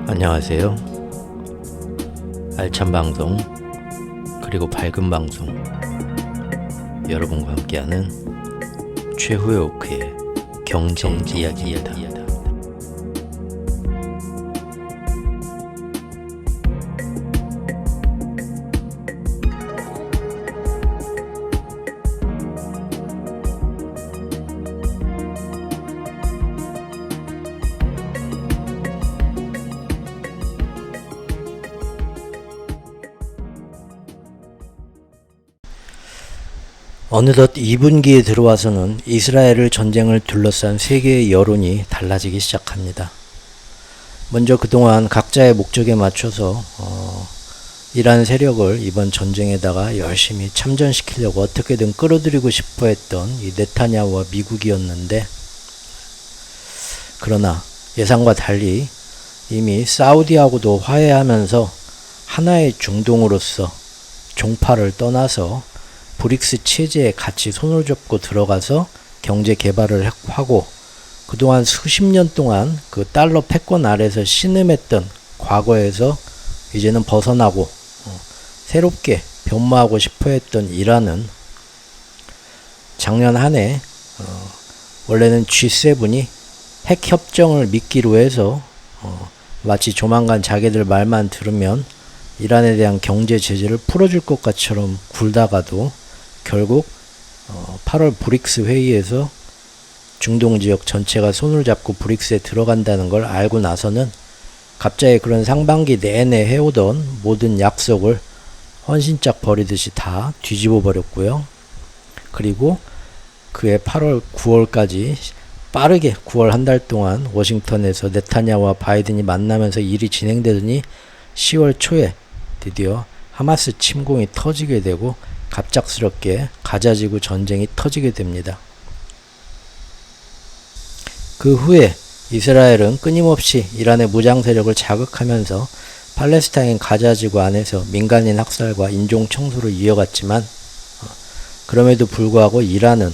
안녕하세요. 알찬 방송 그리고 밝은 방송 여러분과 함께하는 최후의 오크의 경제 이야기입니다. 어느덧 2분기에 들어와서는 이스라엘을 전쟁을 둘러싼 세계의 여론이 달라지기 시작합니다. 먼저 그동안 각자의 목적에 맞춰서 이란 세력을 이번 전쟁에다가 열심히 참전시키려고 어떻게든 끌어들이고 싶어 했던 이 네타냐후와 미국이었는데, 그러나 예상과 달리 이미 사우디하고도 화해하면서 하나의 중동으로서 종파를 떠나서 브릭스 체제에 같이 손을 잡고 들어가서 경제 개발을 하고, 그동안 수십 년 동안 그 달러 패권 아래서 신음했던 과거에서 이제는 벗어나고 새롭게 변모하고 싶어 했던 이란은 작년 한 해 원래는 G7이 핵협정을 맺기로 해서 마치 조만간 자기들 말만 들으면 이란에 대한 경제 제재를 풀어줄 것 같처럼 굴다가도 결국 8월 브릭스 회의에서 중동 지역 전체가 손을 잡고 브릭스에 들어간다는 걸 알고 나서는 갑자기 그런 상반기 내내 해오던 모든 약속을 헌신짝 버리듯이 다 뒤집어 버렸고요. 그리고 그해 8월 9월까지 빠르게 9월 한 달 동안 워싱턴에서 네타냐후와 바이든이 만나면서 일이 진행되더니 10월 초에 드디어 하마스 침공이 터지게 되고 갑작스럽게 가자지구 전쟁이 터지게 됩니다. 그 후에 이스라엘은 끊임없이 이란의 무장 세력을 자극하면서 팔레스타인 가자지구 안에서 민간인 학살과 인종 청소를 이어갔지만, 그럼에도 불구하고 이란은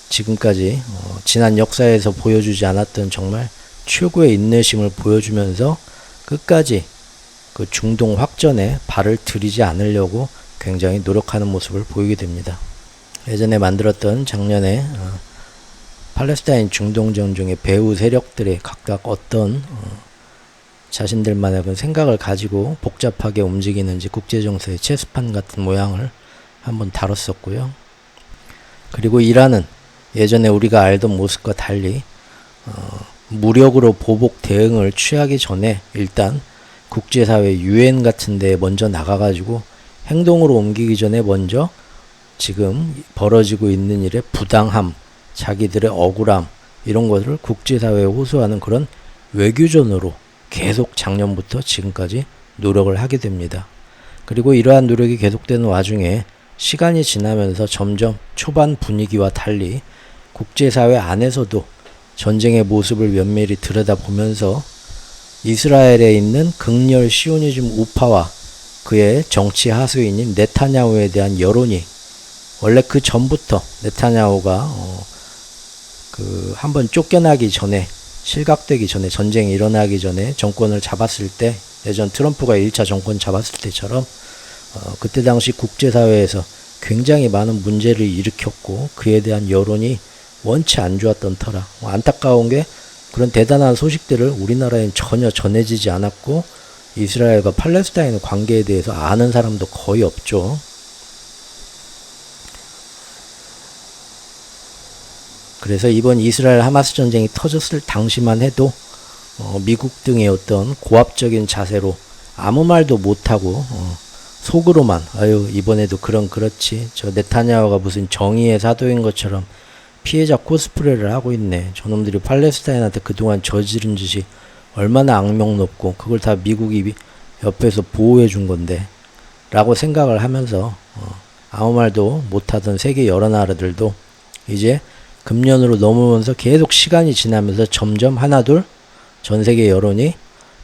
지금까지 지난 역사에서 보여주지 않았던 정말 최고의 인내심을 보여주면서 끝까지 그 중동 확전에 발을 들이지 않으려고 굉장히 노력하는 모습을 보이게 됩니다. 예전에 만들었던 작년에 팔레스타인 중동 전쟁의 배후 세력들의 각각 어떤 자신들만의 생각을 가지고 복잡하게 움직이는지 국제정세의 체스판 같은 모양을 한번 다뤘었고요. 그리고 이란은 예전에 우리가 알던 모습과 달리 무력으로 보복 대응을 취하기 전에 일단 국제사회 UN 같은 데에 먼저 나가가지고 행동으로 옮기기 전에 먼저 지금 벌어지고 있는 일의 부당함, 자기들의 억울함, 이런 것을 국제사회에 호소하는 그런 외교전으로 계속 작년부터 지금까지 노력을 하게 됩니다. 그리고 이러한 노력이 계속되는 와중에 시간이 지나면서 점점 초반 분위기와 달리 국제사회 안에서도 전쟁의 모습을 면밀히 들여다보면서 이스라엘에 있는 극렬 시오니즘 우파와 그의 정치 하수인인 네타냐후에 대한 여론이, 원래 그 전부터 네타냐후가 한번 쫓겨나기 전에, 실각되기 전에, 전쟁이 일어나기 전에 정권을 잡았을 때, 예전 트럼프가 1차 정권 잡았을 때처럼 그때 당시 국제사회에서 굉장히 많은 문제를 일으켰고 그에 대한 여론이 원체 안 좋았던 터라, 안타까운 게 그런 대단한 소식들을 우리나라엔 전혀 전해지지 않았고 이스라엘과 팔레스타인의 관계에 대해서 아는 사람도 거의 없죠. 그래서 이번 이스라엘 하마스 전쟁이 터졌을 당시만 해도 미국 등의 어떤 고압적인 자세로 아무 말도 못하고 속으로만 아유 이번에도 그렇지, 저 네타냐후가 무슨 정의의 사도인 것처럼 피해자 코스프레를 하고 있네, 저놈들이 팔레스타인한테 그동안 저지른 짓이 얼마나 악명 높고 그걸 다 미국이 옆에서 보호해 준 건데 라고 생각을 하면서 아무 말도 못하던 세계 여러 나라들도 이제 금년으로 넘으면서 계속 시간이 지나면서 점점 하나둘 전 세계 여론이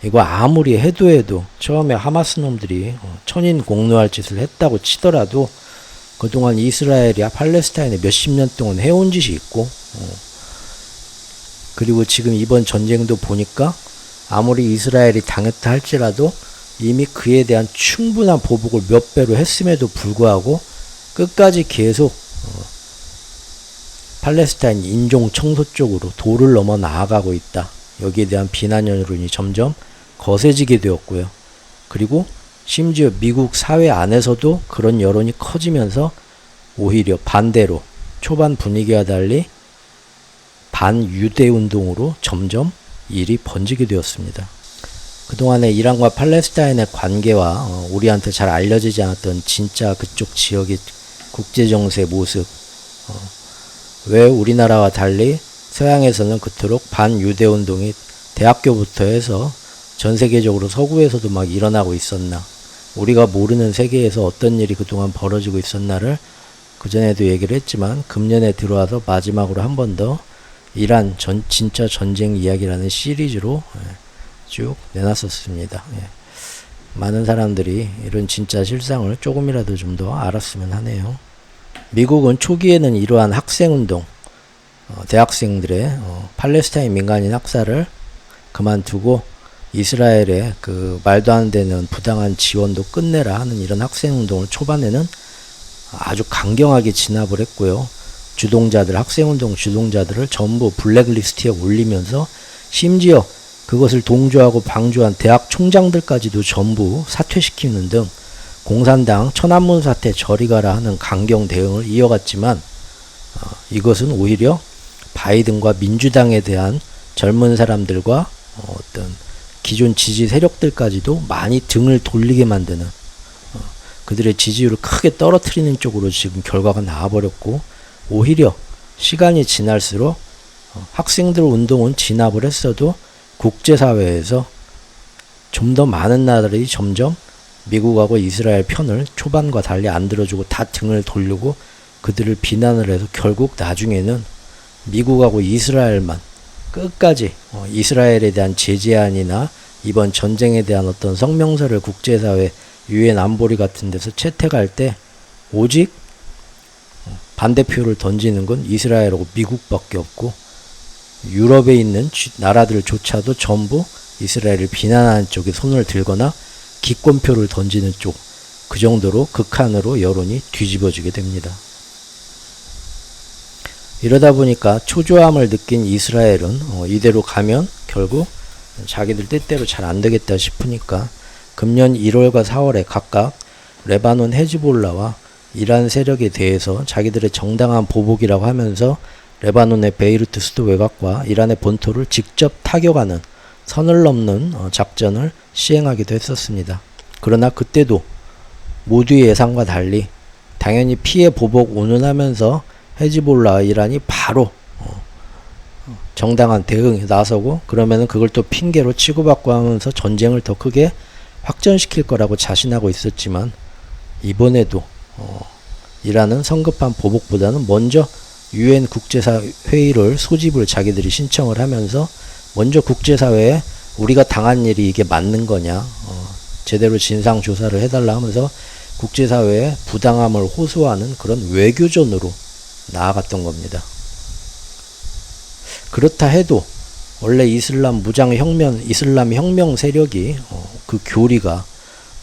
이거 아무리 해도 처음에 하마스 놈들이 천인 공노할 짓을 했다고 치더라도 그동안 이스라엘이야 팔레스타인에 몇십 년 동안 해온 짓이 있고, 그리고 지금 이번 전쟁도 보니까 아무리 이스라엘이 당했다 할지라도 이미 그에 대한 충분한 보복을 몇 배로 했음에도 불구하고 끝까지 계속 팔레스타인 인종 청소 쪽으로 도를 넘어 나아가고 있다. 여기에 대한 비난 여론이 점점 거세지게 되었고요. 그리고 심지어 미국 사회 안에서도 그런 여론이 커지면서 오히려 반대로 초반 분위기와 달리 반유대 운동으로 점점 일이 번지게 되었습니다. 그동안에 이란과 팔레스타인의 관계와 우리한테 잘 알려지지 않았던 진짜 그쪽 지역의 국제정세의 모습, 왜 우리나라와 달리 서양에서는 그토록 반유대 운동이 대학교부터 해서 전 세계적으로 서구에서도 막 일어나고 있었나, 우리가 모르는 세계에서 어떤 일이 그동안 벌어지고 있었나를 그전에도 얘기를 했지만 금년에 들어와서 마지막으로 한 번 더 이란 진짜 전쟁 이야기라는 시리즈로 쭉 내놨었습니다. 많은 사람들이 이런 진짜 실상을 조금이라도 좀 더 알았으면 하네요. 미국은 초기에는 이러한 학생운동, 대학생들의 팔레스타인 민간인 학살을 그만두고 이스라엘의 그 말도 안 되는 부당한 지원도 끝내라 하는 이런 학생운동을 초반에는 아주 강경하게 진압을 했고요. 주동자들, 학생운동 주동자들을 전부 블랙리스트에 올리면서 심지어 그것을 동조하고 방조한 대학 총장들까지도 전부 사퇴시키는 등 공산당 천안문 사태 저리 가라 하는 강경 대응을 이어갔지만 이것은 오히려 바이든과 민주당에 대한 젊은 사람들과 어떤 기존 지지 세력들까지도 많이 등을 돌리게 만드는, 그들의 지지율을 크게 떨어뜨리는 쪽으로 지금 결과가 나와버렸고, 오히려 시간이 지날수록 학생들 운동은 진압을 했어도 국제사회에서 좀 더 많은 나라들이 점점 미국하고 이스라엘 편을 초반과 달리 안 들어주고 다 등을 돌리고 그들을 비난을 해서 결국 나중에는 미국하고 이스라엘만 끝까지 이스라엘에 대한 제재안이나 이번 전쟁에 대한 어떤 성명서를 국제사회 유엔 안보리 같은 데서 채택할 때 오직 반대표를 던지는 건 이스라엘하고 미국밖에 없고, 유럽에 있는 나라들조차도 전부 이스라엘을 비난하는 쪽에 손을 들거나 기권표를 던지는 쪽, 그 정도로 극한으로 여론이 뒤집어지게 됩니다. 이러다 보니까 초조함을 느낀 이스라엘은 이대로 가면 결국 자기들 뜻대로 잘 안되겠다 싶으니까 금년 1월과 4월에 각각 레바논 헤즈볼라와 이란 세력에 대해서 자기들의 정당한 보복이라고 하면서 레바논의 베이루트 수도 외곽과 이란의 본토를 직접 타격하는 선을 넘는 작전을 시행하기도 했었습니다. 그러나 그때도 모두의 예상과 달리 당연히 피해 보복 운운하면서 헤즈볼라와 이란이 바로 정당한 대응에 나서고, 그러면은 그걸 또 핑계로 치고받고 하면서 전쟁을 더 크게 확전시킬 거라고 자신하고 있었지만, 이번에도 이란은 성급한 보복보다는 먼저 유엔 국제사회의를 소집을 자기들이 신청을 하면서 먼저 국제사회에 우리가 당한 일이 이게 맞는 거냐, 제대로 진상조사를 해달라 하면서 국제사회에 부당함을 호소하는 그런 외교전으로 나아갔던 겁니다. 그렇다 해도 원래 이슬람 혁명 세력이 그 교리가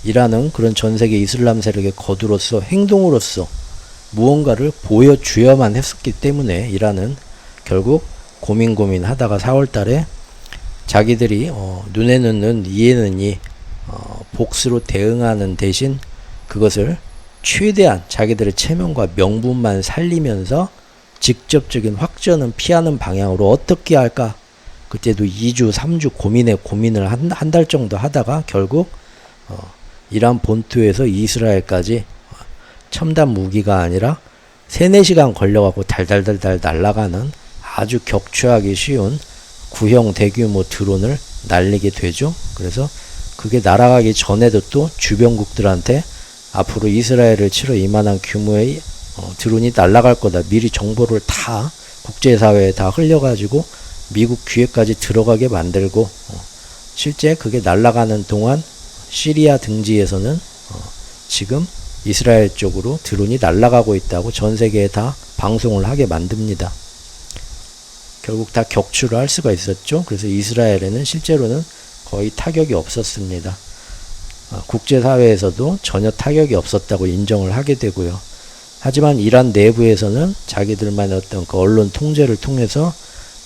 이란은 그런 전세계 이슬람 세력의 거두로서 행동으로서 무언가를 보여주어야만 했었기 때문에 이란은 결국 고민하다가 4월달에 자기들이 눈에는 눈 이에는 이 복수로 대응하는 대신 그것을 최대한 자기들의 체면과 명분만 살리면서 직접적인 확전은 피하는 방향으로 어떻게 할까, 그때도 2주 3주 고민을 한 달 정도 하다가 결국 이란 본토에서 이스라엘까지 첨단 무기가 아니라 3-4시간 걸려가고 달달달달 날아가는 아주 격추하기 쉬운 구형 대규모 드론을 날리게 되죠. 그래서 그게 날아가기 전에도 또 주변국들한테 앞으로 이스라엘을 치러 이만한 규모의 드론이 날아갈 거다, 미리 정보를 다 국제사회에 다 흘려가지고 미국 귀에까지 들어가게 만들고, 실제 그게 날아가는 동안 시리아 등지에서는 지금 이스라엘 쪽으로 드론이 날아가고 있다고 전 세계에 다 방송을 하게 만듭니다. 결국 다 격추를 할 수가 있었죠. 그래서 이스라엘에는 실제로는 거의 타격이 없었습니다. 국제사회에서도 전혀 타격이 없었다고 인정을 하게 되고요. 하지만 이란 내부에서는 자기들만의 어떤 그 언론 통제를 통해서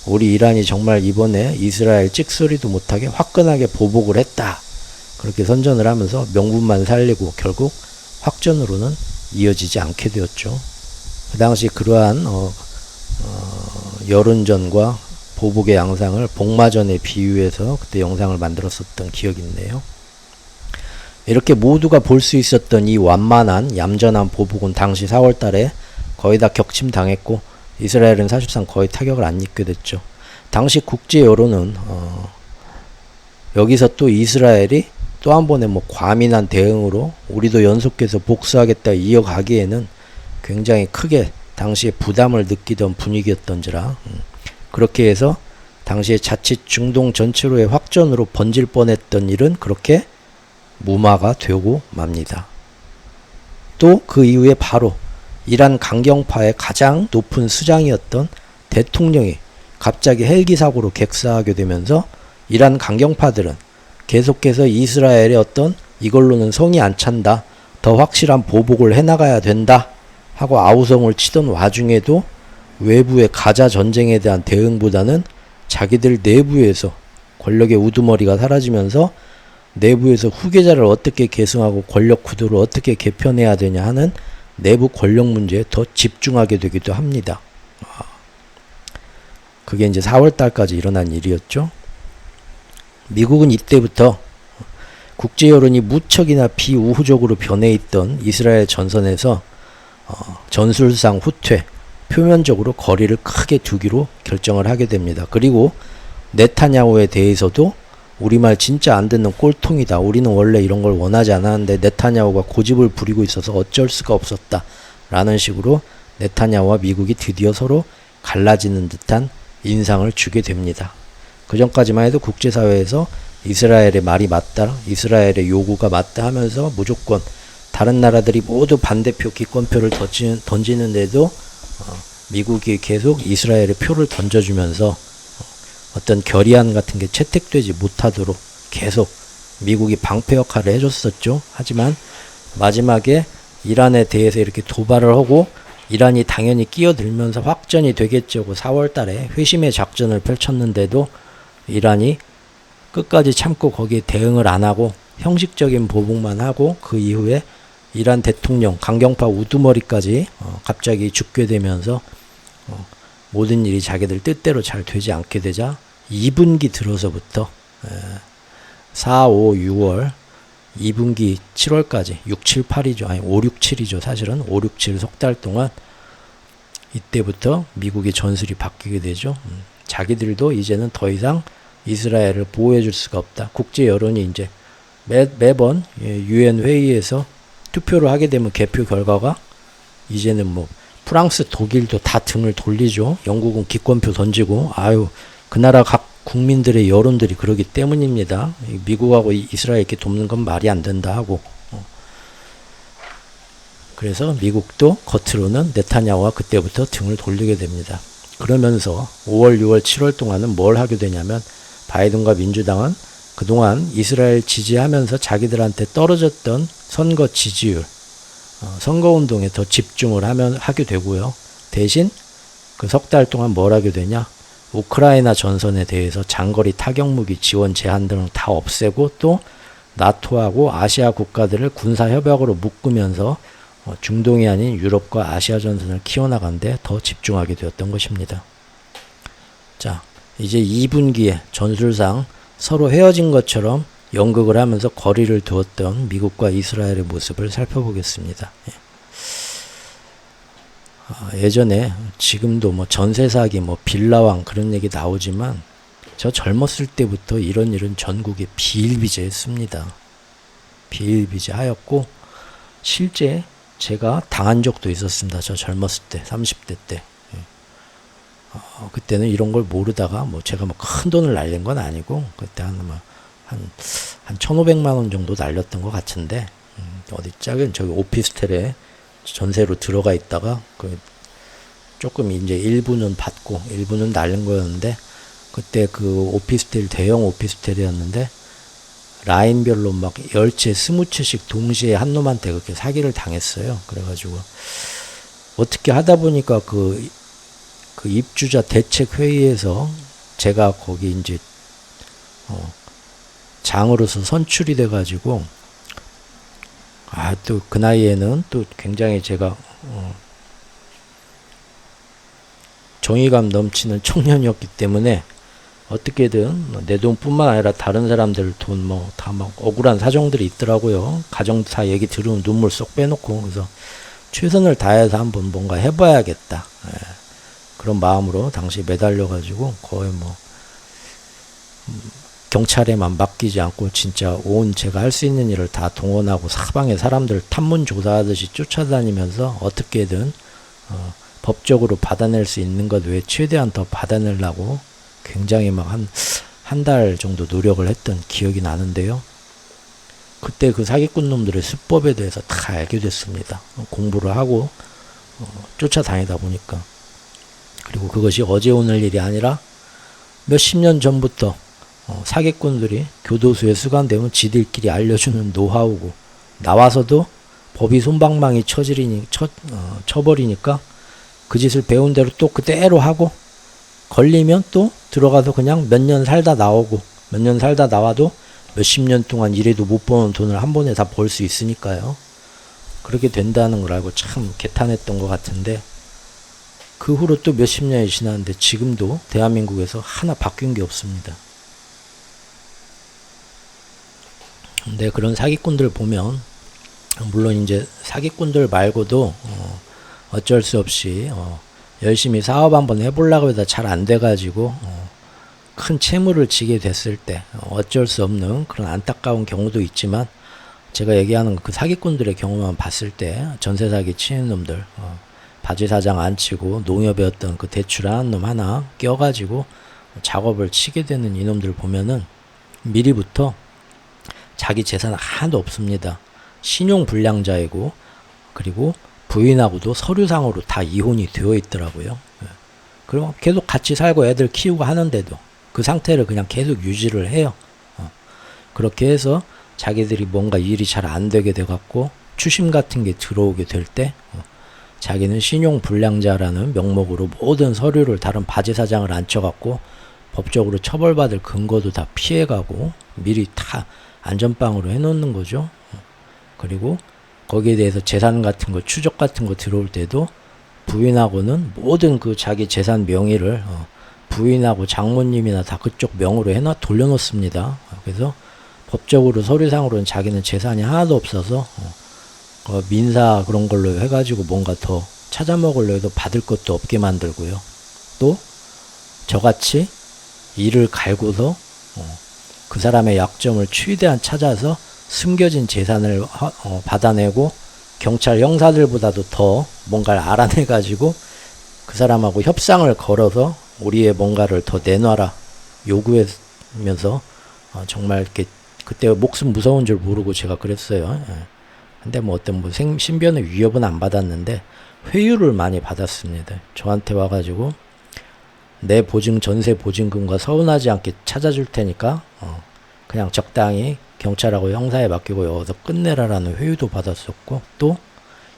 우리 이란이 정말 이번에 이스라엘 찍소리도 못하게 화끈하게 보복을 했다, 그렇게 선전을 하면서 명분만 살리고 결국 확전으로는 이어지지 않게 되었죠. 그 당시 그러한 여론전과 보복의 양상을 복마전에 비유해서 그때 영상을 만들었었던 기억이 있네요. 이렇게 모두가 볼 수 있었던 이 완만한 얌전한 보복은 당시 4월 달에 거의 다 격침당했고 이스라엘은 사실상 거의 타격을 안 입게 됐죠. 당시 국제 여론은 여기서 또 이스라엘이 또 한 번의 뭐 과민한 대응으로 우리도 연속해서 복수하겠다 이어가기에는 굉장히 크게 당시에 부담을 느끼던 분위기였던지라 그렇게 해서 당시에 자칫 중동 전체로의 확전으로 번질 뻔했던 일은 그렇게 무마가 되고 맙니다. 또 그 이후에 바로 이란 강경파의 가장 높은 수장이었던 대통령이 갑자기 헬기 사고로 객사하게 되면서 이란 강경파들은 계속해서 이스라엘의 어떤 이걸로는 성이 안 찬다, 더 확실한 보복을 해나가야 된다 하고 아우성을 치던 와중에도 외부의 가자 전쟁에 대한 대응보다는 자기들 내부에서 권력의 우두머리가 사라지면서 내부에서 후계자를 어떻게 계승하고 권력 구도를 어떻게 개편해야 되냐 하는 내부 권력 문제에 더 집중하게 되기도 합니다. 그게 이제 4월 달까지 일어난 일이었죠. 미국은 이때부터 국제 여론이 무척이나 비우호적으로 변해 있던 이스라엘 전선에서 전술상 후퇴, 표면적으로 거리를 크게 두기로 결정을 하게 됩니다. 그리고 네타냐후에 대해서도 우리말 진짜 안 듣는 꼴통이다, 우리는 원래 이런 걸 원하지 않았는데 네타냐후가 고집을 부리고 있어서 어쩔 수가 없었다 라는 식으로 네타냐후와 미국이 드디어 서로 갈라지는 듯한 인상을 주게 됩니다. 그 전까지만 해도 국제사회에서 이스라엘의 말이 맞다, 이스라엘의 요구가 맞다 하면서 무조건 다른 나라들이 모두 반대표 기권표를 던지는데도 미국이 계속 이스라엘의 표를 던져주면서 어떤 결의안 같은 게 채택되지 못하도록 계속 미국이 방패 역할을 해줬었죠. 하지만 마지막에 이란에 대해서 이렇게 도발을 하고 이란이 당연히 끼어들면서 확전이 되겠죠. 4월 달에 회심의 작전을 펼쳤는데도 이란이 끝까지 참고 거기에 대응을 안 하고 형식적인 보복만 하고 그 이후에 이란 대통령 강경파 우두머리까지 갑자기 죽게 되면서 모든 일이 자기들 뜻대로 잘 되지 않게 되자 2분기 들어서부터 4, 5, 6월 2분기 7월까지 6, 7, 8이죠. 아니 5, 6, 7이죠. 사실은 5, 6, 7 석 달 동안 이때부터 미국의 전술이 바뀌게 되죠. 자기들도 이제는 더 이상 이스라엘을 보호해 줄 수가 없다. 국제 여론이 이제 매번 유엔 회의에서 투표를 하게 되면 개표 결과가 이제는 뭐 프랑스, 독일도 다 등을 돌리죠. 영국은 기권표 던지고 아유 그 나라 각 국민들의 여론들이 그러기 때문입니다. 미국하고 이스라엘 이렇게 돕는 건 말이 안 된다 하고 그래서 미국도 겉으로는 네타냐후와 그때부터 등을 돌리게 됩니다. 그러면서 5월, 6월, 7월 동안은 뭘 하게 되냐면 바이든과 민주당은 그동안 이스라엘 지지하면서 자기들한테 떨어졌던 선거 지지율, 선거운동에 더 집중을 하게 되고요. 대신 그 석 달 동안 뭘 하게 되냐? 우크라이나 전선에 대해서 장거리 타격무기 지원 제한 등을 다 없애고 또 나토하고 아시아 국가들을 군사협약으로 묶으면서 중동이 아닌 유럽과 아시아 전선을 키워나간 데 더 집중하게 되었던 것입니다. 자, 이제 2분기에 전술상 서로 헤어진 것처럼 연극을 하면서 거리를 두었던 미국과 이스라엘의 모습을 살펴보겠습니다. 예전에 지금도 뭐 전세 사기, 뭐 빌라왕 그런 얘기 나오지만 저 젊었을 때부터 이런 일은 전국에 비일비재했습니다. 비일비재하였고 실제 제가 당한 적도 있었습니다. 저 젊었을 때, 30대 때. 그때는 이런 걸 모르다가 뭐 제가 뭐 큰 돈을 날린 건 아니고 그때 한 1,500만 원 정도 날렸던 것 같은데 어디 작은 저기 오피스텔에 전세로 들어가 있다가 그 조금 이제 일부는 받고 일부는 날린 거였는데 그때 그 오피스텔 대형 오피스텔이었는데 라인별로 막 10채, 20채씩 동시에 한 놈한테 그렇게 사기를 당했어요. 그래가지고 어떻게 하다 보니까 그 입주자 대책 회의에서 제가 거기 이제 장으로서 선출이 돼가지고 또 그 나이에는 또 굉장히 제가 정의감 넘치는 청년이었기 때문에 어떻게든 내 돈뿐만 아니라 다른 사람들 돈 뭐 다 막 억울한 사정들이 있더라고요. 가정사 얘기 들으면 눈물 쏙 빼놓고 그래서 최선을 다해서 한번 뭔가 해봐야겠다. 그런 마음으로 당시 매달려가지고 거의 뭐 경찰에만 맡기지 않고 진짜 온 제가 할 수 있는 일을 다 동원하고 사방에 사람들 탐문 조사하듯이 쫓아다니면서 어떻게든 법적으로 받아낼 수 있는 것 외에 최대한 더 받아내려고 굉장히 막 한 달 정도 노력을 했던 기억이 나는데요. 그때 그 사기꾼 놈들의 수법에 대해서 다 알게 됐습니다. 공부를 하고 쫓아다니다 보니까. 그리고 그것이 어제 오늘 일이 아니라 몇십 년 전부터 사기꾼들이 교도소에 수감되면 지들끼리 알려주는 노하우고 나와서도 법이 솜방망이 쳐버리니까 그 짓을 배운 대로 또 그대로 하고 걸리면 또 들어가서 그냥 몇 년 살다 나오고 몇 년 살다 나와도 몇십 년 동안 일해도 못 버는 돈을 한 번에 다 벌 수 있으니까요. 그렇게 된다는 걸 알고 참 개탄했던 것 같은데 그 후로 또 몇십 년이 지났는데 지금도 대한민국에서 하나 바뀐 게 없습니다. 근데 그런 사기꾼들 보면 물론 이제 사기꾼들 말고도 어쩔 수 없이 열심히 사업 한번 해보려고 해도 잘 안 돼가지고 큰 채무를 지게 됐을 때 어쩔 수 없는 그런 안타까운 경우도 있지만 제가 얘기하는 그 사기꾼들의 경우만 봤을 때 전세 사기 치는 놈들 바지 사장 안 치고 농협에 어떤 그 대출한 놈 하나 껴가지고 작업을 치게 되는 이놈들 보면은 미리부터 자기 재산 하나도 없습니다. 신용불량자이고 그리고 부인하고도 서류상으로 다 이혼이 되어 있더라고요. 그럼 계속 같이 살고 애들 키우고 하는데도 그 상태를 그냥 계속 유지를 해요. 그렇게 해서 자기들이 뭔가 일이 잘 안 되게 돼갖고 추심 같은 게 들어오게 될 때 자기는 신용불량자라는 명목으로 모든 서류를 다른 바지 사장을 앉혀갖고 법적으로 처벌받을 근거도 다 피해가고 미리 다 안전빵으로 해놓는 거죠. 그리고 거기에 대해서 재산 같은 거 추적 같은 거 들어올 때도 부인하고는 모든 그 자기 재산 명의를 부인하고 장모님이나 다 그쪽 명으로 해놔 돌려놓습니다. 그래서 법적으로 서류상으로는 자기는 재산이 하나도 없어서 민사 그런 걸로 해가지고 뭔가 더 찾아먹으려 해도 받을 것도 없게 만들고요. 또 저같이 이를 갈고서 그 사람의 약점을 최대한 찾아서 숨겨진 재산을 받아내고 경찰 형사들보다도 더 뭔가를 알아내가지고 그 사람하고 협상을 걸어서 우리의 뭔가를 더 내놔라 요구하면서 정말 이렇게 그때 목숨 무서운 줄 모르고 제가 그랬어요. 근데 뭐 어떤 뭐 신변의 위협은 안 받았는데 회유를 많이 받았습니다. 저한테 와가지고 내 보증 전세 보증금과 서운하지 않게 찾아줄 테니까 그냥 적당히 경찰하고 형사에 맡기고 여기서 끝내라라는 회유도 받았었고 또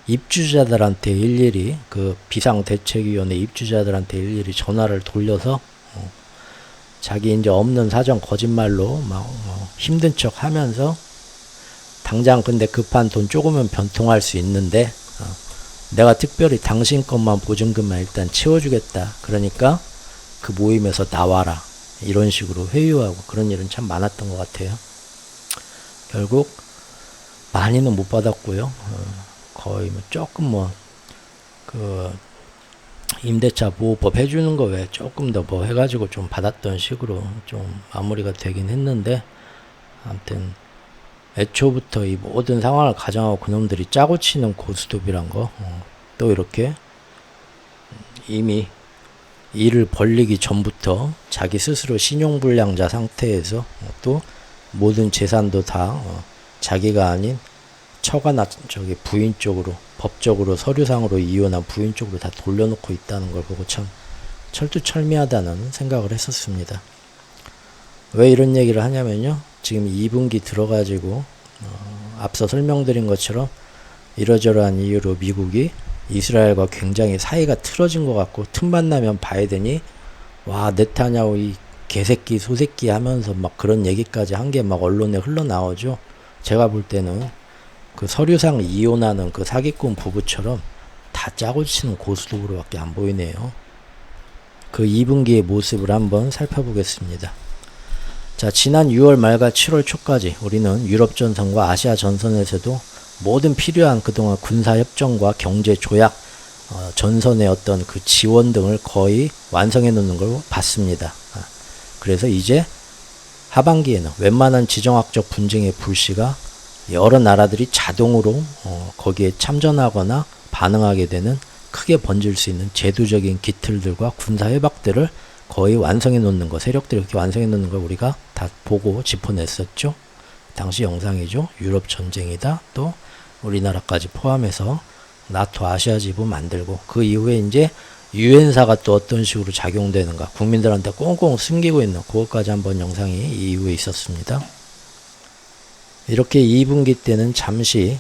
입주자들한테 일일이 그 비상대책위원회 입주자들한테 일일이 전화를 돌려서 자기 이제 없는 사정 거짓말로 막 힘든 척 하면서 당장 근데 급한 돈 조금은 변통할 수 있는데 내가 특별히 당신 것만 보증금만 일단 채워주겠다. 그러니까 그 모임에서 나와라. 이런 식으로 회유하고 그런 일은 참 많았던 것 같아요. 결국 많이는 못 받았고요. 거의 뭐 조금 뭐 그 임대차 보호법 해주는 거 외에 조금 더 뭐 해가지고 좀 받았던 식으로 좀 마무리가 되긴 했는데 아무튼 애초부터 이 모든 상황을 가정하고 그놈들이 짜고 치는 고스톱이란 거 또 이렇게 이미 일을 벌리기 전부터 자기 스스로 신용불량자 상태에서 또 모든 재산도 다 자기가 아닌 처가 저기 부인 쪽으로 법적으로 서류상으로 이혼한 부인 쪽으로 다 돌려놓고 있다는 걸 보고 참 철두철미하다는 생각을 했었습니다. 왜 이런 얘기를 하냐면요. 지금 2분기 들어가지고 앞서 설명드린 것처럼 이러저러한 이유로 미국이 이스라엘과 굉장히 사이가 틀어진 것 같고, 틈만 나면 바이든이 와 네타냐후 이 개새끼 소새끼 하면서 막 그런 얘기까지 한 게 막 언론에 흘러나오죠. 제가 볼 때는 그 서류상 이혼하는 그 사기꾼 부부처럼 다 짜고 치는 고스톱으로밖에 안 보이네요. 그 2분기의 모습을 한번 살펴보겠습니다. 자, 지난 6월 말과 7월 초까지 우리는 유럽 전선과 아시아 전선에서도 모든 필요한 그동안 군사협정과 경제 조약, 전선의 어떤 그 지원 등을 거의 완성해 놓는 걸 봤습니다. 그래서 이제 하반기에는 웬만한 지정학적 분쟁의 불씨가 여러 나라들이 자동으로 거기에 참전하거나 반응하게 되는, 크게 번질 수 있는 제도적인 기틀들과 군사 협약들을 거의 완성해 놓는 거, 세력들이 이렇게 완성해 놓는 걸 우리가 다 보고 짚어냈었죠. 당시 영상이죠. 유럽 전쟁이다. 또 우리나라까지 포함해서 나토 아시아 지부 만들고, 그 이후에 이제 유엔사가 또 어떤 식으로 작용되는가, 국민들한테 꽁꽁 숨기고 있는 그것까지 한번 영상이 이 이후에 있었습니다. 이렇게 2분기 때는 잠시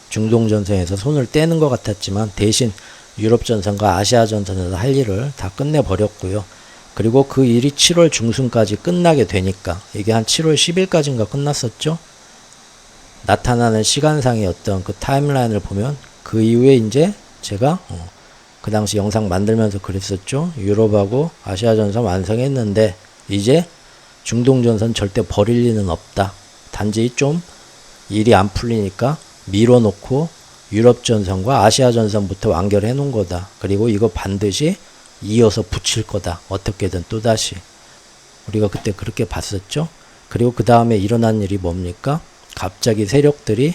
중동 전선에서 손을 떼는 것 같았지만, 대신 유럽 전선과 아시아 전선에서 할 일을 다 끝내버렸고요. 그리고 그 일이 7월 중순까지 끝나게 되니까, 이게 한 7월 10일까지인가 끝났었죠. 나타나는 시간상의 어떤 그 타임라인을 보면 그 이후에 이제 제가 그 당시 영상 만들면서 그랬었죠. 유럽하고 아시아 전선 완성했는데 이제 중동 전선 절대 버릴 리는 없다. 단지 좀 일이 안 풀리니까 밀어놓고 유럽 전선과 아시아 전선부터 완결해 놓은 거다. 그리고 이거 반드시 이어서 붙일 거다. 어떻게든 또다시. 우리가 그때 그렇게 봤었죠. 그리고 그 다음에 일어난 일이 뭡니까? 갑자기 세력들이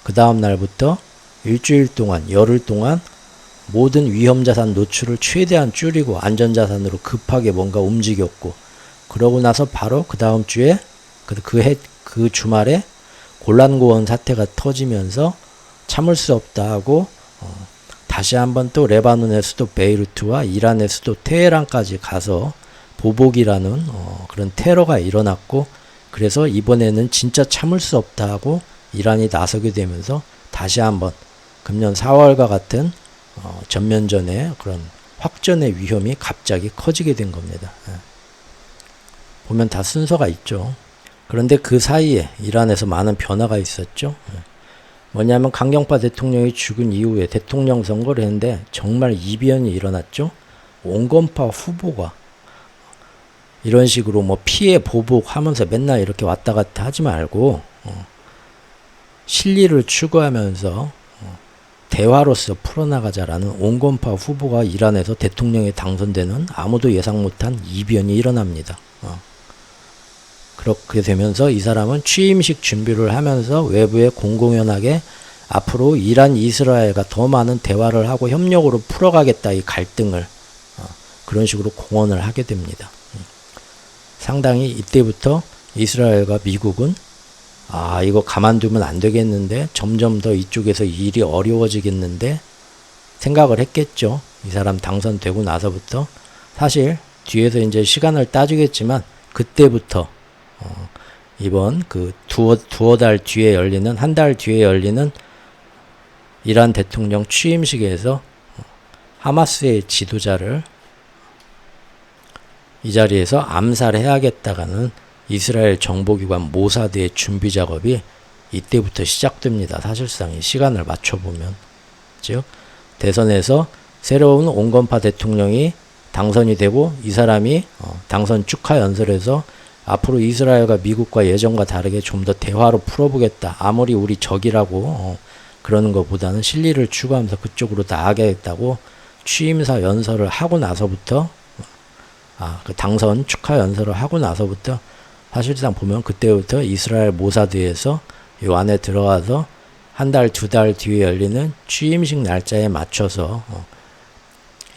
그 다음 날부터 일주일 동안, 열흘 동안 모든 위험자산 노출을 최대한 줄이고 안전자산으로 급하게 뭔가 움직였고, 그러고 나서 바로 그 다음 주에 그 주말에 골란고원 사태가 터지면서 참을 수 없다 하고 다시 한번 또 레바논의 수도 베이루트와 이란의 수도 테헤란까지 가서 보복이라는 그런 테러가 일어났고, 그래서 이번에는 진짜 참을 수 없다 하고 이란이 나서게 되면서 다시 한번 금년 4월과 같은 전면전의 그런 확전의 위험이 갑자기 커지게 된 겁니다. 보면 다 순서가 있죠. 그런데 그 사이에 이란에서 많은 변화가 있었죠. 뭐냐면 강경파 대통령이 죽은 이후에 대통령 선거를 했는데 정말 이변이 일어났죠. 온건파 후보가 이런 식으로 뭐 피해 보복하면서 맨날 이렇게 왔다 갔다 하지 말고 실리를 추구하면서 대화로서 풀어나가자라는 온건파 후보가 이란에서 대통령에 당선되는 아무도 예상 못한 이변이 일어납니다. 그렇게 되면서 이 사람은 취임식 준비를 하면서 외부에 공공연하게 앞으로 이란 이스라엘과 더 많은 대화를 하고 협력으로 풀어가겠다, 이 갈등을 그런 식으로 공언을 하게 됩니다. 상당히 이때부터 이스라엘과 미국은 이거 가만두면 안 되겠는데, 점점 더 이쪽에서 일이 어려워지겠는데 생각을 했겠죠. 이 사람 당선되고 나서부터. 사실 뒤에서 이제 시간을 따지겠지만 그때부터 이번 그 두어 달 뒤에 열리는, 한 달 뒤에 열리는 이란 대통령 취임식에서 하마스의 지도자를 이 자리에서 암살해야겠다가는 이스라엘 정보기관 모사드의 준비 작업이 이때부터 시작됩니다. 사실상 이 시간을 맞춰보면. 즉 대선에서 새로운 온건파 대통령이 당선이 되고, 이 사람이 당선 축하 연설에서 앞으로 이스라엘과 미국과 예전과 다르게 좀 더 대화로 풀어보겠다. 아무리 우리 적이라고 그러는 것보다는 실리를 추구하면서 그쪽으로 나아가겠다고 취임사 연설을 하고 나서부터, 그 당선 축하 연설을 하고 나서부터 사실상 보면 그때부터 이스라엘 모사드에서 요 안에 들어가서 한 달, 두 달 뒤에 열리는 취임식 날짜에 맞춰서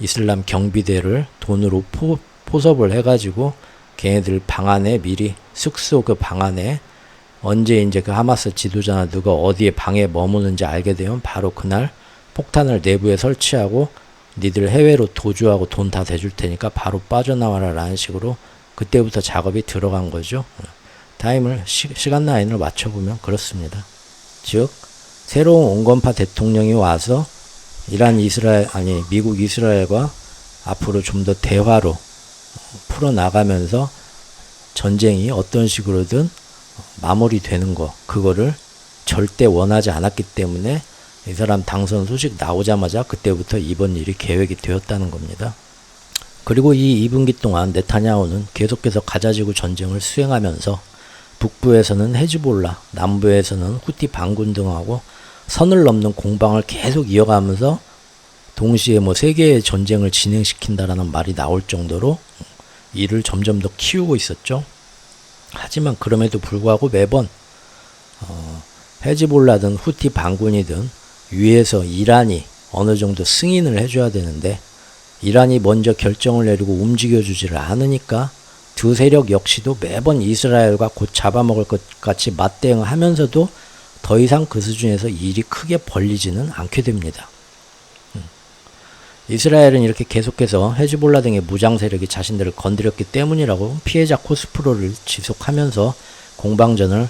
이슬람 경비대를 돈으로 포섭을 해가지고 걔네들 방 안에 미리 숙소 그 방 안에 언제 이제 그 하마스 지도자나 누가 어디에 방에 머무는지 알게 되면 바로 그날 폭탄을 내부에 설치하고 니들 해외로 도주하고 돈 다 대줄 테니까 바로 빠져나와라 라는 식으로 그때부터 작업이 들어간 거죠. 시간 라인을 맞춰보면 그렇습니다. 즉 새로운 온건파 대통령이 와서 미국 이스라엘과 앞으로 좀 더 대화로 풀어나가면서 전쟁이 어떤 식으로든 마무리되는 거, 그거를 절대 원하지 않았기 때문에 이 사람 당선 소식 나오자마자 그때부터 이번 일이 계획이 되었다는 겁니다. 그리고 이 2분기 동안 네타냐후는 계속해서 가자지구 전쟁을 수행하면서 북부에서는 헤즈볼라, 남부에서는 후티 반군 등하고 선을 넘는 공방을 계속 이어가면서 동시에 세계의 전쟁을 진행시킨다라는 말이 나올 정도로 일을 점점 더 키우고 있었죠. 하지만 그럼에도 불구하고 매번 헤즈볼라든 후티 반군이든 위에서 이란이 어느 정도 승인을 해줘야 되는데 이란이 먼저 결정을 내리고 움직여주지를 않으니까 두 세력 역시도 매번 이스라엘과 곧 잡아먹을 것 같이 맞대응하면서도 더 이상 그 수준에서 일이 크게 벌리지는 않게 됩니다. 이스라엘은 이렇게 계속해서 헤즈볼라 등의 무장 세력이 자신들을 건드렸기 때문이라고 피해자 코스프로를 지속하면서 공방전을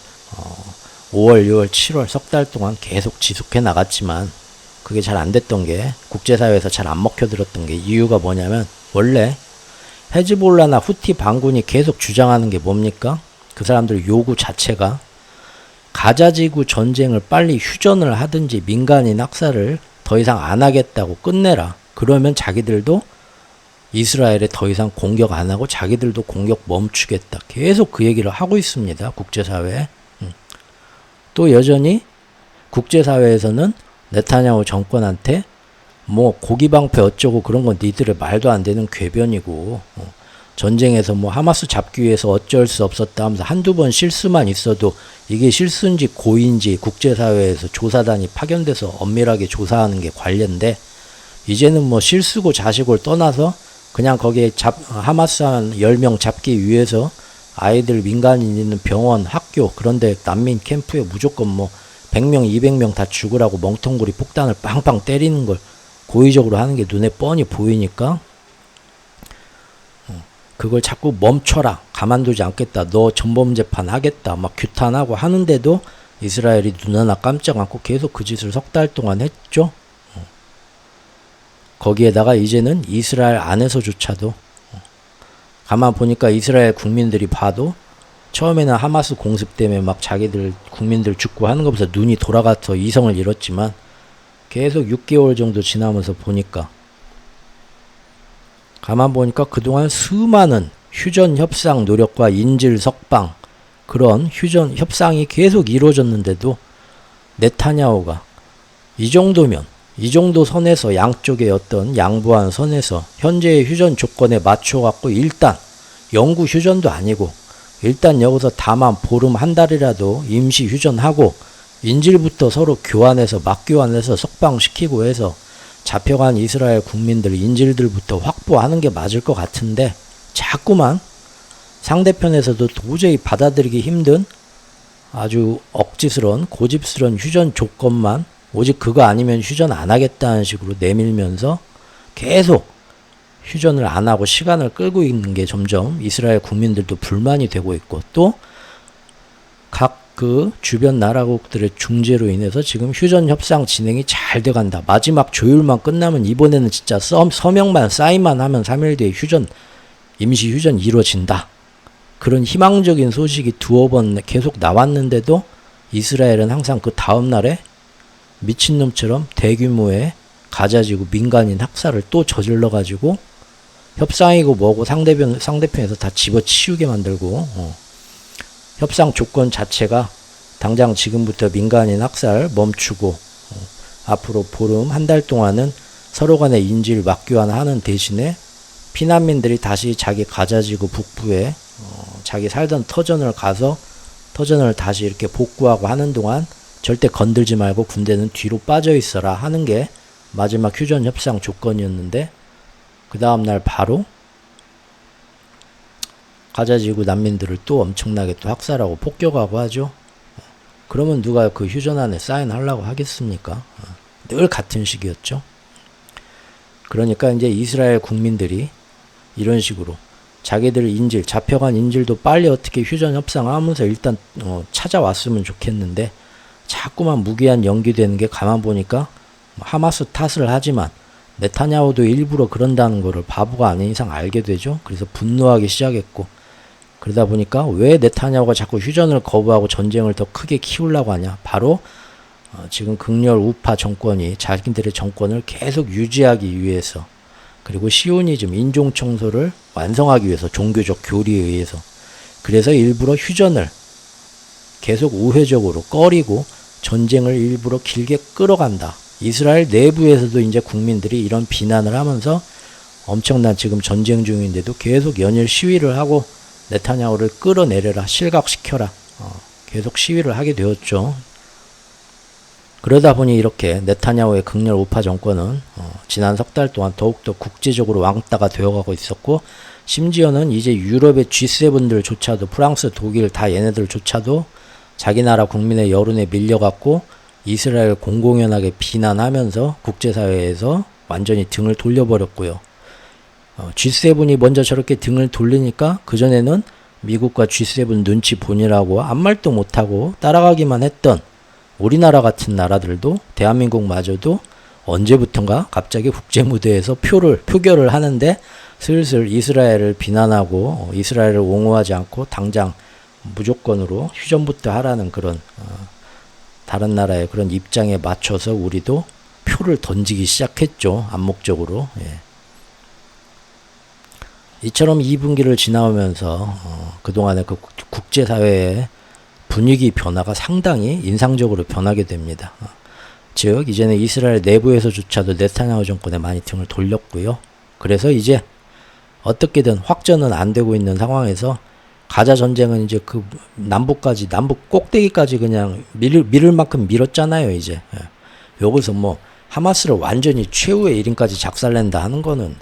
5월, 6월, 7월 석 달 동안 계속 지속해 나갔지만 그게 잘 안 됐던 게, 국제사회에서 잘 안 먹혀들었던 게 이유가 뭐냐면, 원래 헤즈볼라나 후티 반군이 계속 주장하는 게 뭡니까? 그 사람들 요구 자체가 가자지구 전쟁을 빨리 휴전을 하든지 민간인 학살을 더 이상 안 하겠다고 끝내라. 그러면 자기들도 이스라엘에 더 이상 공격 안 하고 자기들도 공격 멈추겠다. 계속 그 얘기를 하고 있습니다. 국제사회에. 또 여전히 국제사회에서는 네타냐후 정권한테 고기방패 어쩌고 그런 건 니들의 말도 안 되는 궤변이고, 전쟁에서 하마스 잡기 위해서 어쩔 수 없었다 하면서 한두 번 실수만 있어도 이게 실수인지 고의인지 국제사회에서 조사단이 파견돼서 엄밀하게 조사하는 게 관례인데, 이제는 실수고 자식을 떠나서 그냥 거기에 하마스 한 10명 잡기 위해서 아이들 민간인 있는 병원, 학교, 그런데 난민 캠프에 무조건 100명, 200명 다 죽으라고 멍텅구리 폭탄을 빵빵 때리는 걸 고의적으로 하는 게 눈에 뻔히 보이니까 그걸 자꾸 멈춰라, 가만두지 않겠다, 너 전범재판 하겠다 막 규탄하고 하는데도 이스라엘이 눈 하나 깜짝 않고 계속 그 짓을 석 달 동안 했죠. 거기에다가 이제는 이스라엘 안에서조차도 가만 보니까 이스라엘 국민들이 봐도 처음에는 하마스 공습 때문에 막 자기들 국민들 죽고 하는 것보다 눈이 돌아가서 이성을 잃었지만 계속 6개월 정도 지나면서 보니까 가만 보니까 그동안 수많은 휴전 협상 노력과 인질 석방 그런 휴전 협상이 계속 이루어졌는데도 네타냐후가 이 정도 선에서 양쪽의 어떤 양보한 선에서 현재의 휴전 조건에 맞춰갖고 일단 영구 휴전도 아니고 일단 여기서 다만 보름 한 달이라도 임시 휴전하고 인질부터 서로 교환해서 맞교환해서 석방시키고 해서 잡혀간 이스라엘 국민들 인질들부터 확보하는 게 맞을 것 같은데 자꾸만 상대편에서도 도저히 받아들이기 힘든 아주 억지스러운 고집스러운 휴전 조건만 오직 그거 아니면 휴전 안 하겠다는 식으로 내밀면서 계속 휴전을 안 하고 시간을 끌고 있는 게 점점 이스라엘 국민들도 불만이 되고 있고 또 각 그 주변 나라국들의 중재로 인해서 지금 휴전 협상 진행이 잘 돼간다. 마지막 조율만 끝나면 이번에는 진짜 서명만 사인만 하면 3일 뒤에 임시 휴전 이루어진다. 그런 희망적인 소식이 두어 번 계속 나왔는데도 이스라엘은 항상 그 다음 날에 미친놈처럼 대규모의 가자지구 민간인 학살을 또 저질러가지고 협상이고 뭐고 상대편에서 다 집어치우게 만들고 협상 조건 자체가 당장 지금부터 민간인 학살 멈추고 앞으로 보름 한 달 동안은 서로 간의 인질 맞교환하는 대신에 피난민들이 다시 자기 가자지구 북부에 자기 살던 터전을 가서 터전을 다시 이렇게 복구하고 하는 동안 절대 건들지 말고 군대는 뒤로 빠져 있어라 하는 게 마지막 휴전 협상 조건이었는데 그 다음날 바로 가자지구 난민들을 또 엄청나게 또 학살하고 폭격하고 하죠. 그러면 누가 그 휴전안에 사인하려고 하겠습니까? 늘 같은 식이었죠. 그러니까 이제 이스라엘 국민들이 이런 식으로 자기들 인질, 잡혀간 인질도 빨리 어떻게 휴전 협상하면서 일단 찾아왔으면 좋겠는데 자꾸만 무기한 연기되는 게 가만 보니까 하마스 탓을 하지만 네타냐후도 일부러 그런다는 거를 바보가 아닌 이상 알게 되죠. 그래서 분노하기 시작했고, 그러다 보니까 왜 네타냐후가 자꾸 휴전을 거부하고 전쟁을 더 크게 키우려고 하냐. 바로 지금 극렬 우파 정권이 자기들의 정권을 계속 유지하기 위해서, 그리고 시오니즘, 인종 청소를 완성하기 위해서, 종교적 교리에 의해서, 그래서 일부러 휴전을 계속 우회적으로 꺼리고 전쟁을 일부러 길게 끌어간다. 이스라엘 내부에서도 이제 국민들이 이런 비난을 하면서 엄청난 지금 전쟁 중인데도 계속 연일 시위를 하고 네타냐후를 끌어내려라, 실각시켜라, 계속 시위를 하게 되었죠. 그러다 보니 이렇게 네타냐후의 극렬 우파 정권은 지난 석 달 동안 더욱더 국제적으로 왕따가 되어가고 있었고, 심지어는 이제 유럽의 G7들조차도, 프랑스, 독일 다 얘네들조차도 자기 나라 국민의 여론에 밀려갖고 이스라엘 공공연하게 비난하면서 국제사회에서 완전히 등을 돌려버렸고요. G7이 먼저 저렇게 등을 돌리니까 그전에는 미국과 G7 눈치 보느라고 아무 말도 못하고 따라가기만 했던 우리나라 같은 나라들도, 대한민국마저도 언제부턴가 갑자기 국제무대에서 표결을 하는데 슬슬 이스라엘을 비난하고 이스라엘을 옹호하지 않고 당장 무조건으로 휴전부터 하라는 그런 다른 나라의 그런 입장에 맞춰서 우리도 표를 던지기 시작했죠. 암묵적으로. 예. 이처럼 2분기를 지나오면서 그동안의 그 국제사회의 분위기 변화가 상당히 인상적으로 변하게 됩니다. 즉 이제는 이스라엘 내부에서조차도 네타냐후 정권에 많이 등을 돌렸고요. 그래서 이제 어떻게든 확전은 안 되고 있는 상황에서 가자 전쟁은 이제 그 남북 꼭대기까지 그냥 밀을 만큼 밀었잖아요, 이제. 여기서 뭐 하마스를 완전히 최후의 1인까지 작살낸다 하는 거는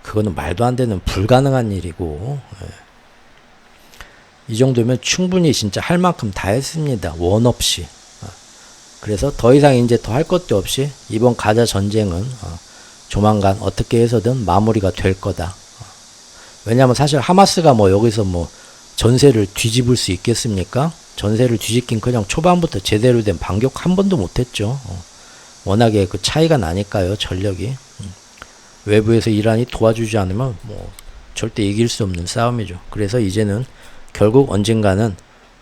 그거는 말도 안 되는 불가능한 일이고, 이 정도면 충분히 진짜 할 만큼 다 했습니다. 원 없이. 그래서 더 이상 이제 더 할 것도 없이 이번 가자 전쟁은 조만간 어떻게 해서든 마무리가 될 거다. 왜냐하면 사실 하마스가 뭐 여기서 뭐 전세를 뒤집을 수 있겠습니까? 전세를 뒤집긴커녕 초반부터 제대로 된 반격 한 번도 못했죠. 워낙에 그 차이가 나니까요, 전력이. 외부에서 이란이 도와주지 않으면 뭐 절대 이길 수 없는 싸움이죠. 그래서 이제는 결국 언젠가는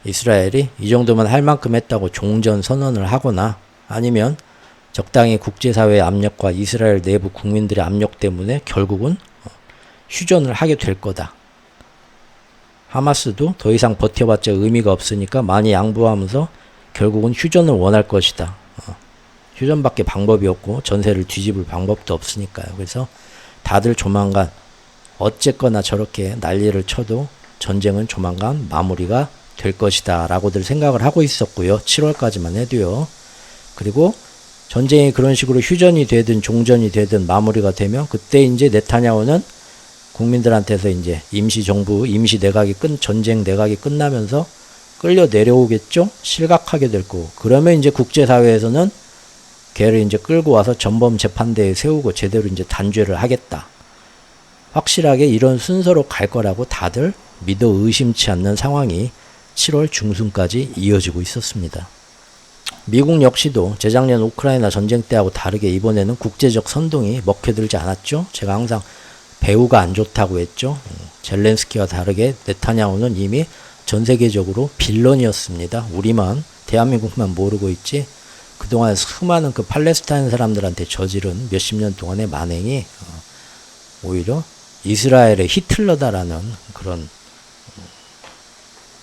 이스라엘이 이 정도만 할 만큼 했다고 종전 선언을 하거나, 아니면 적당히 국제사회의 압력과 이스라엘 내부 국민들의 압력 때문에 결국은 휴전을 하게 될 거다. 하마스도 더 이상 버텨봤자 의미가 없으니까 많이 양보하면서 결국은 휴전을 원할 것이다. 휴전밖에 방법이 없고 전세를 뒤집을 방법도 없으니까요. 그래서 다들 조만간 어쨌거나 저렇게 난리를 쳐도 전쟁은 조만간 마무리가 될 것이다 라고들 생각을 하고 있었고요. 7월까지만 해도요. 그리고 전쟁이 그런 식으로 휴전이 되든 종전이 되든 마무리가 되면 그때 이제 네타냐후는 국민들한테서 이제 임시정부, 임시내각이 전쟁 내각이 끝나면서 끌려 내려오겠죠? 실각하게 될 거고. 그러면 이제 국제사회에서는 걔를 이제 끌고 와서 전범재판대에 세우고 제대로 이제 단죄를 하겠다. 확실하게 이런 순서로 갈 거라고 다들 믿어 의심치 않는 상황이 7월 중순까지 이어지고 있었습니다. 미국 역시도 재작년 우크라이나 전쟁 때하고 다르게 이번에는 국제적 선동이 먹혀들지 않았죠. 제가 항상 배우가 안 좋다고 했죠. 젤렌스키와 다르게 네타냐후는 이미 전 세계적으로 빌런이었습니다. 우리만, 대한민국만 모르고 있지, 그동안 수많은 그 팔레스타인 사람들한테 저지른 몇십 년 동안의 만행이 오히려 이스라엘의 히틀러다라는 그런,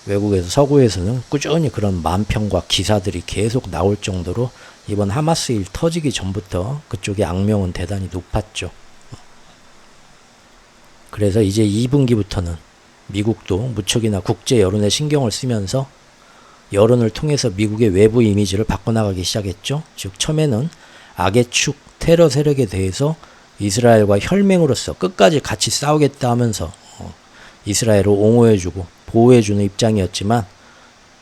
외국에서 서구에서는 꾸준히 그런 만평과 기사들이 계속 나올 정도로 이번 하마스 일 터지기 전부터 그쪽의 악명은 대단히 높았죠. 그래서 이제 2분기부터는 미국도 무척이나 국제 여론에 신경을 쓰면서 여론을 통해서 미국의 외부 이미지를 바꿔나가기 시작했죠. 즉 처음에는 악의 축, 테러 세력에 대해서 이스라엘과 혈맹으로서 끝까지 같이 싸우겠다 하면서 이스라엘을 옹호해주고 보호해주는 입장이었지만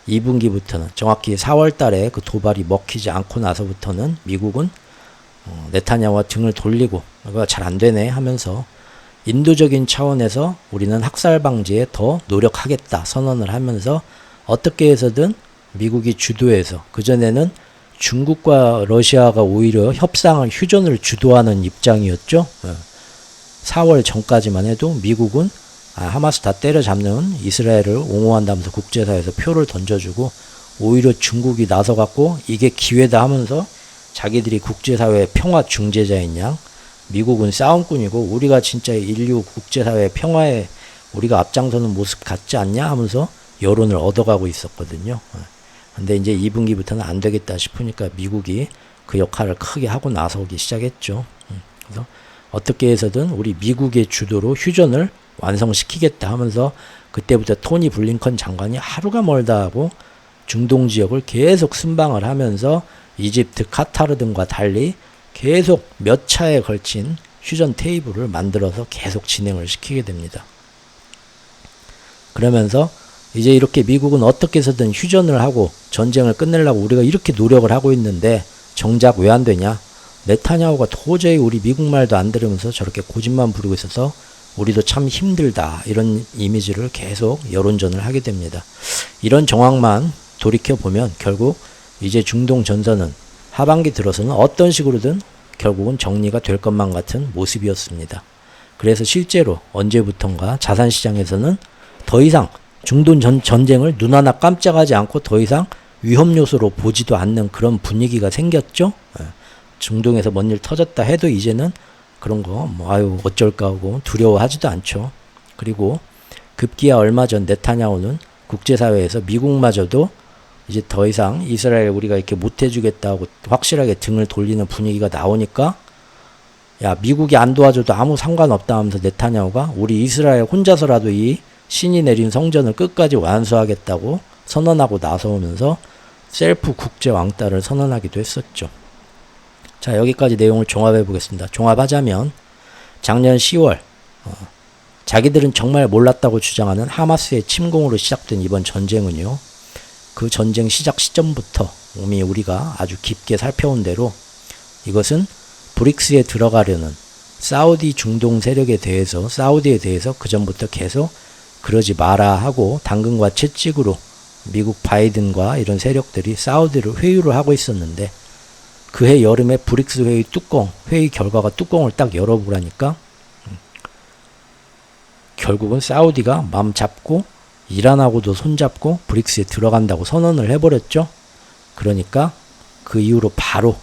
2분기부터는 정확히 4월 달에 그 도발이 먹히지 않고 나서부터는 미국은 네타냐후와 등을 돌리고 이거 잘 안되네 하면서 인도적인 차원에서 우리는 학살 방지에 더 노력하겠다 선언을 하면서 어떻게 해서든 미국이 주도해서, 그전에는 중국과 러시아가 오히려 협상을, 휴전을 주도하는 입장이었죠. 4월 전까지만 해도 미국은 하마스 다 때려잡는 이스라엘을 옹호한다면서 국제사회에서 표를 던져주고, 오히려 중국이 나서갖고 이게 기회다 하면서 자기들이 국제사회의 평화 중재자인 양, 미국은 싸움꾼이고 우리가 진짜 인류 국제사회 평화에 우리가 앞장서는 모습 같지 않냐 하면서 여론을 얻어가고 있었거든요. 근데 이제 2분기부터는 안 되겠다 싶으니까 미국이 그 역할을 크게 하고 나서기 시작했죠. 그래서 어떻게 해서든 우리 미국의 주도로 휴전을 완성시키겠다 하면서 그때부터 토니 블링컨 장관이 하루가 멀다 하고 중동 지역을 계속 순방을 하면서 이집트, 카타르 등과 달리 계속 몇 차에 걸친 휴전 테이블을 만들어서 계속 진행을 시키게 됩니다. 그러면서 이제 이렇게 미국은 어떻게 해서든 휴전을 하고 전쟁을 끝내려고 우리가 이렇게 노력을 하고 있는데 정작 왜 안 되냐? 네타냐후가 도저히 우리 미국 말도 안 들으면서 저렇게 고집만 부리고 있어서 우리도 참 힘들다, 이런 이미지를 계속 여론전을 하게 됩니다. 이런 정황만 돌이켜보면 결국 이제 중동 전선은 하반기 들어서는 어떤 식으로든 결국은 정리가 될 것만 같은 모습이었습니다. 그래서 실제로 언제부턴가 자산시장에서는 더 이상 중동 전쟁을 눈 하나 깜짝하지 않고 더 이상 위험 요소로 보지도 않는 그런 분위기가 생겼죠. 중동에서 뭔 일 터졌다 해도 이제는 그런 거 아유 어쩔까 하고 두려워하지도 않죠. 그리고 급기야 얼마 전 네타냐후는 국제사회에서 미국마저도 이제 더 이상 이스라엘 우리가 이렇게 못 해주겠다고 확실하게 등을 돌리는 분위기가 나오니까, 야 미국이 안 도와줘도 아무 상관없다 하면서 네타냐후가 우리 이스라엘 혼자서라도 이 신이 내린 성전을 끝까지 완수하겠다고 선언하고 나서오면서 셀프 국제 왕따를 선언하기도 했었죠. 자, 여기까지 내용을 종합해 보겠습니다. 종합하자면 작년 10월 자기들은 정말 몰랐다고 주장하는 하마스의 침공으로 시작된 이번 전쟁은요, 그 전쟁 시작 시점부터 이미 우리가 아주 깊게 살펴온 대로 이것은 브릭스에 들어가려는 사우디 중동 세력에 대해서, 사우디에 대해서 그전부터 계속 그러지 마라 하고 당근과 채찍으로 미국 바이든과 이런 세력들이 사우디를 회유를 하고 있었는데, 그해 여름에 브릭스 회의 회의 결과가 뚜껑을 딱 열어보라니까 결국은 사우디가 맘 잡고 이란하고도 손잡고 브릭스에 들어간다고 선언을 해버렸죠. 그러니까 그 이후로 바로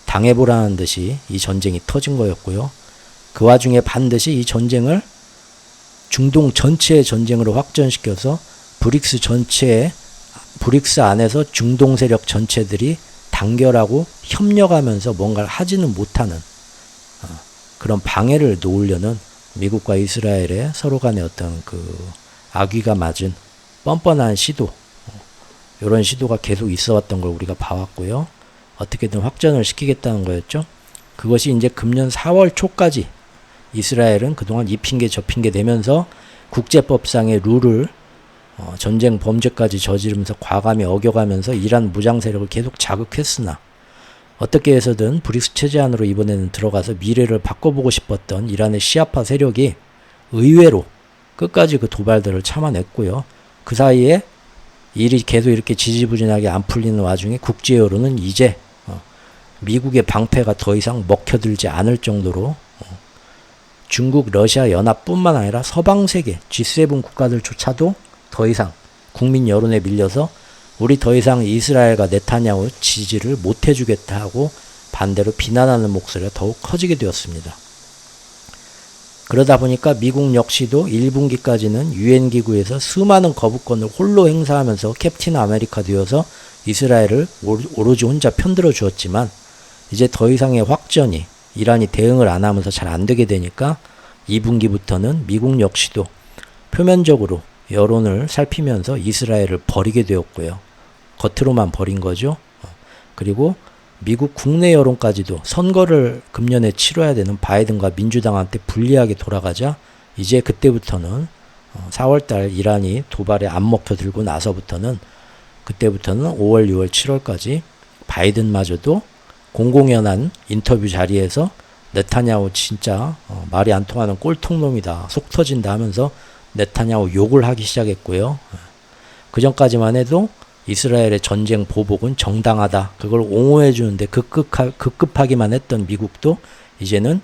당해보라는 듯이 이 전쟁이 터진 거였고요. 그 와중에 반드시 이 전쟁을 중동 전체의 전쟁으로 확전시켜서 브릭스 안에서 중동 세력 전체들이 단결하고 협력하면서 뭔가를 하지는 못하는 그런 방해를 놓으려는 미국과 이스라엘의 서로 간의 어떤 그 악의가 맞은 뻔뻔한 시도, 이런 시도가 계속 있어 왔던 걸 우리가 봐왔고요. 어떻게든 확전을 시키겠다는 거였죠. 그것이 이제 금년 4월 초까지 이스라엘은 그동안 이 핑계 저 핑계 대면서 국제법상의 룰을 전쟁 범죄까지 저지르면서 과감히 어겨가면서 이란 무장 세력을 계속 자극했으나, 어떻게 해서든 브릭스 체제 안으로 이번에는 들어가서 미래를 바꿔보고 싶었던 이란의 시아파 세력이 의외로 끝까지 그 도발들을 참아냈고요. 그 사이에 일이 계속 이렇게 지지부진하게 안 풀리는 와중에 국제 여론은 이제 미국의 방패가 더 이상 먹혀들지 않을 정도로 중국, 러시아 연합뿐만 아니라 서방 세계 G7 국가들조차도 더 이상 국민 여론에 밀려서 우리 더 이상 이스라엘과 네타냐후 지지를 못 해주겠다 하고 반대로 비난하는 목소리가 더욱 커지게 되었습니다. 그러다 보니까 미국 역시도 1분기까지는 유엔 기구에서 수많은 거부권을 홀로 행사하면서 캡틴 아메리카 되어서 이스라엘을 오로지 혼자 편들어 주었지만, 이제 더 이상의 확전이 이란이 대응을 안 하면서 잘 안 되게 되니까 2분기부터는 미국 역시도 표면적으로 여론을 살피면서 이스라엘을 버리게 되었고요. 겉으로만 버린 거죠. 그리고 미국 국내 여론까지도 선거를 금년에 치러야 되는 바이든과 민주당한테 불리하게 돌아가자 이제 그때부터는 4월달 이란이 도발에 안 먹혀들고 나서부터는 그때부터는 5월, 6월, 7월까지 바이든마저도 공공연한 인터뷰 자리에서 네타냐후 진짜 말이 안 통하는 꼴통놈이다, 속 터진다 하면서 네타냐후 욕을 하기 시작했고요. 그 전까지만 해도 이스라엘의 전쟁 보복은 정당하다, 그걸 옹호해 주는데 급급하기만 했던 미국도 이제는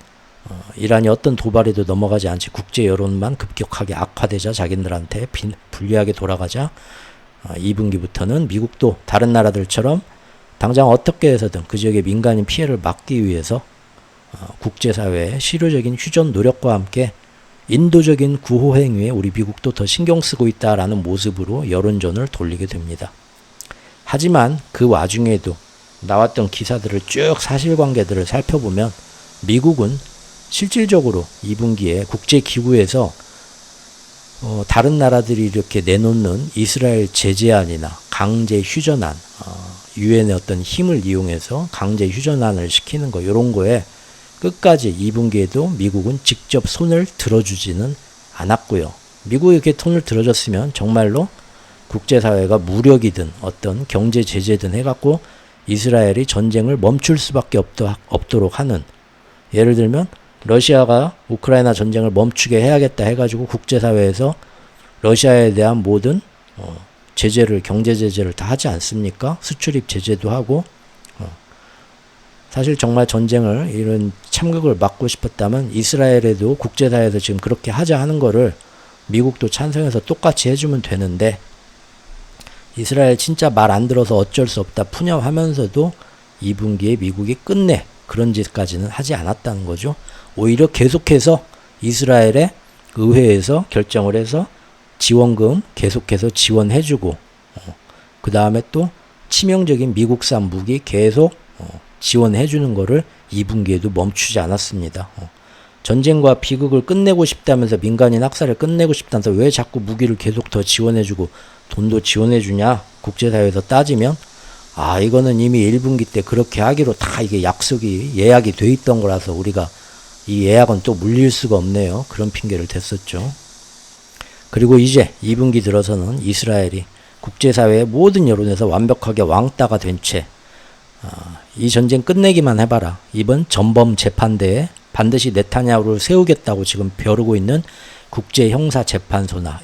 이란이 어떤 도발에도 넘어가지 않지 국제 여론만 급격하게 악화되자 자기들한테 불리하게 돌아가자 2분기부터는 미국도 다른 나라들처럼 당장 어떻게 해서든 그 지역의 민간인 피해를 막기 위해서 국제사회의 실효적인 휴전 노력과 함께 인도적인 구호 행위에 우리 미국도 더 신경 쓰고 있다라는 모습으로 여론전을 돌리게 됩니다. 하지만 그 와중에도 나왔던 기사들을 쭉 사실관계들을 살펴보면 미국은 실질적으로 2분기에 국제기구에서 다른 나라들이 이렇게 내놓는 이스라엘 제재안이나 강제 휴전안, 유엔의 어떤 힘을 이용해서 강제 휴전안을 시키는 거, 이런 거에 끝까지 2분기에도 미국은 직접 손을 들어주지는 않았고요. 미국이 이렇게 손을 들어줬으면 정말로 국제사회가 무력이든 어떤 경제 제재든 해갖고 이스라엘이 전쟁을 멈출 수밖에 없도록 하는, 예를 들면 러시아가 우크라이나 전쟁을 멈추게 해야겠다 해가지고 국제사회에서 러시아에 대한 모든 제재를, 경제 제재를 다 하지 않습니까? 수출입 제재도 하고. 사실 정말 전쟁을, 이런 참극을 막고 싶었다면 이스라엘에도 국제사회에서 지금 그렇게 하자 하는 거를 미국도 찬성해서 똑같이 해주면 되는데, 이스라엘 진짜 말 안 들어서 어쩔 수 없다 푸념하면서도 2분기에 미국이 끝내 그런 짓까지는 하지 않았다는 거죠. 오히려 계속해서 이스라엘의 의회에서 결정을 해서 지원금 계속해서 지원해주고, 그 다음에 또 치명적인 미국산 무기 계속 지원해주는 거를 2분기에도 멈추지 않았습니다. 전쟁과 비극을 끝내고 싶다면서, 민간인 학살을 끝내고 싶다면서 왜 자꾸 무기를 계속 더 지원해주고 돈도 지원해주냐, 국제사회에서 따지면 이거는 이미 1분기 때 그렇게 하기로 다 이게 예약이 돼 있던 거라서 우리가 이 예약은 또 물릴 수가 없네요. 그런 핑계를 댔었죠. 그리고 이제 2분기 들어서는 이스라엘이 국제사회의 모든 여론에서 완벽하게 왕따가 된 채 이 전쟁 끝내기만 해봐라, 이번 전범 재판대에 반드시 네타냐후를 세우겠다고 지금 벼르고 있는 국제형사재판소나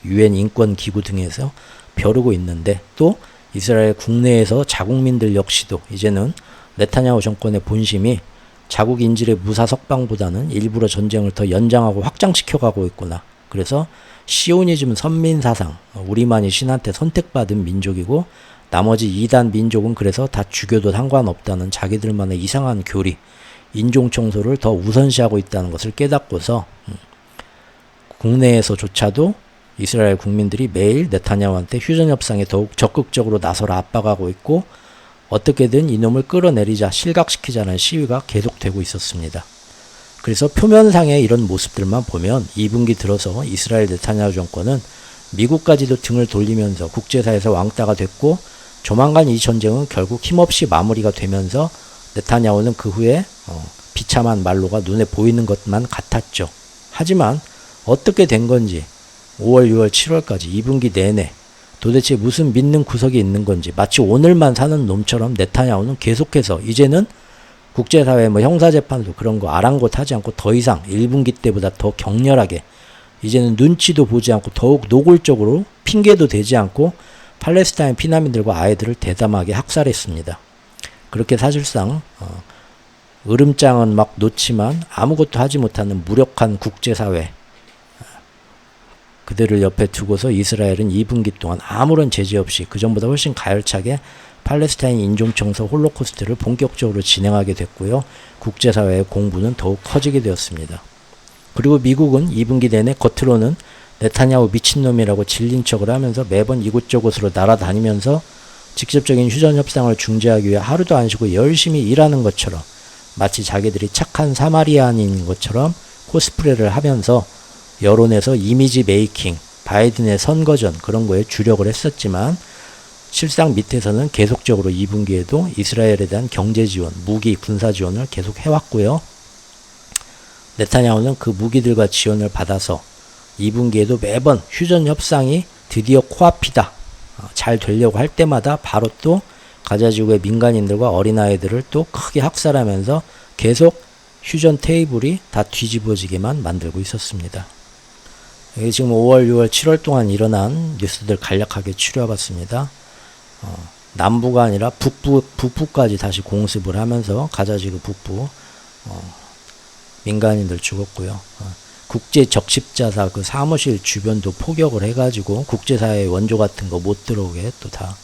유엔 인권기구 등에서 벼르고 있는데, 또 이스라엘 국내에서 자국민들 역시도 이제는 네타냐후 정권의 본심이 자국 인질의 무사 석방보다는 일부러 전쟁을 더 연장하고 확장시켜가고 있구나. 그래서 시오니즘 선민사상, 우리만이 신한테 선택받은 민족이고 나머지 2단 민족은 그래서 다 죽여도 상관없다는 자기들만의 이상한 교리, 인종청소를 더 우선시하고 있다는 것을 깨닫고서 국내에서조차도 이스라엘 국민들이 매일 네타냐후한테 휴전협상에 더욱 적극적으로 나서라 압박하고 있고, 어떻게든 이놈을 끌어내리자, 실각시키자는 시위가 계속되고 있었습니다. 그래서 표면상의 이런 모습들만 보면 2분기 들어서 이스라엘 네타냐후 정권은 미국까지도 등을 돌리면서 국제사회에서 왕따가 됐고, 조만간 이 전쟁은 결국 힘없이 마무리가 되면서 네타냐후는 그 후에 비참한 말로가 눈에 보이는 것만 같았죠. 하지만 어떻게 된 건지 5월, 6월, 7월까지 2분기 내내 도대체 무슨 믿는 구석이 있는 건지, 마치 오늘만 사는 놈처럼 네타냐후는 계속해서 이제는 국제사회 형사재판소 그런 거 아랑곳하지 않고 더 이상 1분기 때보다 더 격렬하게, 이제는 눈치도 보지 않고 더욱 노골적으로 핑계도 대지 않고 팔레스타인 피난민들과 아이들을 대담하게 학살했습니다. 그렇게 사실상 으름장은 막 놓지만 아무것도 하지 못하는 무력한 국제사회, 그들을 옆에 두고서 이스라엘은 2분기 동안 아무런 제재 없이 그전보다 훨씬 가열차게 팔레스타인 인종청소 홀로코스트를 본격적으로 진행하게 됐고요. 국제사회의 공분은 더욱 커지게 되었습니다. 그리고 미국은 2분기 내내 겉으로는 네타냐후 미친놈이라고 질린 척을 하면서 매번 이곳저곳으로 날아다니면서 직접적인 휴전협상을 중재하기 위해 하루도 안 쉬고 열심히 일하는 것처럼, 마치 자기들이 착한 사마리아인인 것처럼 코스프레를 하면서 여론에서 이미지 메이킹, 바이든의 선거전 그런 거에 주력을 했었지만, 실상 밑에서는 계속적으로 2분기에도 이스라엘에 대한 경제 지원, 무기, 군사 지원을 계속 해왔고요. 네타냐후는 그 무기들과 지원을 받아서 2분기에도 매번 휴전 협상이 드디어 코앞이다, 잘 되려고 할 때마다 바로 또 가자지구의 민간인들과 어린아이들을 또 크게 학살하면서 계속 휴전 테이블이 다 뒤집어지게만 만들고 있었습니다. 이게 지금 5월, 6월, 7월 동안 일어난 뉴스들 간략하게 추려봤습니다. 남부가 아니라 북부까지 다시 공습을 하면서 가자지구 북부 민간인들 죽었고요. 국제 적십자사 그 사무실 주변도 포격을 해가지고 국제사회 원조 같은 거 못 들어오게 또 다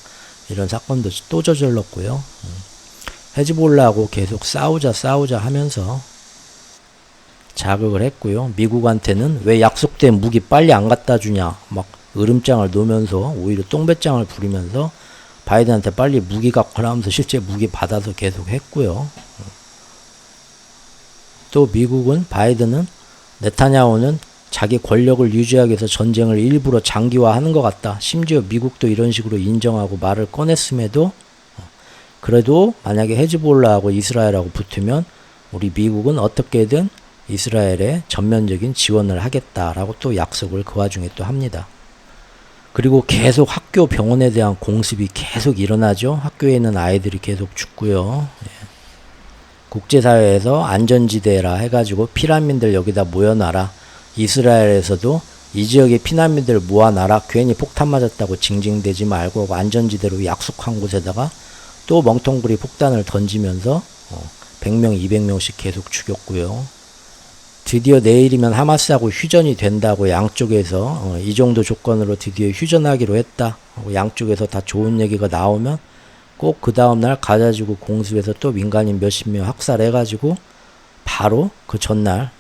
이런 사건도 또 저질렀고요. 헤즈볼라하고 계속 싸우자 하면서 자극을 했고요. 미국한테는 왜 약속된 무기 빨리 안 갖다 주냐 막 으름장을 놓으면서 오히려 똥배짱을 부리면서 바이든한테 빨리 무기 갖고 하면서 실제 무기 받아서 계속 했고요. 또 미국은 바이든은 네타냐후는 자기 권력을 유지하기 위해서 전쟁을 일부러 장기화하는 것 같다. 심지어 미국도 이런 식으로 인정하고 말을 꺼냈음에도 그래도 만약에 헤즈볼라하고 이스라엘하고 붙으면 우리 미국은 어떻게든 이스라엘에 전면적인 지원을 하겠다라고 또 약속을 그 와중에 또 합니다. 그리고 계속 학교 병원에 대한 공습이 계속 일어나죠. 학교에 있는 아이들이 계속 죽고요. 국제사회에서 안전지대라 해가지고 피난민들 여기다 모여놔라. 이스라엘에서도 이 지역에 피난민들 모아놔라. 괜히 폭탄 맞았다고 징징대지 말고 안전지대로 약속한 곳에다가 또 멍텅구리 폭탄을 던지면서 100명, 200명씩 계속 죽였고요. 드디어 내일이면 하마스하고 휴전이 된다고 양쪽에서 이 정도 조건으로 드디어 휴전하기로 했다. 양쪽에서 다 좋은 얘기가 나오면 꼭 그 다음날 가자지구 공습에서 또 민간인 몇십 명 학살해가지고 바로 그 전날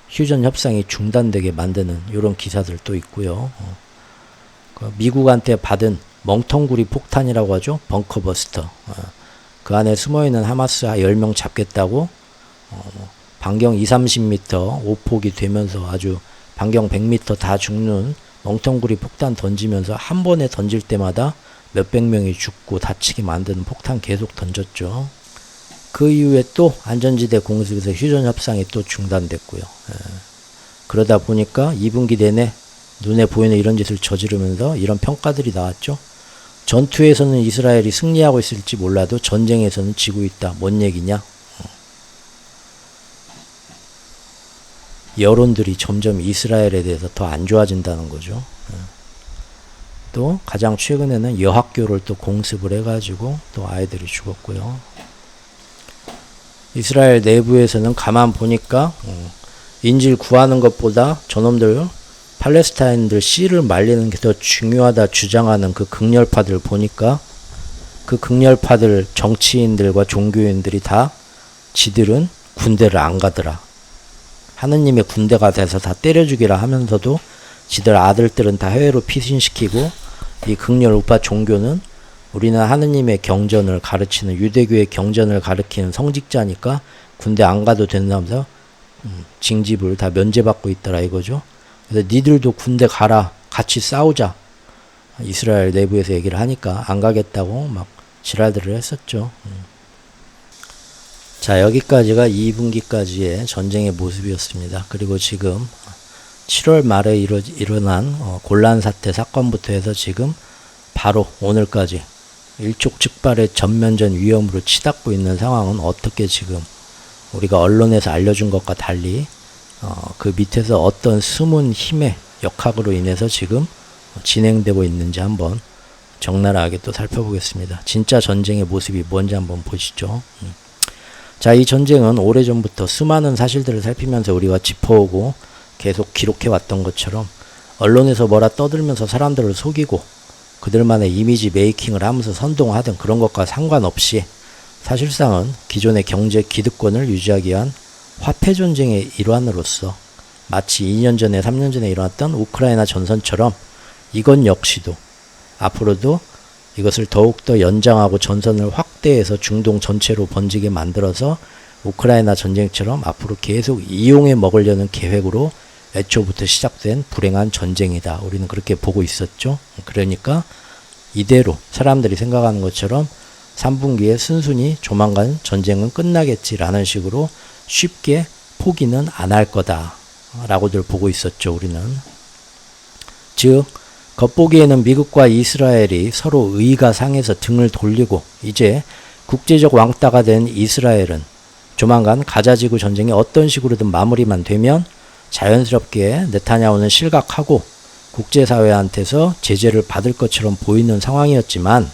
휴전 협상이 중단되게 만드는 이런 기사들도 있고요. 미국한테 받은 멍텅구리 폭탄이라고 하죠. 벙커버스터. 그 안에 숨어있는 하마스 10명 잡겠다고 반경 20-30m 오폭이 되면서 아주 반경 100m 다 죽는 멍텅구리 폭탄 던지면서 한 번에 던질 때마다 몇백 명이 죽고 다치게 만드는 폭탄 계속 던졌죠. 그 이후에 또 안전지대 공습에서 휴전 협상이 또 중단됐고요. 그러다 보니까 2분기 내내 눈에 보이는 이런 짓을 저지르면서 이런 평가들이 나왔죠. 전투에서는 이스라엘이 승리하고 있을지 몰라도 전쟁에서는 지고 있다. 뭔 얘기냐? 여론들이 점점 이스라엘에 대해서 더 안 좋아진다는 거죠. 또 가장 최근에는 여학교를 또 공습을 해가지고 또 아이들이 죽었고요. 이스라엘 내부에서는 가만 보니까 인질 구하는 것보다 저놈들 팔레스타인들 씨를 말리는 게 더 중요하다 주장하는 그 극렬파들 보니까 그 극렬파들 정치인들과 종교인들이 다 지들은 군대를 안 가더라. 하느님의 군대가 돼서 다 때려 죽이라 하면서도 지들 아들들은 다 해외로 피신시키고 이 극렬 우파 종교는 우리는 하느님의 경전을 가르치는 유대교의 경전을 가르치는 성직자니까 군대 안 가도 된다면서 징집을 다 면제받고 있더라 이거죠. 그래서 니들도 군대 가라 같이 싸우자 이스라엘 내부에서 얘기를 하니까 안 가겠다고 막 지랄들을 했었죠. 자, 여기까지가 2분기까지의 전쟁의 모습이었습니다. 그리고 지금 7월 말에 일어난 곤란 사태 사건부터 해서 지금 바로 오늘까지 일촉즉발의 전면전 위험으로 치닫고 있는 상황은 어떻게 지금 우리가 언론에서 알려준 것과 달리 그 밑에서 어떤 숨은 힘의 역학으로 인해서 지금 진행되고 있는지 한번 적나라하게 또 살펴보겠습니다. 진짜 전쟁의 모습이 뭔지 한번 보시죠. 자, 이 전쟁은 오래전부터 수많은 사실들을 살피면서 우리가 짚어오고 계속 기록해왔던 것처럼 언론에서 뭐라 떠들면서 사람들을 속이고 그들만의 이미지 메이킹을 하면서 선동하던 그런 것과 상관없이 사실상은 기존의 경제 기득권을 유지하기 위한 화폐 전쟁의 일환으로서 마치 2년 전에 3년 전에 일어났던 우크라이나 전선처럼 이건 역시도 앞으로도 이것을 더욱더 연장하고 전선을 확대해서 중동 전체로 번지게 만들어서 우크라이나 전쟁처럼 앞으로 계속 이용해 먹으려는 계획으로 애초부터 시작된 불행한 전쟁이다. 우리는 그렇게 보고 있었죠. 그러니까 이대로 사람들이 생각하는 것처럼 3분기에 순순히 조만간 전쟁은 끝나겠지라는 식으로 쉽게 포기는 안 할 거다 라고들 보고 있었죠. 우리는. 즉 겉보기에는 미국과 이스라엘이 서로 의가 상해서 등을 돌리고 이제 국제적 왕따가 된 이스라엘은 조만간 가자지구 전쟁이 어떤 식으로든 마무리만 되면 자연스럽게 네타냐후는 실각하고 국제사회한테서 제재를 받을 것처럼 보이는 상황이었지만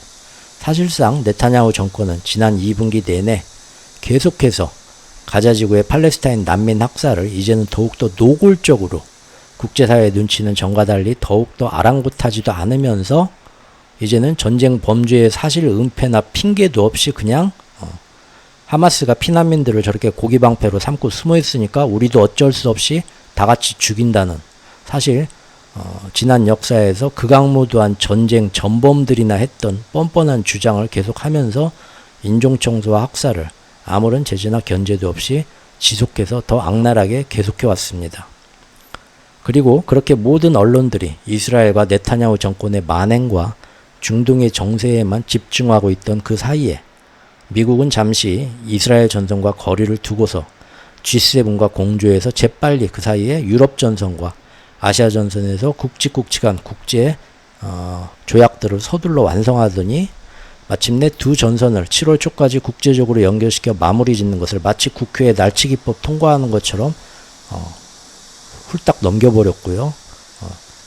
사실상 네타냐후 정권은 지난 2분기 내내 계속해서 가자지구의 팔레스타인 난민 학살을 이제는 더욱더 노골적으로 국제사회의 눈치는 전과 달리 더욱더 아랑곳하지도 않으면서 이제는 전쟁 범죄의 사실 은폐나 핑계도 없이 그냥 하마스가 피난민들을 저렇게 고기방패로 삼고 숨어있으니까 우리도 어쩔 수 없이 다같이 죽인다는, 사실 지난 역사에서 극악무도한 전쟁 전범들이나 했던 뻔뻔한 주장을 계속하면서 인종청소와 학살을 아무런 제재나 견제도 없이 지속해서 더 악랄하게 계속해왔습니다. 그리고 그렇게 모든 언론들이 이스라엘과 네타냐후 정권의 만행과 중동의 정세에만 집중하고 있던 그 사이에 미국은 잠시 이스라엘 전선과 거리를 두고서 G7과 공조해서 재빨리 그 사이에 유럽 전선과 아시아 전선에서 굵직굵직한 국제 조약들을 서둘러 완성하더니 마침내 두 전선을 7월 초까지 국제적으로 연결시켜 마무리 짓는 것을 마치 국회에 날치기법 통과하는 것처럼 훌딱 넘겨버렸고요.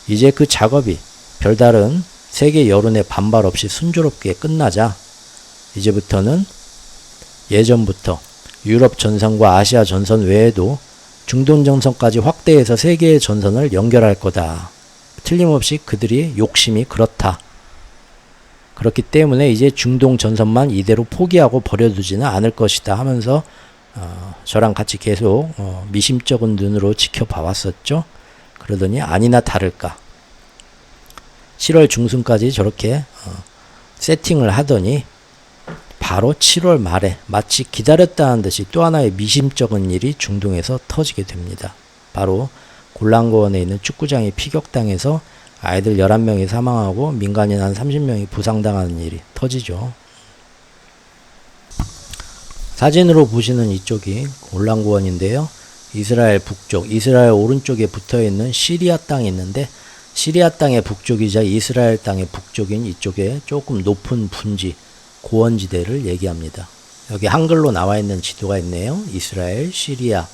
이제 그 작업이 별다른 세계 여론의 반발 없이 순조롭게 끝나자 이제부터는 예전부터 유럽 전선과 아시아 전선 외에도 중동 전선까지 확대해서 세 개의 전선을 연결할 거다. 틀림없이 그들이 욕심이 그렇다. 그렇기 때문에 이제 중동 전선만 이대로 포기하고 버려두지는 않을 것이다 하면서 저랑 같이 계속 미심쩍은 눈으로 지켜봐왔었죠. 그러더니 아니나 다를까 7월 중순까지 저렇게 세팅을 하더니 바로 7월 말에 마치 기다렸다는 듯이 또 하나의 미심쩍은 일이 중동에서 터지게 됩니다. 바로 골란고원에 있는 축구장이 피격당해서 아이들 11명이 사망하고 민간인 한 30명이 부상당하는 일이 터지죠. 사진으로 보시는 이쪽이 골란고원인데요. 이스라엘 북쪽, 이스라엘 오른쪽에 붙어있는 시리아 땅이 있는데 시리아 땅의 북쪽이자 이스라엘 땅의 북쪽인 이쪽에 조금 높은 분지, 고원지대를 얘기합니다. 여기 한글로 나와 있는 지도가 있네요. 이스라엘, 시리아,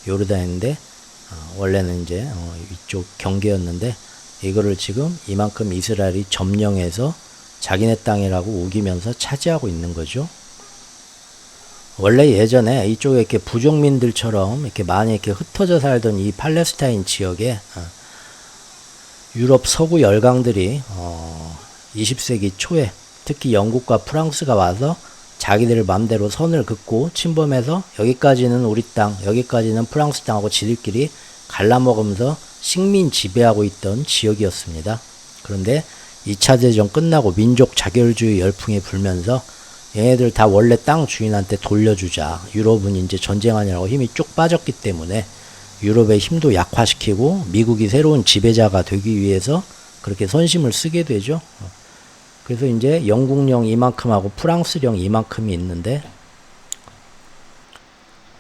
요르단인데 원래는 이제 이쪽 경계였는데 이거를 지금 이만큼 이스라엘이 점령해서 자기네 땅이라고 우기면서 차지하고 있는 거죠. 원래 예전에 이쪽에 이렇게 부족민들처럼 이렇게 많이 이렇게 흩어져 살던 이 팔레스타인 지역에 유럽 서구 열강들이 20세기 초에 특히 영국과 프랑스가 와서 자기들 맘대로 선을 긋고 침범해서 여기까지는 우리 땅, 여기까지는 프랑스 땅하고 지들끼리 갈라먹으면서 식민 지배하고 있던 지역이었습니다. 그런데 2차 대전 끝나고 민족 자결주의 열풍이 불면서 얘네들 다 원래 땅 주인한테 돌려주자. 유럽은 이제 전쟁하느라고 힘이 쭉 빠졌기 때문에 유럽의 힘도 약화시키고 미국이 새로운 지배자가 되기 위해서 그렇게 선심을 쓰게 되죠. 그래서 이제 영국령 이만큼하고 프랑스령 이만큼이 있는데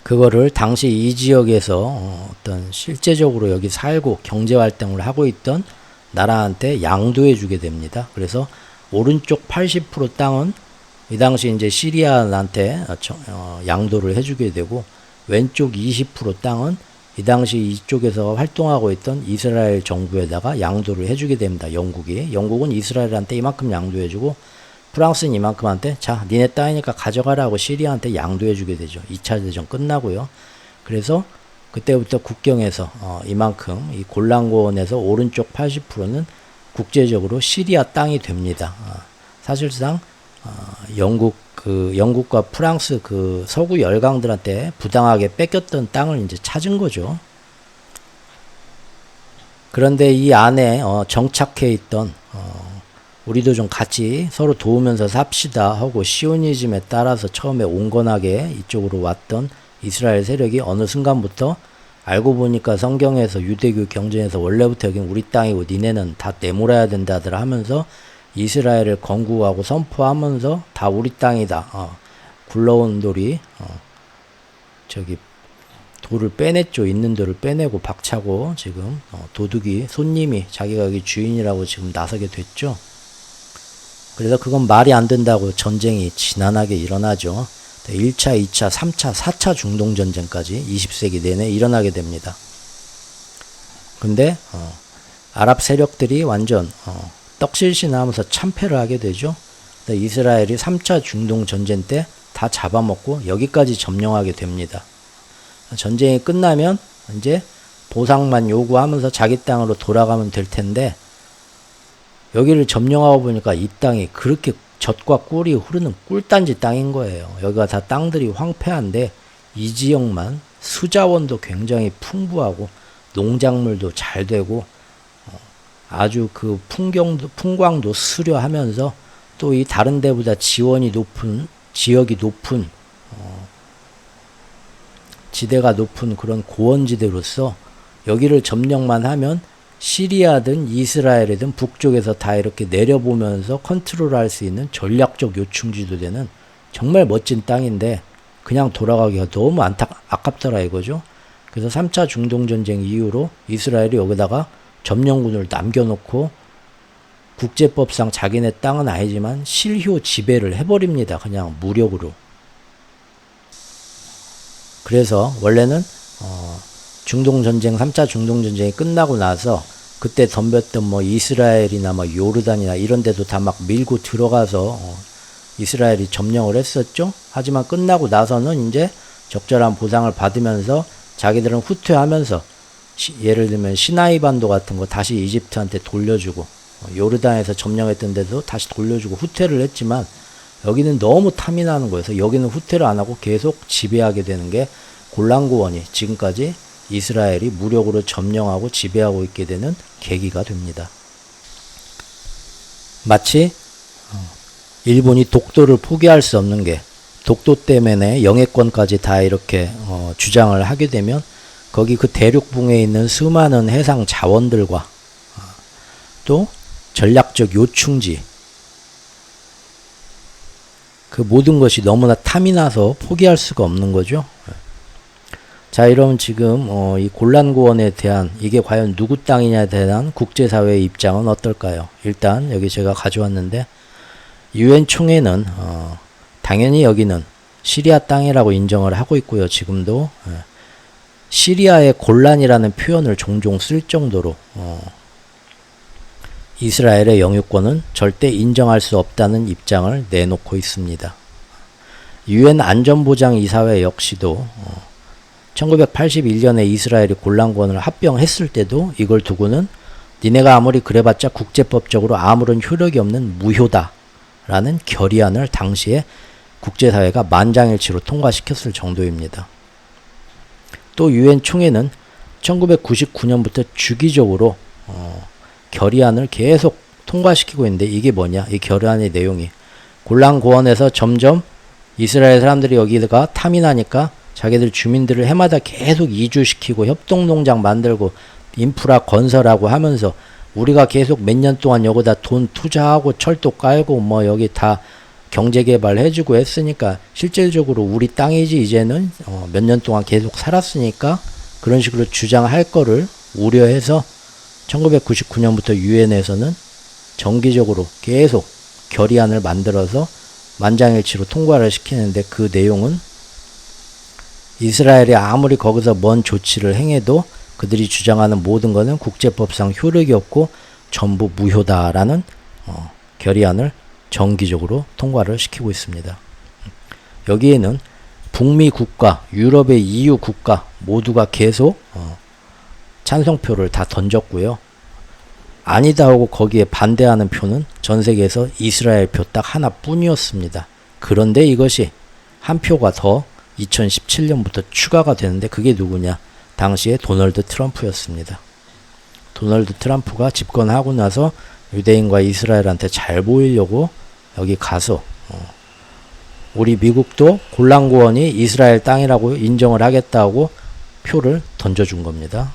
그거를 당시 이 지역에서 어떤 실제적으로 여기 살고 경제활동을 하고 있던 나라한테 양도해 주게 됩니다. 그래서 오른쪽 80% 땅은 이 당시 이제 시리아한테 양도를 해주게 되고 왼쪽 20% 땅은 이 당시 이쪽에서 활동하고 있던 이스라엘 정부에다가 양도를 해주게 됩니다. 영국은 이스라엘한테 이만큼 양도해주고 프랑스는 이만큼한테 자 니네 땅이니까 가져가라 하고 시리아한테 양도해주게 되죠. 2차 대전 끝나고요. 그래서 그때부터 국경에서 이만큼 이 골란고원에서 오른쪽 80%는 국제적으로 시리아 땅이 됩니다. 사실상 영국과 프랑스 그 서구 열강들한테 부당하게 뺏겼던 땅을 이제 찾은 거죠. 그런데 이 안에 정착해 있던 우리도 좀 같이 서로 도우면서 삽시다 하고 시오니즘에 따라서 처음에 온건하게 이쪽으로 왔던 이스라엘 세력이 어느 순간부터 알고 보니까 성경에서 유대교 경전에서 원래부터 여긴 우리 땅이고 니네는 다 내몰아야 된다더라 하면서 이스라엘을 건국하고 선포하면서 다 우리 땅이다. 굴러온 돌이 저기 돌을 빼냈죠. 있는 돌을 빼내고 박차고 지금 도둑이 손님이 자기가 여기 주인이라고 지금 나서게 됐죠. 그래서 그건 말이 안 된다고 전쟁이 지난하게 일어나죠. 1차, 2차, 3차, 4차 중동전쟁까지 20세기 내내 일어나게 됩니다. 근데 아랍 세력들이 완전 떡실신하면서 참패를 하게 되죠. 이스라엘이 3차 중동전쟁 때 다 잡아먹고 여기까지 점령하게 됩니다. 전쟁이 끝나면 이제 보상만 요구하면서 자기 땅으로 돌아가면 될 텐데, 여기를 점령하고 보니까 이 땅이 그렇게 젖과 꿀이 흐르는 꿀단지 땅인 거예요. 여기가 다 땅들이 황폐한데 이 지역만 수자원도 굉장히 풍부하고 농작물도 잘 되고 아주 그 풍광도 수려하면서 또 이 다른 데보다 지역이 높은 지대가 높은 그런 고원지대로서 여기를 점령만 하면 시리아든 이스라엘이든 북쪽에서 다 이렇게 내려보면서 컨트롤할 수 있는 전략적 요충지도 되는 정말 멋진 땅인데 그냥 돌아가기가 너무 아깝더라 이거죠. 그래서 3차 중동전쟁 이후로 이스라엘이 여기다가 점령군을 남겨놓고 국제법상 자기네 땅은 아니지만 실효 지배를 해버립니다. 그냥 무력으로. 그래서 원래는 중동전쟁 3차 중동전쟁이 끝나고 나서 그때 덤볐던 뭐 이스라엘이나 뭐 요르단이나 이런 데도 다 막 밀고 들어가서 이스라엘이 점령을 했었죠. 하지만 끝나고 나서는 이제 적절한 보상을 받으면서 자기들은 후퇴하면서 예를 들면 시나이 반도 같은 거 다시 이집트한테 돌려주고 요르단에서 점령했던 데도 다시 돌려주고 후퇴를 했지만 여기는 너무 탐이 나는 거여서 여기는 후퇴를 안 하고 계속 지배하게 되는 게 골란고원이 지금까지 이스라엘이 무력으로 점령하고 지배하고 있게 되는 계기가 됩니다. 마치 일본이 독도를 포기할 수 없는 게 독도 때문에 영해권까지 다 이렇게 주장을 하게 되면 거기 그 대륙붕에 있는 수많은 해상 자원들과 또 전략적 요충지 그 모든 것이 너무나 탐이 나서 포기할 수가 없는 거죠. 자, 이러면 지금 이 골란고원에 대한 이게 과연 누구 땅이냐에 대한 국제사회의 입장은 어떨까요? 일단 여기 제가 가져왔는데 유엔 총회는 당연히 여기는 시리아 땅이라고 인정을 하고 있고요. 지금도 시리아의 골란이라는 표현을 종종 쓸 정도로 이스라엘의 영유권은 절대 인정할 수 없다는 입장을 내놓고 있습니다. 유엔 안전보장이사회 역시도 1981년에 이스라엘이 골란고원을 합병했을 때도 이걸 두고는 니네가 아무리 그래봤자 국제법적으로 아무런 효력이 없는 무효다라는 결의안을 당시에 국제사회가 만장일치로 통과시켰을 정도입니다. 또 유엔 총회는 1999년부터 주기적으로 결의안을 계속 통과시키고 있는데 이게 뭐냐? 이 결의안의 내용이 골란고원에서 점점 이스라엘 사람들이 여기다가 탐이 나니까 자기들 주민들을 해마다 계속 이주시키고 협동농장 만들고 인프라 건설하고 하면서 우리가 계속 몇 년 동안 여기다 돈 투자하고 철도 깔고 뭐 여기 다 경제개발 해주고 했으니까 실질적으로 우리 땅이지 이제는 몇 년 동안 계속 살았으니까 그런 식으로 주장할 거를 우려해서 1999년부터 유엔에서는 정기적으로 계속 결의안을 만들어서 만장일치로 통과를 시키는데 그 내용은 이스라엘이 아무리 거기서 뭔 조치를 행해도 그들이 주장하는 모든 것은 국제법상 효력이 없고 전부 무효다라는 결의안을 정기적으로 통과를 시키고 있습니다. 여기에는 북미 국가, 유럽의 EU 국가 모두가 계속 찬성표를 다 던졌고요. 아니다 하고 거기에 반대하는 표는 전 세계에서 이스라엘 표 딱 하나뿐이었습니다. 그런데 이것이 한 표가 더 2017년부터 추가가 되는데 그게 누구냐? 당시에 도널드 트럼프였습니다. 도널드 트럼프가 집권하고 나서 유대인과 이스라엘한테 잘 보이려고 여기 가서 우리 미국도 골란고원이 이스라엘 땅이라고 인정을 하겠다고 표를 던져준 겁니다.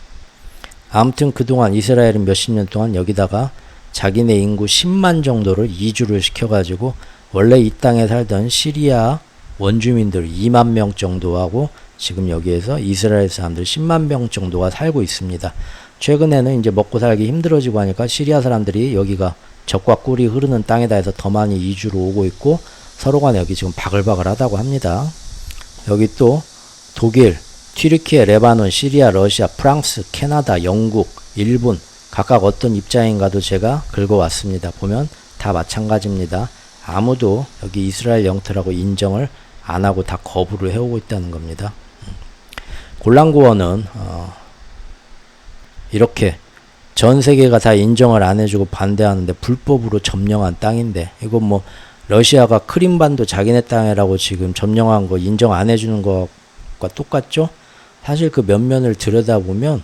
아무튼 그동안 이스라엘은 몇십 년 동안 여기다가 자기네 인구 10만 정도를 이주를 시켜가지고 원래 이 땅에 살던 시리아 원주민들 2만 명 정도하고 지금 여기에서 이스라엘 사람들 10만 명 정도가 살고 있습니다. 최근에는 이제 먹고 살기 힘들어지고 하니까 시리아 사람들이 여기가 젖과 꿀이 흐르는 땅이다 해서 더 많이 이주로 오고 있고 서로 간에 여기 지금 바글바글 하다고 합니다. 여기 또 독일, 튀르키예, 레바논, 시리아, 러시아, 프랑스, 캐나다, 영국, 일본 각각 어떤 입장인가도 제가 긁어왔습니다. 보면 다 마찬가지입니다. 아무도 여기 이스라엘 영토라고 인정을 안 하고 다 거부를 해오고 있다는 겁니다. 골란구원은 이렇게 전 세계가 다 인정을 안 해주고 반대하는데 불법으로 점령한 땅인데, 이건 뭐 러시아가 크림반도 자기네 땅이라고 지금 점령한 거 인정 안 해주는 것과 똑같죠? 사실 그 면면을 들여다보면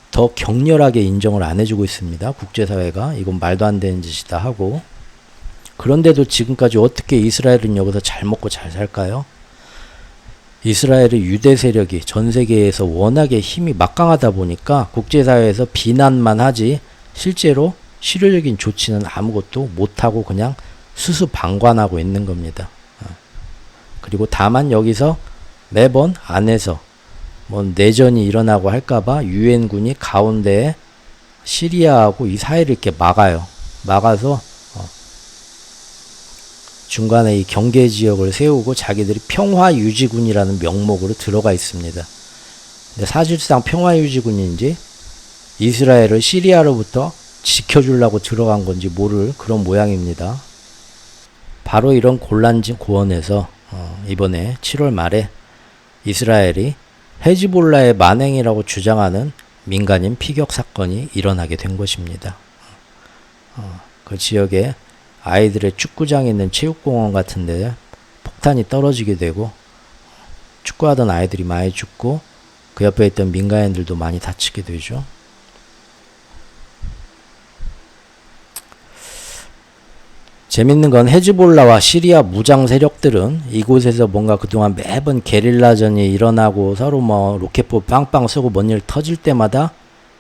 더 격렬하게 인정을 안 해주고 있습니다. 국제사회가 이건 말도 안 되는 짓이다 하고. 그런데도 지금까지 어떻게 이스라엘은 여기서 잘 먹고 잘 살까요? 이스라엘의 유대 세력이 전 세계에서 워낙에 힘이 막강하다 보니까 국제사회에서 비난만 하지 실제로 실효적인 조치는 아무것도 못하고 그냥 수수방관하고 있는 겁니다. 그리고 다만 여기서 매번 안에서 뭐 내전이 일어나고 할까봐 유엔군이 가운데에 시리아하고 이 사이를 이렇게 막아요. 막아서 중간에 이 경계 지역을 세우고 자기들이 평화유지군이라는 명목으로 들어가 있습니다. 근데 사실상 평화유지군인지 이스라엘을 시리아로부터 지켜주려고 들어간 건지 모를 그런 모양입니다. 바로 이런 골란구원에서 이번에 7월 말에 이스라엘이 헤즈볼라의 만행이라고 주장하는 민간인 피격 사건이 일어나게 된 것입니다. 그 지역에 아이들의 축구장에 있는 체육공원 같은 데 폭탄이 떨어지게 되고 축구하던 아이들이 많이 죽고 그 옆에 있던 민간인들도 많이 다치게 되죠. 재밌는 건 헤즈볼라와 시리아 무장 세력들은 이곳에서 뭔가 그동안 매번 게릴라전이 일어나고 서로 뭐 로켓포 빵빵 쏘고 뭔 일 터질 때마다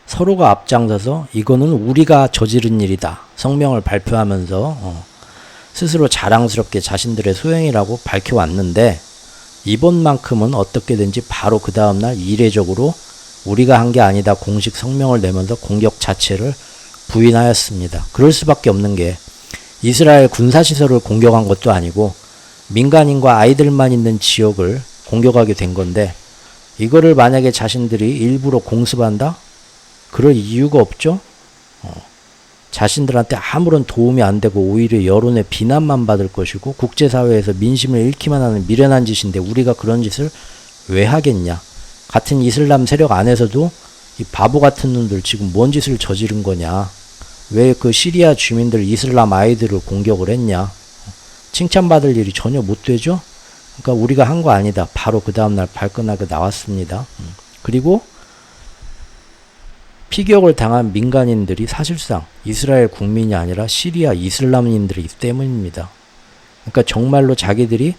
서로가 앞장서서 이거는 우리가 저지른 일이다 성명을 발표하면서 스스로 자랑스럽게 자신들의 소행이라고 밝혀왔는데, 이번만큼은 어떻게든지 바로 그 다음날 이례적으로 우리가 한 게 아니다 공식 성명을 내면서 공격 자체를 부인하였습니다. 그럴 수밖에 없는 게 이스라엘 군사시설을 공격한 것도 아니고 민간인과 아이들만 있는 지역을 공격하게 된 건데, 이거를 만약에 자신들이 일부러 공습한다? 그럴 이유가 없죠. 자신들한테 아무런 도움이 안 되고 오히려 여론의 비난만 받을 것이고 국제사회에서 민심을 잃기만 하는 미련한 짓인데 우리가 그런 짓을 왜 하겠냐. 같은 이슬람 세력 안에서도 이 바보 같은 놈들 지금 뭔 짓을 저지른 거냐. 왜 그 시리아 주민들 이슬람 아이들을 공격을 했냐. 칭찬받을 일이 전혀 못 되죠. 그러니까 우리가 한 거 아니다. 바로 그 다음날 발끈하게 나왔습니다. 그리고 피격을 당한 민간인들이 사실상 이스라엘 국민이 아니라 시리아 이슬람인들이기 때문입니다. 그러니까 정말로 자기들이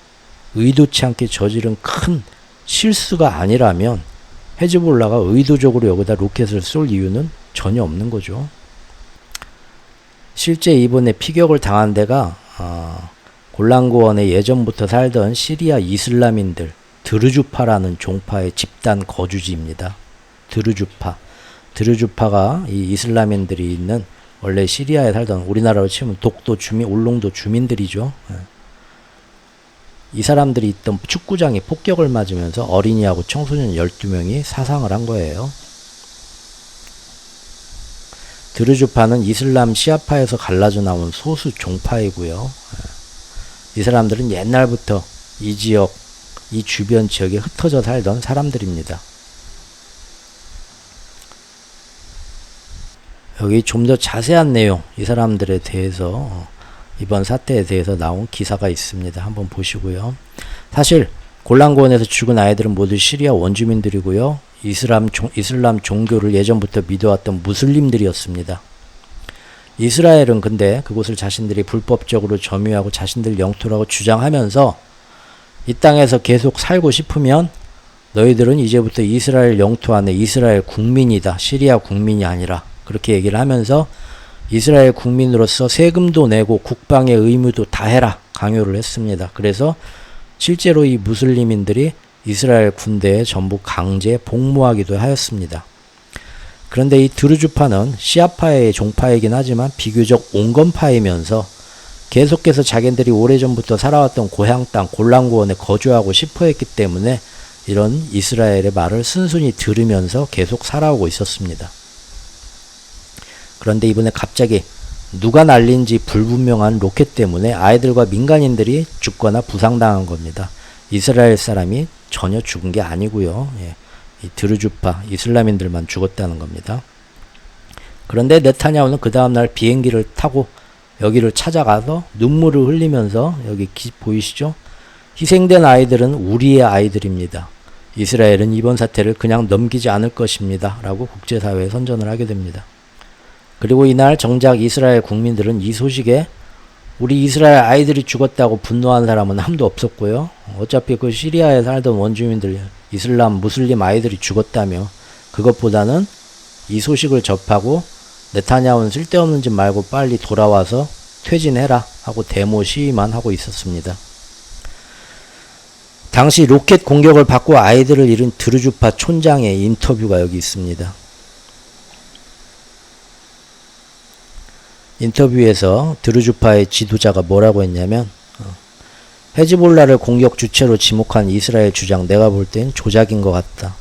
의도치 않게 저지른 큰 실수가 아니라면 헤즈볼라가 의도적으로 여기다 로켓을 쏠 이유는 전혀 없는 거죠. 실제 이번에 피격을 당한 데가 골란고원에 예전부터 살던 시리아 이슬람인들 드르주파라는 종파의 집단 거주지입니다. 드르주파가 이 이슬람인들이 있는 원래 시리아에 살던, 우리나라로 치면 독도 주민, 울릉도 주민들이죠. 이 사람들이 있던 축구장이 폭격을 맞으면서 어린이하고 청소년 12명이 사상을 한 거예요. 드르주파는 이슬람 시아파에서 갈라져 나온 소수 종파이고요. 이 사람들은 옛날부터 이 지역, 이 주변 지역에 흩어져 살던 사람들입니다. 여기 좀 더 자세한 내용, 이 사람들에 대해서 이번 사태에 대해서 나온 기사가 있습니다. 한번 보시고요. 사실 골란고원에서 죽은 아이들은 모두 시리아 원주민들이고요. 이슬람 종교를 예전부터 믿어왔던 무슬림들이었습니다. 이스라엘은 근데 그곳을 자신들이 불법적으로 점유하고 자신들 영토라고 주장하면서 이 땅에서 계속 살고 싶으면 너희들은 이제부터 이스라엘 영토 안에 이스라엘 국민이다. 시리아 국민이 아니라. 그렇게 얘기를 하면서 이스라엘 국민으로서 세금도 내고 국방의 의무도 다 해라 강요를 했습니다. 그래서 실제로 이 무슬림인들이 이스라엘 군대에 전부 강제 복무하기도 하였습니다. 그런데 이 드르주파는 시아파의 종파이긴 하지만 비교적 온건파이면서 계속해서 자기들이 오래전부터 살아왔던 고향 땅 골란고원에 거주하고 싶어 했기 때문에 이런 이스라엘의 말을 순순히 들으면서 계속 살아오고 있었습니다. 그런데 이번에 갑자기 누가 날린지 불분명한 로켓 때문에 아이들과 민간인들이 죽거나 부상당한 겁니다. 이스라엘 사람이 전혀 죽은 게 아니고요. 이 드르주파 이슬람인들만 죽었다는 겁니다. 그런데 네타냐후는 그 다음날 비행기를 타고 여기를 찾아가서 눈물을 흘리면서 여기 보이시죠? 희생된 아이들은 우리의 아이들입니다. 이스라엘은 이번 사태를 그냥 넘기지 않을 것입니다. 라고 국제사회에 선전을 하게 됩니다. 그리고 이날 정작 이스라엘 국민들은 이 소식에 우리 이스라엘 아이들이 죽었다고 분노한 사람은 아무도 없었고요. 어차피 그 시리아에 살던 원주민들 이슬람 무슬림 아이들이 죽었다며 그것보다는 이 소식을 접하고 네타냐후는 쓸데없는 짓 말고 빨리 돌아와서 퇴진해라 하고 데모 시위만 하고 있었습니다. 당시 로켓 공격을 받고 아이들을 잃은 드르주파 촌장의 인터뷰가 여기 있습니다. 인터뷰에서 드르주파의 지도자가 뭐라고 했냐면 헤즈볼라를 공격 주체로 지목한 이스라엘 주장 내가 볼 땐 조작인 것 같다.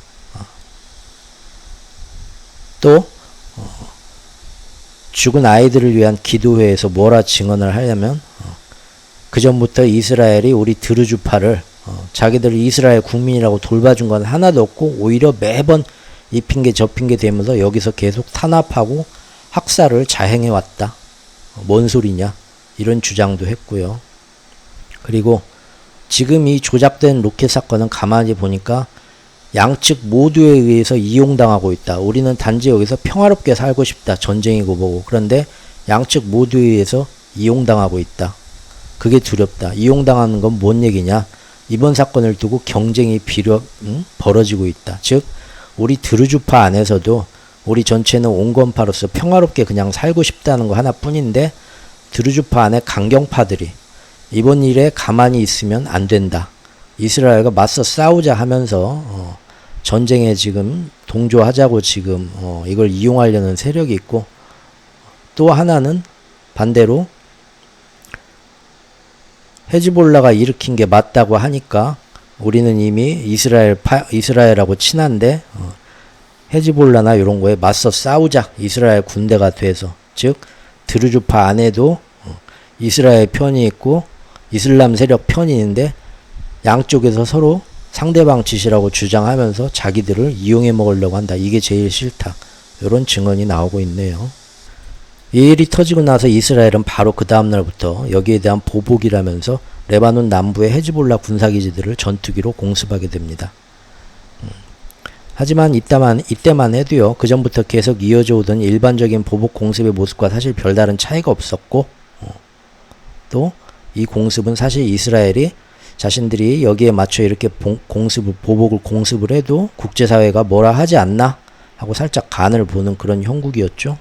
또 죽은 아이들을 위한 기도회에서 뭐라 증언을 하려면 그 전부터 이스라엘이 우리 드르주파를 자기들을 이스라엘 국민이라고 돌봐준 건 하나도 없고 오히려 매번 이 핑계 저 핑계 대면서 여기서 계속 탄압하고 학살을 자행해왔다. 뭔 소리냐 이런 주장도 했고요. 그리고 지금 이 조작된 로켓 사건은 가만히 보니까 양측 모두에 의해서 이용당하고 있다. 우리는 단지 여기서 평화롭게 살고 싶다. 전쟁이고 뭐고. 그런데 양측 모두에 의해서 이용당하고 있다. 그게 두렵다. 이용당하는 건 뭔 얘기냐. 이번 사건을 두고 경쟁이 벌어지고 있다. 즉 우리 드르주파 안에서도 우리 전체는 온건파로서 평화롭게 그냥 살고 싶다는 거 하나뿐인데 드르주파 안에 강경파들이 이번 일에 가만히 있으면 안 된다. 이스라엘과 맞서 싸우자 하면서 전쟁에 지금 동조하자고 지금 이걸 이용하려는 세력이 있고 또 하나는 반대로 헤즈볼라가 일으킨 게 맞다고 하니까 우리는 이미 이스라엘하고 친한데 헤즈볼라나 이런 거에 맞서 싸우자 이스라엘 군대가 돼서 즉 드르주파 안에도 이스라엘 편이 있고 이슬람 세력 편이 있는데 양쪽에서 서로 상대방 짓이라고 주장하면서 자기들을 이용해 먹으려고 한다. 이게 제일 싫다. 이런 증언이 나오고 있네요. 이 일이 터지고 나서 이스라엘은 바로 그 다음날부터 여기에 대한 보복이라면서 레바논 남부의 헤즈볼라 군사기지들을 전투기로 공습하게 됩니다. 하지만 이때만 해도요. 그 전부터 계속 이어져 오던 일반적인 보복 공습의 모습과 사실 별다른 차이가 없었고 또 이 공습은 사실 이스라엘이 자신들이 여기에 맞춰 이렇게 보복을 공습을 해도 국제사회가 뭐라 하지 않나 하고 살짝 간을 보는 그런 형국이었죠.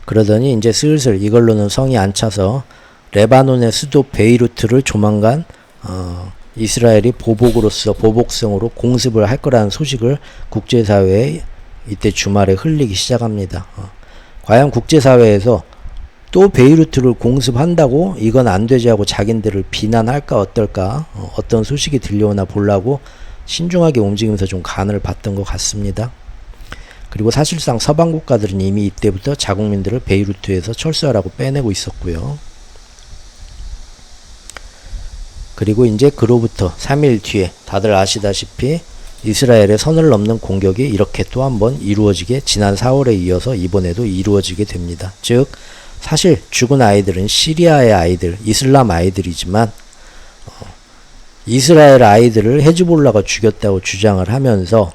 그러더니 이제 슬슬 이걸로는 성이 안 차서 레바논의 수도 베이루트를 조만간 이스라엘이 보복성으로 공습을 할 거라는 소식을 국제사회에 이때 주말에 흘리기 시작합니다. 과연 국제사회에서 또 베이루트를 공습한다고 이건 안 되지 하고 자기들을 비난할까 어떨까 어떤 소식이 들려오나 보려고 신중하게 움직이면서 좀 간을 봤던 것 같습니다. 그리고 사실상 서방 국가들은 이미 이때부터 자국민들을 베이루트에서 철수하라고 빼내고 있었고요. 그리고 이제 그로부터 3일 뒤에 다들 아시다시피 이스라엘의 선을 넘는 공격이 이렇게 또 한 번 이루어지게 지난 4월에 이어서 이번에도 이루어지게 됩니다. 즉 사실 죽은 아이들은 시리아의 아이들, 이슬람 아이들이지만 이스라엘 아이들을 헤즈볼라가 죽였다고 주장을 하면서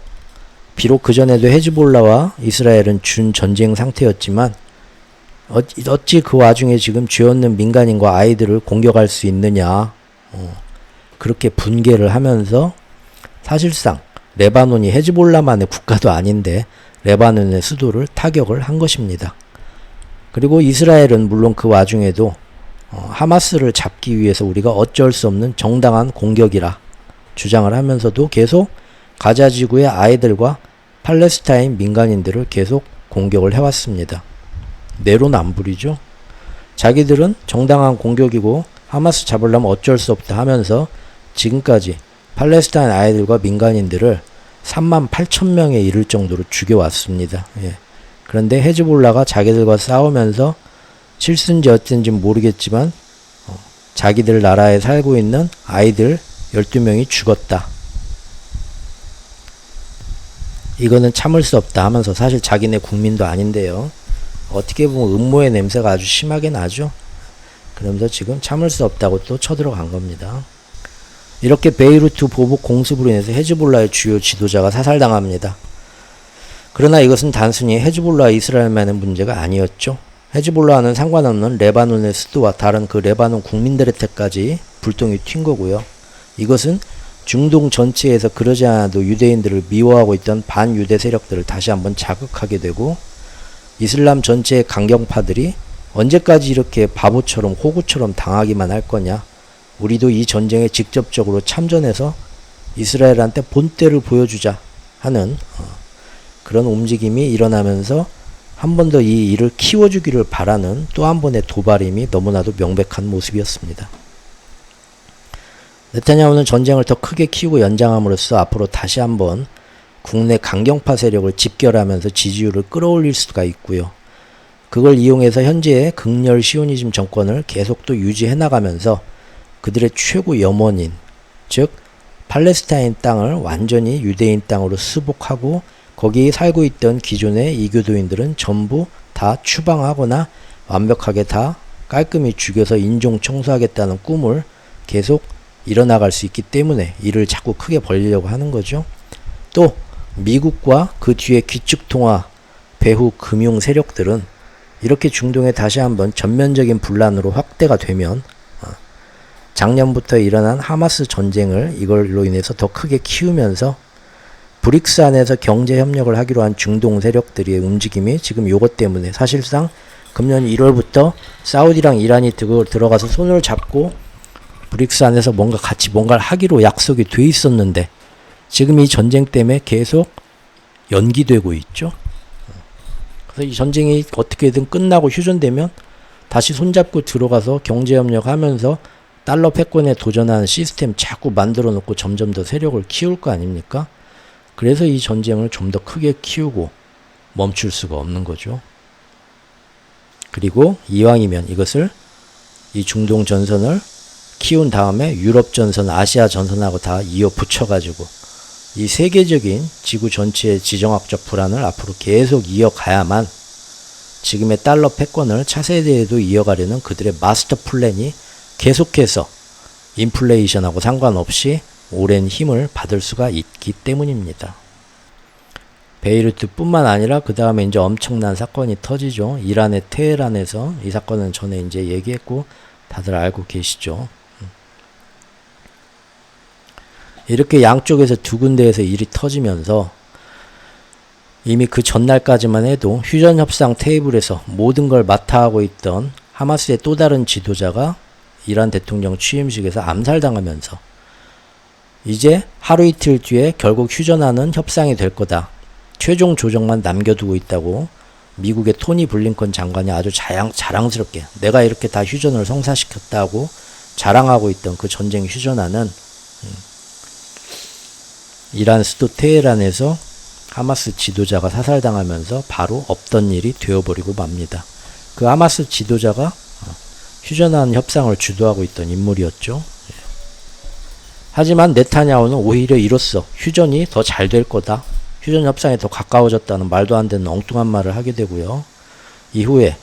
비록 그전에도 헤즈볼라와 이스라엘은 준전쟁 상태였지만 어찌 그 와중에 지금 죄 없는 민간인과 아이들을 공격할 수 있느냐 그렇게 분개를 하면서 사실상 레바논이 헤즈볼라만의 국가도 아닌데 레바논의 수도를 타격을 한 것입니다. 그리고 이스라엘은 물론 그 와중에도 하마스를 잡기 위해서 우리가 어쩔 수 없는 정당한 공격이라 주장을 하면서도 계속 가자 지구의 아이들과 팔레스타인 민간인들을 계속 공격을 해왔습니다. 내로남불이죠. 자기들은 정당한 공격이고 하마스 잡으려면 어쩔 수 없다 하면서 지금까지 팔레스타인 아이들과 민간인들을 3만 8천 명에 이를 정도로 죽여왔습니다. 예. 그런데 헤즈볼라가 자기들과 싸우면서 실수인지 어쩐지 모르겠지만 자기들 나라에 살고 있는 아이들 12명이 죽었다. 이거는 참을 수 없다 하면서 사실 자기네 국민도 아닌데요. 어떻게 보면 음모의 냄새가 아주 심하게 나죠. 그러면서 지금 참을 수 없다고 또 쳐들어간 겁니다. 이렇게 베이루트 보복 공습으로 인해서 헤즈볼라의 주요 지도자가 사살당합니다. 그러나 이것은 단순히 헤즈볼라 이스라엘만의 문제가 아니었죠. 헤즈볼라와는 상관없는 레바논의 수도와 다른 그 레바논 국민들한테까지 불똥이 튄 거고요. 이것은 중동 전체에서 그러지 않아도 유대인들을 미워하고 있던 반유대 세력들을 다시 한번 자극하게 되고 이슬람 전체의 강경파들이 언제까지 이렇게 바보처럼 호구처럼 당하기만 할 거냐. 우리도 이 전쟁에 직접적으로 참전해서 이스라엘한테 본때를 보여주자 하는 그런 움직임이 일어나면서 한 번 더 이 일을 키워주기를 바라는 또 한 번의 도발임이 너무나도 명백한 모습이었습니다. 네타냐후는 전쟁을 더 크게 키우고 연장함으로써 앞으로 다시 한번 국내 강경파 세력을 집결하면서 지지율을 끌어올릴 수가 있고요. 그걸 이용해서 현재의 극렬 시오니즘 정권을 계속 또 유지해 나가면서 그들의 최고 염원인, 즉 팔레스타인 땅을 완전히 유대인 땅으로 수복하고 거기에 살고 있던 기존의 이교도인들은 전부 다 추방하거나 완벽하게 다 깔끔히 죽여서 인종 청소하겠다는 꿈을 계속 이뤄나갈 수 있기 때문에 이를 자꾸 크게 벌리려고 하는 거죠. 또 미국과 그 뒤에 귀축통화 배후 금융 세력들은 이렇게 중동에 다시 한번 전면적인 분란으로 확대가 되면 작년부터 일어난 하마스 전쟁을 이걸로 인해서 더 크게 키우면서 브릭스 안에서 경제 협력을 하기로 한 중동 세력들의 움직임이 지금 요것 때문에 사실상 금년 1월부터 사우디랑 이란이 들어가서 손을 잡고 브릭스 안에서 뭔가를 하기로 약속이 돼 있었는데 지금 이 전쟁 때문에 계속 연기되고 있죠. 그래서 이 전쟁이 어떻게든 끝나고 휴전되면 다시 손잡고 들어가서 경제협력하면서 달러 패권에 도전하는 시스템 자꾸 만들어 놓고 점점 더 세력을 키울 거 아닙니까? 그래서 이 전쟁을 좀 더 크게 키우고 멈출 수가 없는 거죠. 그리고 이왕이면 이것을 이 중동 전선을 키운 다음에 유럽 전선, 아시아 전선하고 다 이어 붙여가지고 이 세계적인 지구 전체의 지정학적 불안을 앞으로 계속 이어가야만 지금의 달러 패권을 차세대에도 이어가려는 그들의 마스터 플랜이 계속해서 인플레이션하고 상관없이 오랜 힘을 받을 수가 있기 때문입니다. 베이루트 뿐만 아니라 그 다음에 이제 엄청난 사건이 터지죠. 이란의 테헤란에서 이 사건은 전에 이제 얘기했고 다들 알고 계시죠. 이렇게 양쪽에서 두 군데에서 일이 터지면서 이미 그 전날까지만 해도 휴전 협상 테이블에서 모든 걸 맡아하고 있던 하마스의 또 다른 지도자가 이란 대통령 취임식에서 암살당하면서 이제 하루 이틀 뒤에 결국 휴전하는 협상이 될 거다. 최종 조정만 남겨두고 있다고 미국의 토니 블링컨 장관이 아주 자랑스럽게 내가 이렇게 다 휴전을 성사시켰다고 자랑하고 있던 그 전쟁 휴전하는 이란 수도 테헤란에서 하마스 지도자가 사살당하면서 바로 없던 일이 되어버리고 맙니다. 그 하마스 지도자가 휴전하는 협상을 주도하고 있던 인물이었죠. 하지만 네타냐후는 오히려 이로써 휴전이 더 잘 될 거다. 휴전 협상에 더 가까워졌다는 말도 안 되는 엉뚱한 말을 하게 되고요. 이후에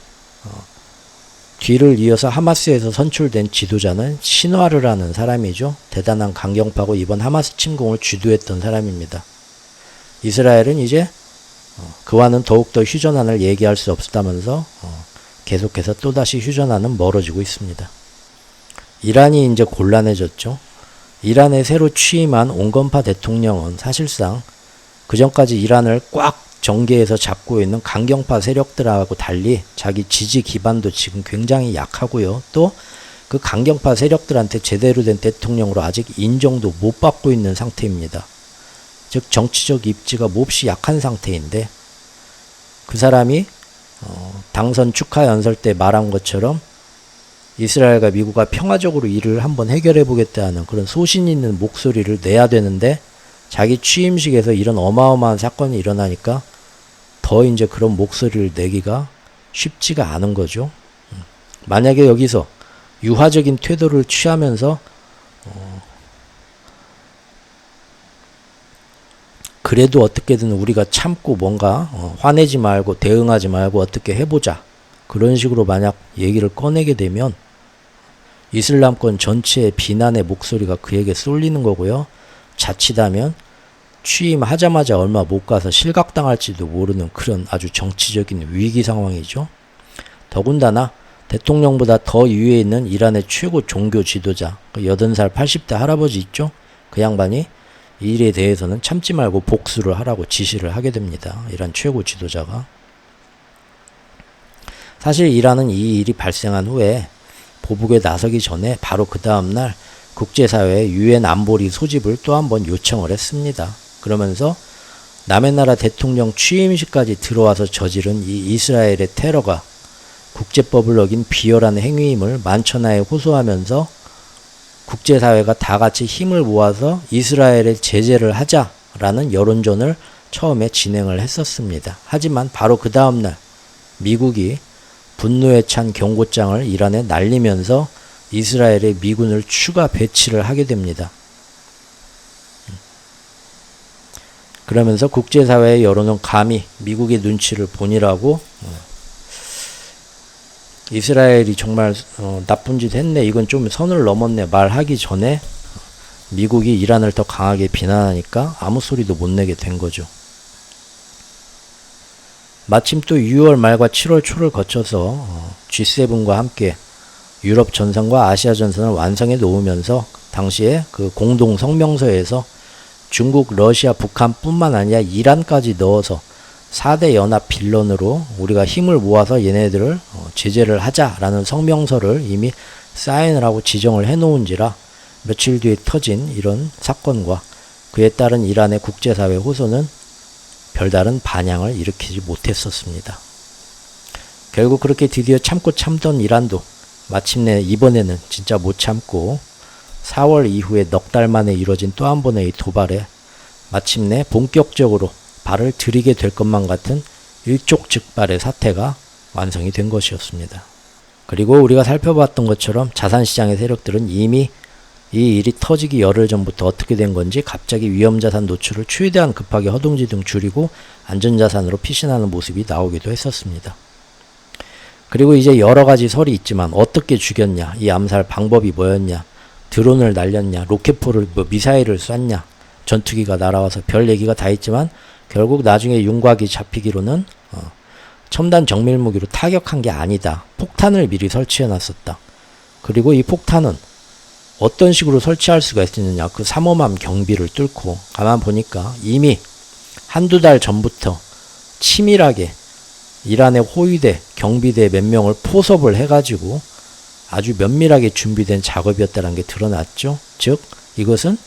뒤를 이어서 하마스에서 선출된 지도자는 신와르라는 사람이죠. 대단한 강경파고 이번 하마스 침공을 주도했던 사람입니다. 이스라엘은 이제 그와는 더욱더 휴전안을 얘기할 수 없다면서 계속해서 또다시 휴전안은 멀어지고 있습니다. 이란이 이제 곤란해졌죠. 이란에 새로 취임한 온건파 대통령은 사실상 그전까지 이란을 꽉 정계에서 잡고 있는 강경파 세력들하고 달리 자기 지지 기반도 지금 굉장히 약하고요. 또 그 강경파 세력들한테 제대로 된 대통령으로 아직 인정도 못 받고 있는 상태입니다. 즉 정치적 입지가 몹시 약한 상태인데 그 사람이 당선 축하 연설 때 말한 것처럼 이스라엘과 미국과 평화적으로 일을 한번 해결해 보겠다는 그런 소신 있는 목소리를 내야 되는데 자기 취임식에서 이런 어마어마한 사건이 일어나니까 더 이제 그런 목소리를 내기가 쉽지가 않은 거죠. 만약에 여기서 유화적인 태도를 취하면서 그래도 어떻게든 우리가 참고 뭔가 화내지 말고 대응하지 말고 어떻게 해보자, 그런 식으로 만약 얘기를 꺼내게 되면 이슬람권 전체의 비난의 목소리가 그에게 쏠리는 거고요. 자칫하면 취임하자마자 얼마 못 가서 실각당할지도 모르는 그런 아주 정치적인 위기 상황이죠. 더군다나 대통령보다 더 위에 있는 이란의 최고 종교 지도자, 80살 80대 할아버지 있죠? 그 양반이 이 일에 대해서는 참지 말고 복수를 하라고 지시를 하게 됩니다. 이란 최고 지도자가. 사실 이란은 이 일이 발생한 후에 보복에 나서기 전에 바로 그 다음날 국제사회에 유엔 안보리 소집을 또 한 번 요청을 했습니다. 그러면서 남의 나라 대통령 취임식까지 들어와서 저지른 이 이스라엘의 테러가 국제법을 어긴 비열한 행위임을 만천하에 호소하면서 국제사회가 다 같이 힘을 모아서 이스라엘에 제재를 하자라는 여론전을 처음에 진행을 했었습니다. 하지만 바로 그 다음날 미국이 분노에 찬 경고장을 이란에 날리면서 이스라엘에 미군을 추가 배치를 하게 됩니다. 그러면서 국제사회의 여론은 감히 미국의 눈치를 보니라고 이스라엘이 정말 나쁜 짓 했네, 이건 좀 선을 넘었네 말하기 전에 미국이 이란을 더 강하게 비난하니까 아무 소리도 못 내게 된 거죠. 마침 또 6월 말과 7월 초를 거쳐서 G7과 함께 유럽 전선과 아시아 전선을 완성해 놓으면서 당시에 그 공동 성명서에서 중국, 러시아, 북한뿐만 아니라 이란까지 넣어서 4대 연합 빌런으로 우리가 힘을 모아서 얘네들을 제재를 하자라는 성명서를 이미 사인을 하고 지정을 해 놓은지라 며칠 뒤에 터진 이런 사건과 그에 따른 이란의 국제사회 호소는 별다른 반향을 일으키지 못했었습니다. 결국 그렇게 드디어 참고 참던 이란도 마침내 이번에는 진짜 못 참고 4월 이후에 넉 달 만에 이뤄진 또 한 번의 이 도발에 마침내 본격적으로 발을 들이게 될 것만 같은 일촉즉발의 사태가 완성이 된 것이었습니다. 그리고 우리가 살펴봤던 것처럼 자산시장의 세력들은 이미 이 일이 터지기 열흘 전부터 어떻게 된 건지 갑자기 위험자산 노출을 최대한 급하게 허둥지둥 줄이고 안전자산으로 피신하는 모습이 나오기도 했었습니다. 그리고 이제 여러 가지 설이 있지만 어떻게 죽였냐, 이 암살 방법이 뭐였냐, 드론을 날렸냐, 로켓포를 미사일을 쐈냐, 전투기가 날아와서 별 얘기가 다 있지만 결국 나중에 윤곽이 잡히기로는 첨단 정밀무기로 타격한 게 아니다. 폭탄을 미리 설치해 놨었다. 그리고 이 폭탄은 어떤 식으로 설치할 수가 있느냐, 그 삼엄한 경비를 뚫고 가만 보니까 이미 한두 달 전부터 치밀하게 이란의 호위대, 경비대 몇 명을 포섭을 해가지고 아주 면밀하게 준비된 작업이었다는 게 드러났죠. 즉 이것은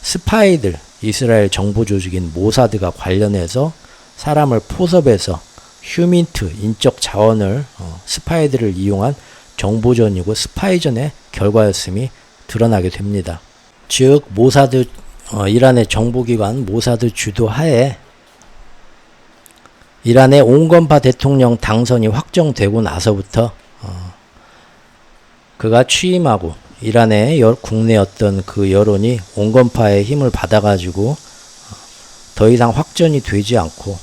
스파이들, 이스라엘 정보 조직인 모사드가 관련해서 사람을 포섭해서 휴민트, 인적 자원을 스파이들을 이용한 정보전이고 스파이전의 결과였음이 드러나게 됩니다. 즉 모사드, 이란의 정보기관 모사드 주도하에 이란의 온건파 대통령 당선이 확정되고 나서부터 그가 취임하고 이란의 국내 어떤 그 여론이 온건파의 힘을 받아가지고 더 이상 확전이 되지 않고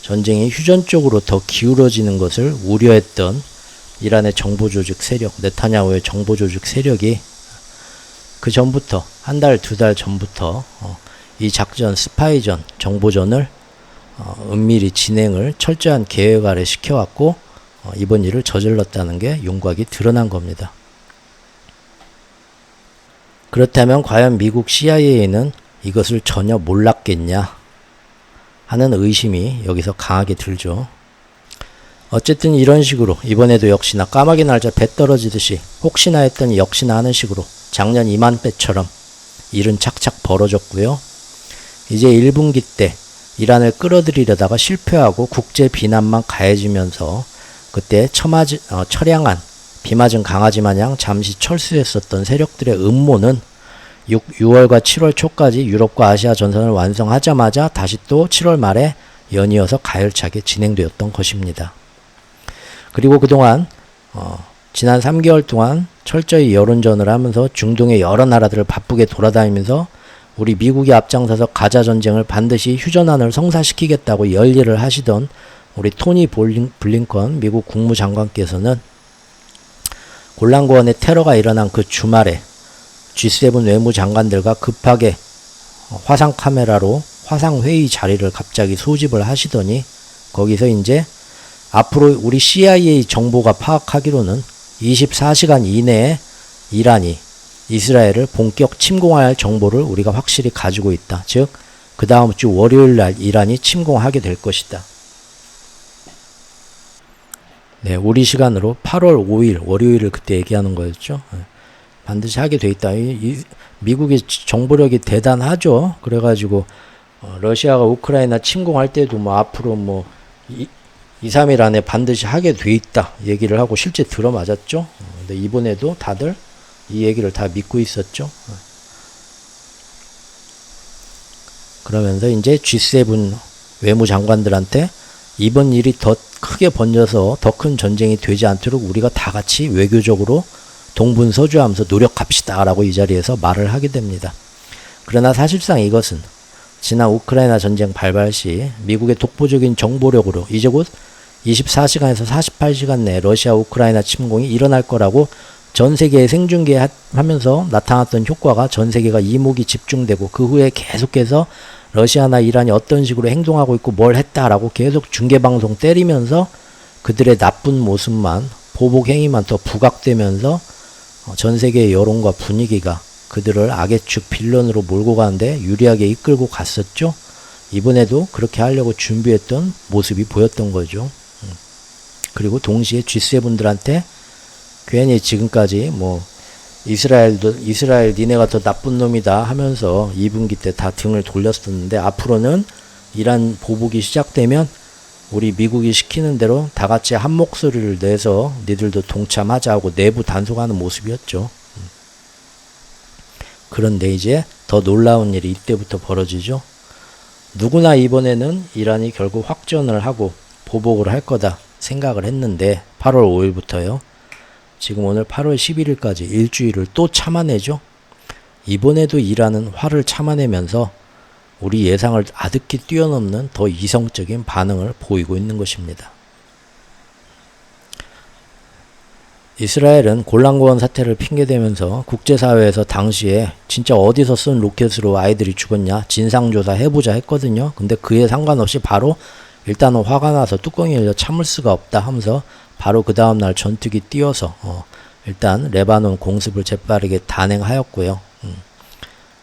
전쟁이 휴전 쪽으로 더 기울어지는 것을 우려했던 이란의 정보조직 세력, 네타냐후의 정보조직 세력이 그 전부터 한 달, 두 달 전부터 이 작전, 스파이전, 정보전을 은밀히 진행을 철저한 계획 아래 시켜왔고 이번 일을 저질렀다는 게 윤곽이 드러난 겁니다. 그렇다면 과연 미국 CIA는 이것을 전혀 몰랐겠냐 하는 의심이 여기서 강하게 들죠. 어쨌든 이런 식으로 이번에도 역시나 까마귀 날짜 배 떨어지듯이 혹시나 했더니 역시나 하는 식으로 작년 이맘때처럼 일은 착착 벌어졌고요. 이제 1분기 때 이란을 끌어들이려다가 실패하고 국제 비난만 가해지면서 그때 처량한 비 맞은 강아지 마냥 잠시 철수했었던 세력들의 음모는 6월과 7월 초까지 유럽과 아시아 전선을 완성하자마자 다시 또 7월 말에 연이어서 가열차게 진행되었던 것입니다. 그리고 그동안 지난 3개월 동안 철저히 여론전을 하면서 중동의 여러 나라들을 바쁘게 돌아다니면서 우리 미국이 앞장서서 가자 전쟁을 반드시 휴전안을 성사시키겠다고 열일을 하시던 우리 토니 블링컨 미국 국무장관께서는 골란고원의 테러가 일어난 그 주말에 G7 외무장관들과 급하게 화상 카메라로 화상회의 자리를 갑자기 소집을 하시더니 거기서 이제 앞으로 우리 CIA 정보가 파악하기로는 24시간 이내에 이란이 이스라엘을 본격 침공할 정보를 우리가 확실히 가지고 있다. 즉, 그 다음 주 월요일 날 이란이 침공하게 될 것이다. 네, 우리 시간으로 8월 5일 월요일을 그때 얘기하는 거였죠. 반드시 하게 돼 있다. 미국의 정보력이 대단하죠. 그래가지고 러시아가 우크라이나 침공할 때도 뭐 앞으로 뭐 2, 3일 안에 반드시 하게 돼 있다 얘기를 하고 실제 들어맞았죠. 근데 이번에도 다들 이 얘기를 다 믿고 있었죠. 그러면서 이제 G7 외무장관들한테 이번 일이 더 크게 번져서 더 큰 전쟁이 되지 않도록 우리가 다 같이 외교적으로 동분서주하면서 노력합시다 라고 이 자리에서 말을 하게 됩니다. 그러나 사실상 이것은 지난 우크라이나 전쟁 발발 시 미국의 독보적인 정보력으로 이제 곧 24시간에서 48시간 내에 러시아 우크라이나 침공이 일어날 거라고 전 세계에 생중계하면서 나타났던 효과가 전 세계가 이목이 집중되고 그 후에 계속해서 러시아나 이란이 어떤 식으로 행동하고 있고 뭘 했다라고 계속 중계방송 때리면서 그들의 나쁜 모습만 보복 행위만 더 부각되면서 전 세계의 여론과 분위기가 그들을 악의 축 빌런으로 몰고 가는데 유리하게 이끌고 갔었죠. 이번에도 그렇게 하려고 준비했던 모습이 보였던 거죠. 그리고 동시에 G7들한테 괜히 지금까지 뭐 이스라엘 니네가 더 나쁜 놈이다 하면서 2분기 때 다 등을 돌렸었는데 앞으로는 이란 보복이 시작되면 우리 미국이 시키는 대로 다 같이 한 목소리를 내서 니들도 동참하자고 내부 단속하는 모습이었죠. 그런데 이제 더 놀라운 일이 이때부터 벌어지죠. 누구나 이번에는 이란이 결국 확전을 하고 보복을 할 거다 생각을 했는데 8월 5일부터요. 지금 오늘 8월 11일까지 일주일을 또 참아내죠. 이번에도 이란은 화를 참아내면서 우리 예상을 아득히 뛰어넘는 더 이성적인 반응을 보이고 있는 것입니다. 이스라엘은 골란고원 사태를 핑계대면서 국제사회에서 당시에 진짜 어디서 쏜 로켓으로 아이들이 죽었냐 진상조사 해보자 했거든요. 근데 그에 상관없이 바로 일단은 화가 나서 뚜껑이 열려 참을 수가 없다 하면서 바로 그 다음날 전투기 띄워서 일단 레바논 공습을 재빠르게 단행하였고요.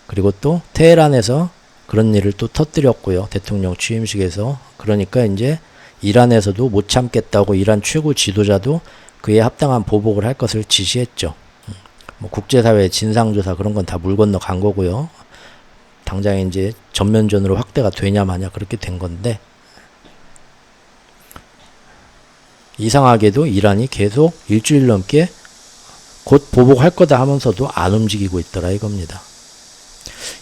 그리고 또 테헤란에서 그런 일을 또 터뜨렸고요. 대통령 취임식에서. 그러니까 이제 이란에서도 못 참겠다고 이란 최고 지도자도 그에 합당한 보복을 할 것을 지시했죠. 뭐 국제사회 진상조사 그런 건 다 물 건너 간 거고요. 당장 이제 전면전으로 확대가 되냐 마냐 그렇게 된 건데 이상하게도 이란이 계속 일주일 넘게 곧 보복할 거다 하면서도 안 움직이고 있더라 이겁니다.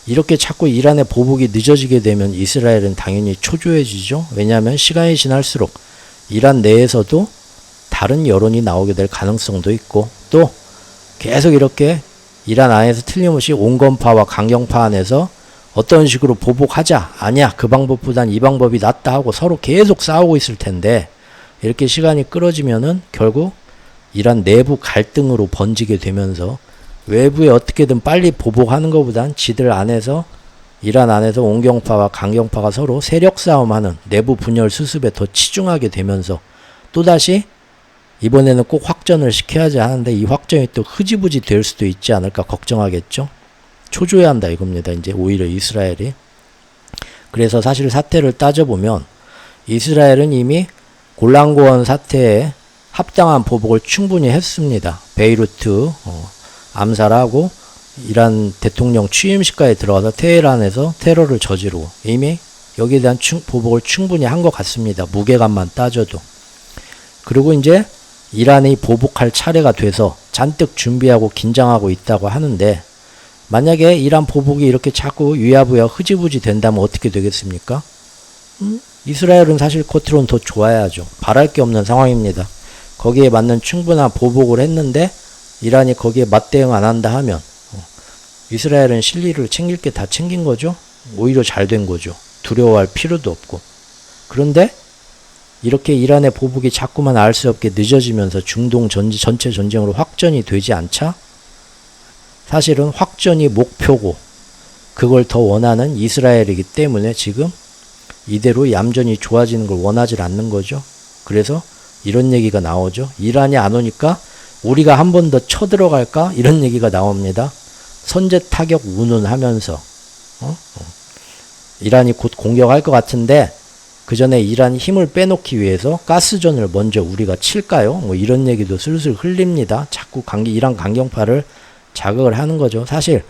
이렇게 자꾸 이란의 보복이 늦어지게 되면 이스라엘은 당연히 초조해지죠. 왜냐하면 시간이 지날수록 이란 내에서도 다른 여론이 나오게 될 가능성도 있고 또 계속 이렇게 이란 안에서 틀림없이 온건파와 강경파 안에서 어떤 식으로 보복하자 아니야 그 방법보단 이 방법이 낫다 하고 서로 계속 싸우고 있을 텐데 이렇게 시간이 끌어지면은 결국 이란 내부 갈등으로 번지게 되면서 외부에 어떻게든 빨리 보복하는 것보단 지들 안에서 이란 안에서 온경파와 강경파가 서로 세력 싸움하는 내부 분열 수습에 더 치중하게 되면서 또다시 이번에는 꼭 확전을 시켜야지 하는데 이 확전이 또 흐지부지 될 수도 있지 않을까 걱정하겠죠. 초조해야 한다 이겁니다. 이제 오히려 이스라엘이. 그래서 사실 사태를 따져보면 이스라엘은 이미 골란고원 사태에 합당한 보복을 충분히 했습니다. 베이루트 암살하고 이란 대통령 취임식까지 들어가서 테헤란에서 테러를 저지르고 이미 여기에 대한 보복을 충분히 한 것 같습니다. 무게감만 따져도. 그리고 이제 이란이 보복할 차례가 돼서 잔뜩 준비하고 긴장하고 있다고 하는데, 만약에 이란 보복이 이렇게 자꾸 유야부야 흐지부지 된다면 어떻게 되겠습니까? 이스라엘은 사실 겉으로는 더 좋아야죠. 바랄 게 없는 상황입니다. 거기에 맞는 충분한 보복을 했는데 이란이 거기에 맞대응 안 한다 하면 이스라엘은 실리를 챙길 게 다 챙긴 거죠. 오히려 잘 된 거죠. 두려워할 필요도 없고. 그런데 이렇게 이란의 보복이 자꾸만 알 수 없게 늦어지면서 중동 전체 전쟁으로 확전이 되지 않자 사실은 확전이 목표고 그걸 더 원하는 이스라엘이기 때문에 지금 이대로 얌전히 좋아지는 걸 원하지 않는 거죠. 그래서 이런 얘기가 나오죠. 이란이 안 오니까 우리가 한 번 더 쳐들어갈까? 이런 얘기가 나옵니다. 선제 타격 운운하면서 이란이 곧 공격할 것 같은데 그 전에 이란이 힘을 빼놓기 위해서 가스전을 먼저 우리가 칠까요? 뭐 이런 얘기도 슬슬 흘립니다. 자꾸 이란 강경파를 자극을 하는 거죠. 사실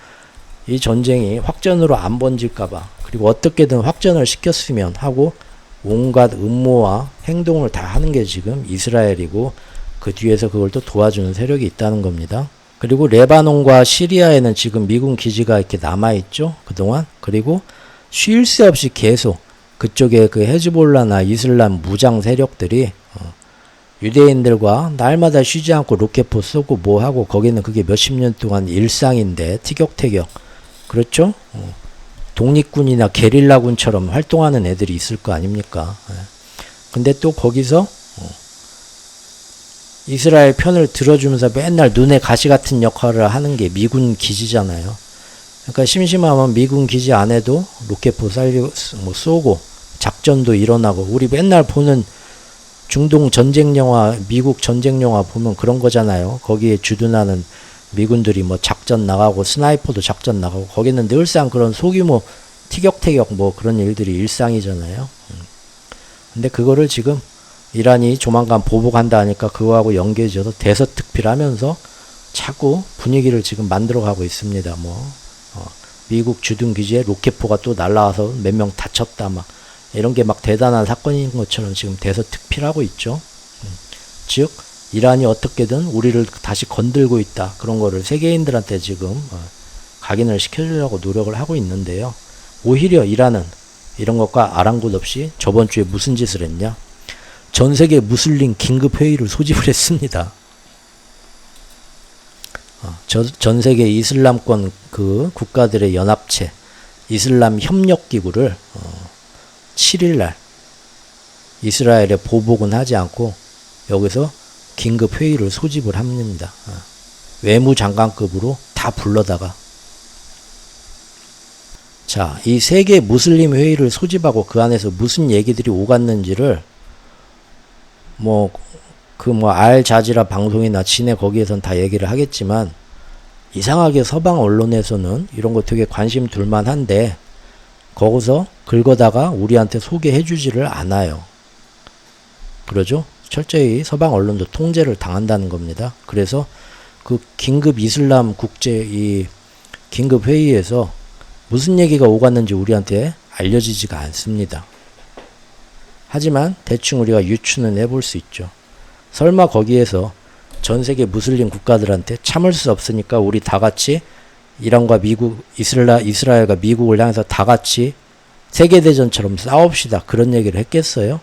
이 전쟁이 확전으로 안 번질까봐 그리고 어떻게든 확전을 시켰으면 하고 온갖 음모와 행동을 다 하는 게 지금 이스라엘이고 그 뒤에서 그걸 또 도와주는 세력이 있다는 겁니다. 그리고 레바논과 시리아에는 지금 미군 기지가 이렇게 남아있죠. 그동안. 그리고 쉴 새 없이 계속 그쪽에 그 헤즈볼라나 이슬람 무장 세력들이 유대인들과 날마다 쉬지 않고 로켓포 쏘고 뭐 하고 거기는 그게 몇십 년 동안 일상인데 티격태격. 그렇죠? 독립군이나 게릴라군처럼 활동하는 애들이 있을 거 아닙니까? 근데 또 거기서 이스라엘 편을 들어주면서 맨날 눈에 가시 같은 역할을 하는 게 미군 기지잖아요. 그러니까 심심하면 미군 기지 안에도 로켓포 뭐 쏘고 작전도 일어나고 우리 맨날 보는 중동 전쟁 영화, 미국 전쟁 영화 보면 그런 거잖아요. 거기에 주둔하는 미군들이 뭐 작전 나가고 스나이퍼도 작전 나가고 거기는 늘상 그런 소규모 티격태격 뭐 그런 일들이 일상이잖아요. 근데 그거를 지금 이란이 조만간 보복한다 하니까 그거하고 연계지어서 대서특필하면서 자꾸 분위기를 지금 만들어가고 있습니다. 미국 주둔 기지에 로켓포가 또 날라와서 몇 명 다쳤다 막 이런 게 막 대단한 사건인 것처럼 지금 대서특필하고 있죠. 즉 이란이 어떻게든 우리를 다시 건들고 있다 그런 거를 세계인들한테 지금 각인을 시켜주려고 노력을 하고 있는데요. 오히려 이란은 이런 것과 아랑곳 없이 저번 주에 무슨 짓을 했냐? 전 세계 무슬림 긴급 회의를 소집을 했습니다. 전 세계 이슬람권 그 국가들의 연합체 이슬람 협력 기구를 7일날 이스라엘에 보복은 하지 않고 여기서 긴급 회의를 소집을 합니다. 외무장관급으로 다 불러다가 자, 이 세계 무슬림 회의를 소집하고 그 안에서 무슨 얘기들이 오갔는지를 알자지라 방송이나 지네 거기에선 다 얘기를 하겠지만 이상하게 서방 언론에서는 이런 거 되게 관심 둘만한데 거기서 긁어다가 우리한테 소개해주지를 않아요. 그러죠? 철저히 서방 언론도 통제를 당한다는 겁니다. 그래서 그 긴급 이슬람 국제 이 긴급 회의에서 무슨 얘기가 오갔는지 우리한테 알려지지가 않습니다. 하지만 대충 우리가 유추는 해볼 수 있죠. 설마 거기에서 전 세계 무슬림 국가들한테 참을 수 없으니까 우리 다 같이 이란과 미국, 이스라엘과 미국을 향해서 다 같이 세계대전처럼 싸웁시다. 그런 얘기를 했겠어요?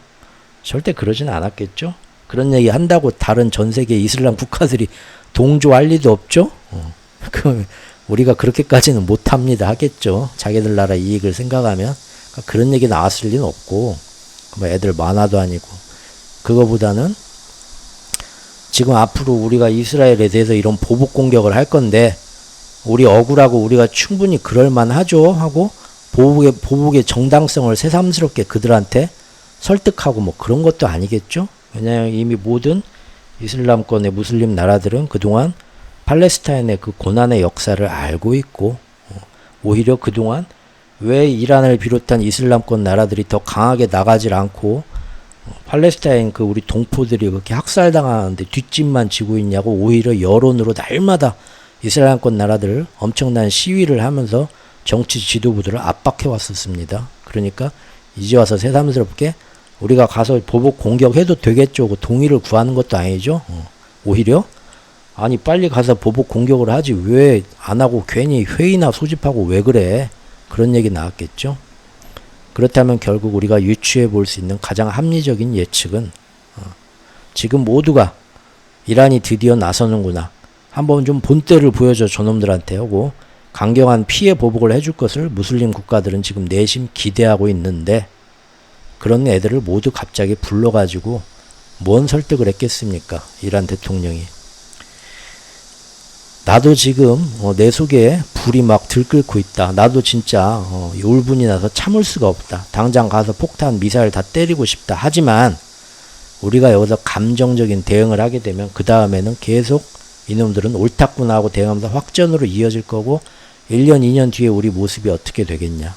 절대 그러진 않았겠죠? 그런 얘기 한다고 다른 전 세계 이슬람 국가들이 동조할 리도 없죠? 그럼 우리가 그렇게까지는 못합니다. 하겠죠? 자기들 나라 이익을 생각하면. 그런 얘기 나왔을 리는 없고, 애들 만화도 아니고. 그거보다는 지금 앞으로 우리가 이스라엘에 대해서 이런 보복 공격을 할 건데, 우리 억울하고 우리가 충분히 그럴만하죠? 하고, 보복의 정당성을 새삼스럽게 그들한테 설득하고 뭐 그런 것도 아니겠죠? 왜냐하면 이미 모든 이슬람권의 무슬림 나라들은 그동안 팔레스타인의 그 고난의 역사를 알고 있고 오히려 그동안 왜 이란을 비롯한 이슬람권 나라들이 더 강하게 나가질 않고 팔레스타인 그 우리 동포들이 그렇게 학살당하는데 뒷짐만 지고 있냐고 오히려 여론으로 날마다 이슬람권 나라들을 엄청난 시위를 하면서 정치 지도부들을 압박해 왔었습니다. 그러니까 이제 와서 새삼스럽게 우리가 가서 보복 공격해도 되겠죠. 그 동의를 구하는 것도 아니죠. 오히려 아니 빨리 가서 보복 공격을 하지 왜 안 하고 괜히 회의나 소집하고 왜 그래. 그런 얘기 나왔겠죠. 그렇다면 결국 우리가 유추해 볼 수 있는 가장 합리적인 예측은 지금 모두가 이란이 드디어 나서는구나. 한번 좀 본때를 보여줘 저놈들한테 하고 강경한 피해 보복을 해줄 것을 무슬림 국가들은 지금 내심 기대하고 있는데 그런 애들을 모두 갑자기 불러가지고 뭔 설득을 했겠습니까? 이란 대통령이. 나도 지금 내 속에 불이 막 들끓고 있다. 나도 진짜 울분이 나서 참을 수가 없다. 당장 가서 폭탄 미사일 다 때리고 싶다. 하지만 우리가 여기서 감정적인 대응을 하게 되면 그 다음에는 계속 이놈들은 옳았구나 하고 대응하면서 확전으로 이어질 거고 1년 2년 뒤에 우리 모습이 어떻게 되겠냐.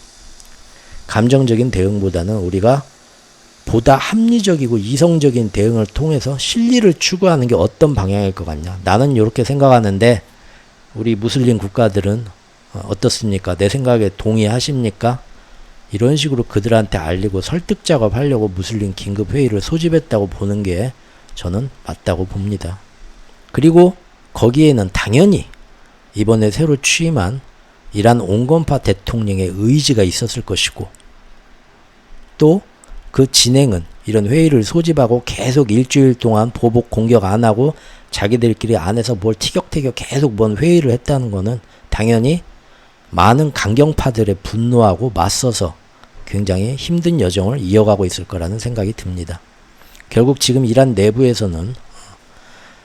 감정적인 대응보다는 우리가 보다 합리적이고 이성적인 대응을 통해서 실리를 추구하는 게 어떤 방향일 것 같냐. 나는 이렇게 생각하는데 우리 무슬림 국가들은 어떻습니까? 내 생각에 동의하십니까? 이런 식으로 그들한테 알리고 설득 작업하려고 무슬림 긴급회의를 소집했다고 보는 게 저는 맞다고 봅니다. 그리고 거기에는 당연히 이번에 새로 취임한 이란 온건파 대통령의 의지가 있었을 것이고 또 그 진행은 이런 회의를 소집하고 계속 일주일 동안 보복 공격 안 하고 자기들끼리 안에서 뭘 티격태격 계속 뭔 회의를 했다는 거는 당연히 많은 강경파들의 분노하고 맞서서 굉장히 힘든 여정을 이어가고 있을 거라는 생각이 듭니다. 결국 지금 이란 내부에서는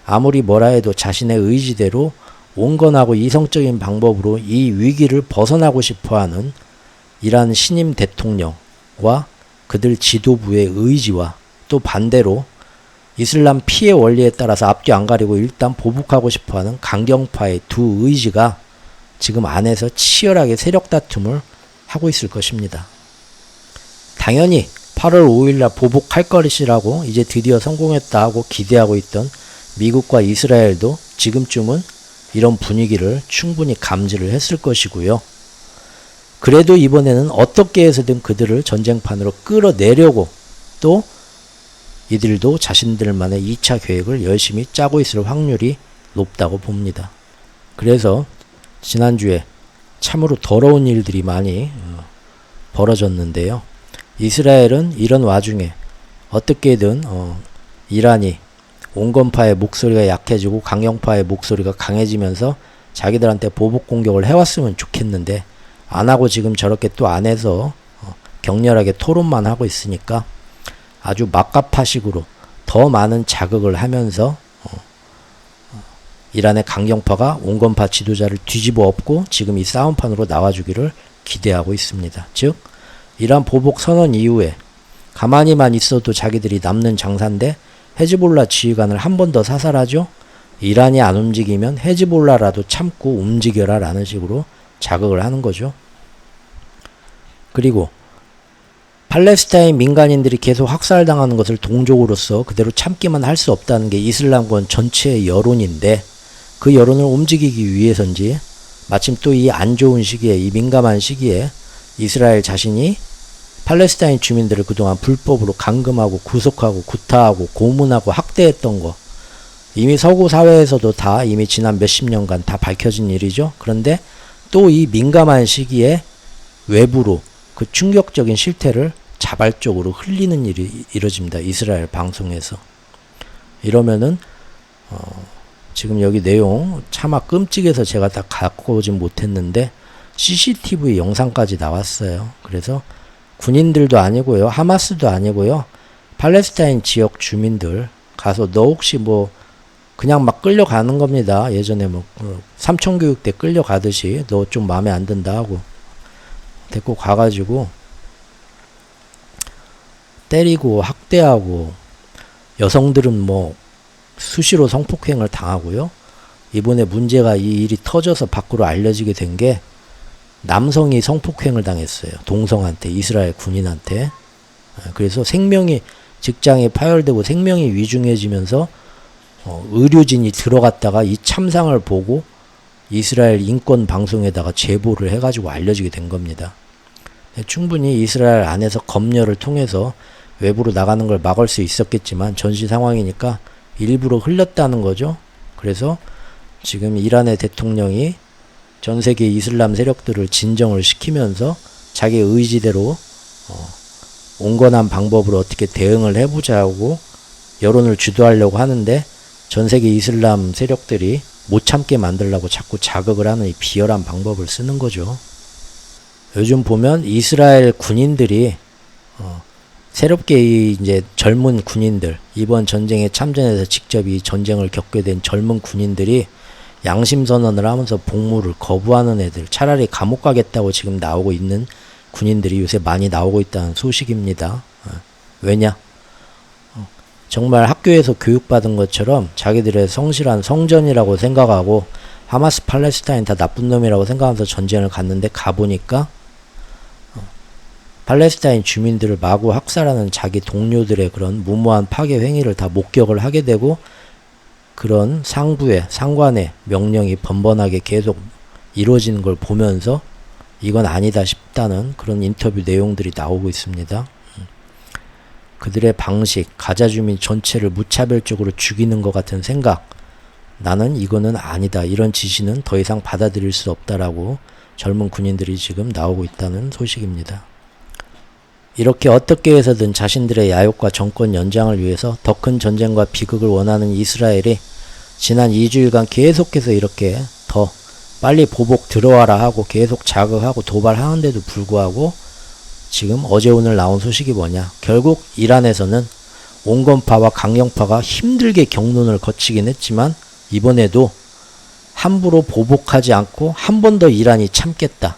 아무리 뭐라 해도 자신의 의지대로 온건하고 이성적인 방법으로 이 위기를 벗어나고 싶어하는 이란 신임 대통령과 그들 지도부의 의지와 또 반대로 이슬람 피해 원리에 따라서 앞뒤 안 가리고 일단 보복하고 싶어하는 강경파의 두 의지가 지금 안에서 치열하게 세력 다툼을 하고 있을 것입니다. 당연히 8월 5일날 보복할 것이라고 이제 드디어 성공했다 하고 기대하고 있던 미국과 이스라엘도 지금쯤은 이런 분위기를 충분히 감지를 했을 것이고요. 그래도 이번에는 어떻게 해서든 그들을 전쟁판으로 끌어내려고 또 이들도 자신들만의 2차 계획을 열심히 짜고 있을 확률이 높다고 봅니다. 그래서 지난주에 참으로 더러운 일들이 많이 벌어졌는데요. 이스라엘은 이런 와중에 어떻게든 이란이 온건파의 목소리가 약해지고 강경파의 목소리가 강해지면서 자기들한테 보복 공격을 해왔으면 좋겠는데 안 하고 지금 저렇게 또 안에서 격렬하게 토론만 하고 있으니까 아주 막가파식으로 더 많은 자극을 하면서 이란의 강경파가 온건파 지도자를 뒤집어 엎고 지금 이 싸움판으로 나와주기를 기대하고 있습니다. 즉 이란 보복 선언 이후에 가만히만 있어도 자기들이 남는 장사인데 헤즈볼라 지휘관을 한 번 더 사살하죠. 이란이 안 움직이면 헤즈볼라라도 참고 움직여라 라는 식으로 자극을 하는 거죠. 그리고 팔레스타인 민간인들이 계속 학살당하는 것을 동족으로서 그대로 참기만 할 수 없다는 게 이슬람권 전체의 여론인데 그 여론을 움직이기 위해서인지 마침 또 이 안 좋은 시기에 이 민감한 시기에 이스라엘 자신이 팔레스타인 주민들을 그동안 불법으로 감금하고 구속하고 구타하고 고문하고 학대했던 거 이미 서구 사회에서도 다 이미 지난 몇십 년간 다 밝혀진 일이죠. 그런데 또 이 민감한 시기에 외부로 그 충격적인 실태를 자발적으로 흘리는 일이 이뤄집니다. 이스라엘 방송에서. 이러면은 지금 여기 내용 차마 끔찍해서 제가 다 갖고 오진 못했는데 CCTV 영상까지 나왔어요. 그래서 군인들도 아니고요. 하마스도 아니고요. 팔레스타인 지역 주민들 가서 너 혹시 뭐 그냥 막 끌려가는 겁니다. 예전에 뭐 삼청교육 때 끌려가듯이 너 좀 마음에 안 든다 하고 데리고 가가지고 때리고 학대하고 여성들은 뭐 수시로 성폭행을 당하고요. 이번에 문제가 이 일이 터져서 밖으로 알려지게 된 게 남성이 성폭행을 당했어요. 동성한테, 이스라엘 군인한테. 그래서 생명이 직장에 파열되고 생명이 위중해지면서 의료진이 들어갔다가 이 참상을 보고 이스라엘 인권 방송에다가 제보를 해가지고 알려지게 된 겁니다. 충분히 이스라엘 안에서 검열을 통해서 외부로 나가는 걸 막을 수 있었겠지만 전시 상황이니까 일부러 흘렸다는 거죠. 그래서 지금 이란의 대통령이 전 세계 이슬람 세력들을 진정을 시키면서 자기 의지대로 온건한 방법으로 어떻게 대응을 해보자고 여론을 주도하려고 하는데 전 세계 이슬람 세력들이 못 참게 만들려고 자꾸 자극을 하는 이 비열한 방법을 쓰는 거죠. 요즘 보면 이스라엘 군인들이 새롭게 이제 젊은 군인들, 이번 전쟁에 참전해서 직접 이 전쟁을 겪게 된 젊은 군인들이 양심선언을 하면서 복무를 거부하는 애들, 차라리 감옥 가겠다고 지금 나오고 있는 군인들이 요새 많이 나오고 있다는 소식입니다. 왜냐? 정말 학교에서 교육받은 것처럼 자기들의 성실한 성전이라고 생각하고 하마스 팔레스타인 다 나쁜 놈이라고 생각하면서 전쟁을 갔는데 가보니까 팔레스타인 주민들을 마구 학살하는 자기 동료들의 그런 무모한 파괴 행위를 다 목격을 하게 되고 그런 상부의 상관의 명령이 번번하게 계속 이루어지는 걸 보면서 이건 아니다 싶다는 그런 인터뷰 내용들이 나오고 있습니다. 그들의 방식, 가자 주민 전체를 무차별적으로 죽이는 것 같은 생각, 나는 이거는 아니다, 이런 지시는 더 이상 받아들일 수 없다라고 젊은 군인들이 지금 나오고 있다는 소식입니다. 이렇게 어떻게 해서든 자신들의 야욕과 정권 연장을 위해서 더 큰 전쟁과 비극을 원하는 이스라엘이 지난 2주일간 계속해서 이렇게 더 빨리 보복 들어와라 하고 계속 자극하고 도발하는데도 불구하고 지금 어제 오늘 나온 소식이 뭐냐, 결국 이란에서는 온건파와 강경파가 힘들게 경론을 거치긴 했지만 이번에도 함부로 보복하지 않고 한 번 더 이란이 참겠다,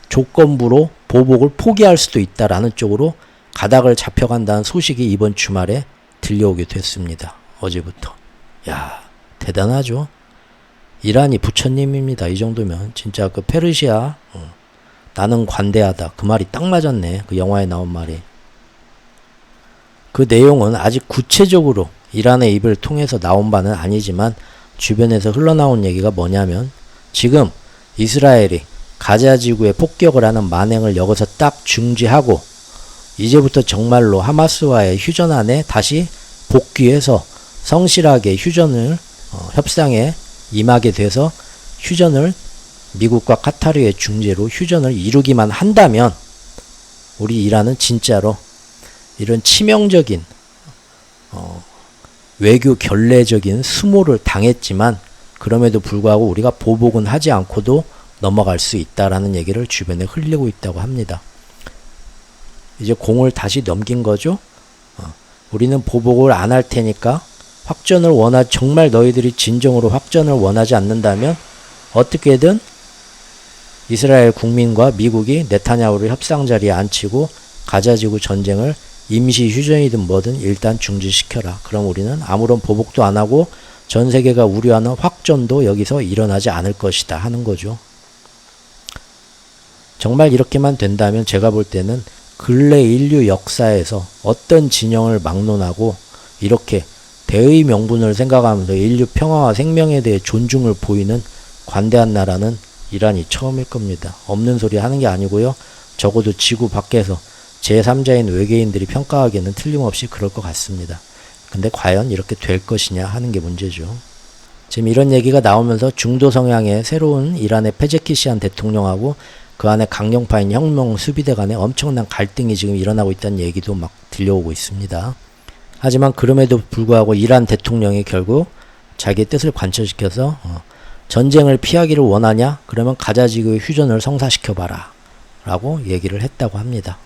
조건부로 보복을 포기할 수도 있다라는 쪽으로 가닥을 잡혀간다는 소식이 이번 주말에 들려오게 됐습니다. 어제부터. 야, 대단하죠. 이란이 부처님입니다. 이 정도면 진짜 그 페르시아 나는 관대하다, 그 말이 딱 맞았네. 그 영화에 나온 말이. 그 내용은 아직 구체적으로 이란의 입을 통해서 나온 바는 아니지만 주변에서 흘러나온 얘기가 뭐냐면 지금 이스라엘이 가자 지구에 폭격을 하는 만행을 여기서 딱 중지하고 이제부터 정말로 하마스와의 휴전안에 다시 복귀해서 성실하게 휴전을 협상에 임하게 돼서 휴전을 미국과 카타르의 중재로 휴전을 이루기만 한다면 우리 이란은 진짜로 이런 치명적인 외교 결례적인 수모를 당했지만 그럼에도 불구하고 우리가 보복은 하지 않고도 넘어갈 수 있다라는 얘기를 주변에 흘리고 있다고 합니다. 이제 공을 다시 넘긴 거죠. 우리는 보복을 안 할 테니까 확전을 정말 너희들이 진정으로 확전을 원하지 않는다면 어떻게든 이스라엘 국민과 미국이 네타냐후를 협상 자리에 앉히고 가자지구 전쟁을 임시 휴전이든 뭐든 일단 중지시켜라. 그럼 우리는 아무런 보복도 안 하고 전 세계가 우려하는 확전도 여기서 일어나지 않을 것이다 하는 거죠. 정말 이렇게만 된다면 제가 볼 때는 근래 인류 역사에서 어떤 진영을 막론하고 이렇게 대의 명분을 생각하면서 인류 평화와 생명에 대해 존중을 보이는 관대한 나라는 이란이 처음일 겁니다. 없는 소리 하는 게 아니고요. 적어도 지구 밖에서 제3자인 외계인들이 평가하기에는 틀림없이 그럴 것 같습니다. 근데 과연 이렇게 될 것이냐 하는 게 문제죠. 지금 이런 얘기가 나오면서 중도 성향의 새로운 이란의 페제키시안 대통령하고 그 안에 강경파인 혁명 수비대 간에 엄청난 갈등이 지금 일어나고 있다는 얘기도 막 들려오고 있습니다. 하지만 그럼에도 불구하고 이란 대통령이 결국 자기의 뜻을 관철시켜서 전쟁을 피하기를 원하냐? 그러면 가자지구의 휴전을 성사시켜봐라 라고 얘기를 했다고 합니다.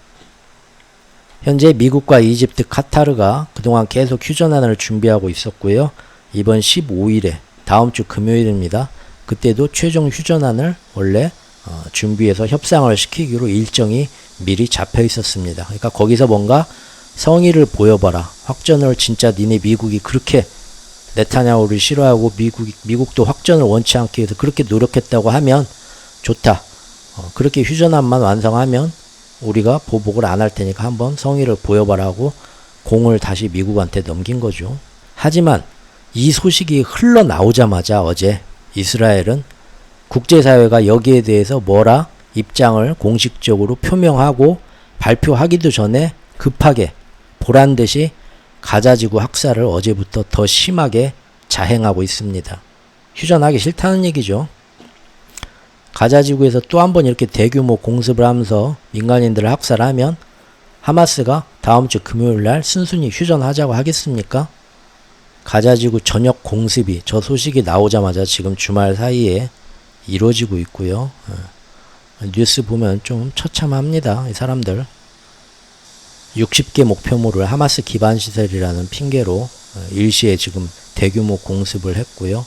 현재 미국과 이집트, 카타르가 그동안 계속 휴전안을 준비하고 있었고요. 이번 15일에 다음 주 금요일입니다. 그때도 최종 휴전안을 원래 준비해서 협상을 시키기로 일정이 미리 잡혀 있었습니다. 그러니까 거기서 뭔가 성의를 보여봐라. 확전을 진짜 니네 미국이 그렇게 네타냐후를 싫어하고 미국도 확전을 원치 않기 위해서 그렇게 노력했다고 하면 좋다. 그렇게 휴전안만 완성하면 우리가 보복을 안 할 테니까 한번 성의를 보여봐라 하고 공을 다시 미국한테 넘긴 거죠. 하지만 이 소식이 흘러나오자마자 어제 이스라엘은 국제사회가 여기에 대해서 뭐라 입장을 공식적으로 표명하고 발표하기도 전에 급하게 보란듯이 가자지구 학살을 어제부터 더 심하게 자행하고 있습니다. 휴전하기 싫다는 얘기죠. 가자지구에서 또 한 번 이렇게 대규모 공습을 하면서 민간인들을 학살하면 하마스가 다음 주 금요일날 순순히 휴전하자고 하겠습니까? 가자지구 전역 공습이 저 소식이 나오자마자 지금 주말 사이에 이루어지고 있고요. 뉴스 보면 좀 처참합니다. 이 사람들 60개 목표물을 하마스 기반 시설이라는 핑계로 일시에 지금 대규모 공습을 했고요.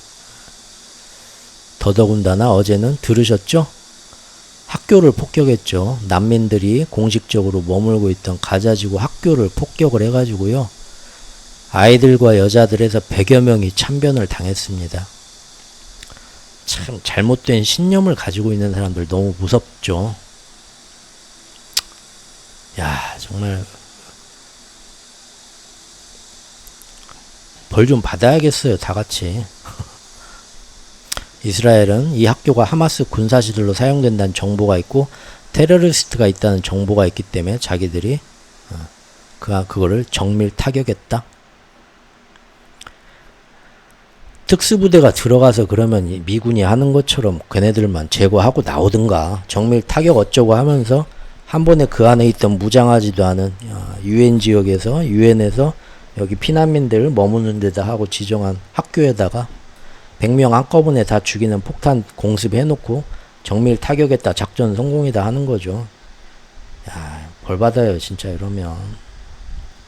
더더군다나 어제는 들으셨죠? 학교를 폭격했죠. 난민들이 공식적으로 머물고 있던 가자지구 학교를 폭격을 해가지고요. 아이들과 여자들에서 100여 명이 참변을 당했습니다. 참 잘못된 신념을 가지고 있는 사람들 너무 무섭죠. 야, 정말 벌 좀 받아야겠어요, 다 같이. 이스라엘은 이 학교가 하마스 군사시설로 사용된다는 정보가 있고 테러리스트가 있다는 정보가 있기 때문에 자기들이 그거를 정밀 타격했다. 특수부대가 들어가서 그러면 미군이 하는 것처럼 걔네들만 제거하고 나오든가 정밀 타격 어쩌고 하면서 한 번에 그 안에 있던 무장하지도 않은 UN 지역에서 UN에서 여기 피난민들 머무는 데다 하고 지정한 학교에다가 100명 한꺼번에 다 죽이는 폭탄 공습해놓고 정밀 타격했다 작전 성공이다 하는 거죠. 야, 벌받아요 진짜 이러면.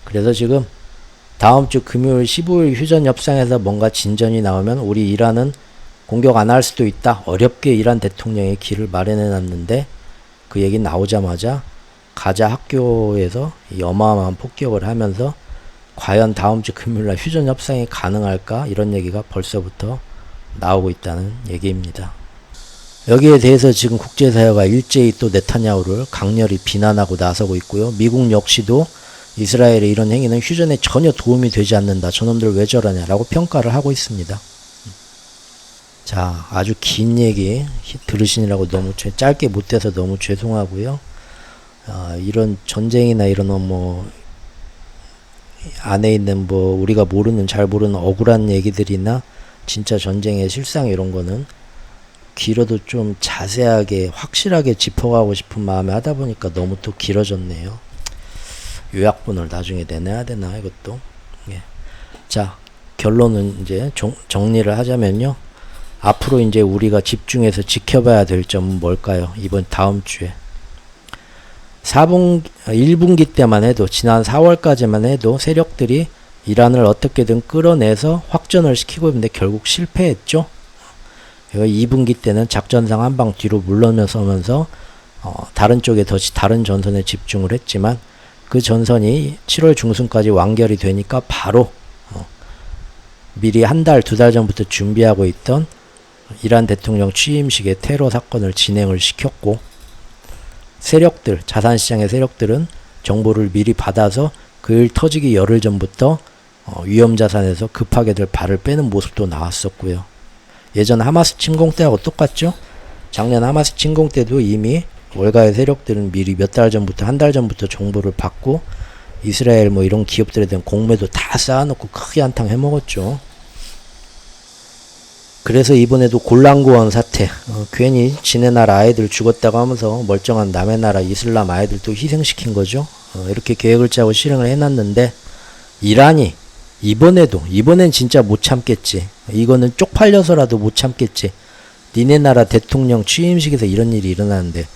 그래서 지금 다음 주 금요일 15일 휴전 협상에서 뭔가 진전이 나오면 우리 이란은 공격 안 할 수도 있다. 어렵게 이란 대통령의 길을 마련해 놨는데 그 얘기 나오자마자 가자 학교에서 이 어마어마한 폭격을 하면서 과연 다음 주 금요일날 휴전 협상이 가능할까? 이런 얘기가 벌써부터 나오고 있다는 얘기입니다. 여기에 대해서 지금 국제사회가 일제히 또 네타냐후를 강렬히 비난하고 나서고 있고요. 미국 역시도 이스라엘의 이런 행위는 휴전에 전혀 도움이 되지 않는다. 저놈들 왜 저러냐라고 평가를 하고 있습니다. 자, 아주 긴 얘기 들으시느라고 너무 짧게 못해서 너무 죄송하고요. 이런 전쟁이나 이런 안에 있는 우리가 모르는 잘 모르는 억울한 얘기들이나 진짜 전쟁의 실상 이런 거는 길어도 좀 자세하게 확실하게 짚어가고 싶은 마음에 하다 보니까 너무 또 길어졌네요. 요약본을 나중에 내놔야 되나 이것도. 예. 자, 결론은 이제 정리를 하자면요. 앞으로 이제 우리가 집중해서 지켜봐야 될 점은 뭘까요? 이번 다음 주에 1분기 때만 해도 지난 4월까지만 해도 세력들이 이란을 어떻게든 끌어내서 확전을 시키고 있는데 결국 실패했죠. 2분기 때는 작전상 한 방 뒤로 물러서면서 다른 쪽에 다른 전선에 집중을 했지만 그 전선이 7월 중순까지 완결이 되니까 바로 미리 한 달, 두 달 전부터 준비하고 있던 이란 대통령 취임식의 테러 사건을 진행을 시켰고 세력들, 자산시장의 세력들은 정보를 미리 받아서 그 일 터지기 열흘 전부터 위험자산에서 급하게들 발을 빼는 모습도 나왔었고요. 예전 하마스 침공 때하고 똑같죠? 작년 하마스 침공 때도 이미 월가의 세력들은 미리 몇 달 전부터 한 달 전부터 정보를 받고 이스라엘 이런 기업들에 대한 공매도 다 쌓아놓고 크게 한탕 해먹었죠. 그래서 이번에도 골란구원 사태, 괜히 지네 나라 아이들 죽었다고 하면서 멀쩡한 남의 나라 이슬람 아이들도 희생시킨 거죠. 이렇게 계획을 짜고 실행을 해놨는데 이란이 이번엔 진짜 못 참겠지. 이거는 쪽팔려서라도 못 참겠지. 니네 나라 대통령 취임식에서 이런 일이 일어나는데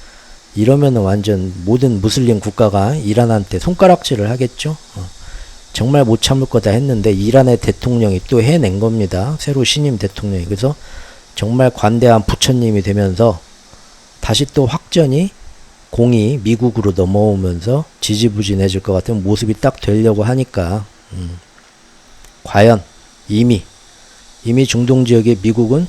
이러면은 완전 모든 무슬림 국가가 이란한테 손가락질을 하겠죠. 정말 못 참을 거다 했는데 이란의 대통령이 또 해낸 겁니다. 새로 신임 대통령이. 그래서 정말 관대한 부처님이 되면서 다시 또 확전이 공이 미국으로 넘어오면서 지지부진해질 것 같은 모습이 딱 되려고 하니까 과연 이미 중동 지역에 미국은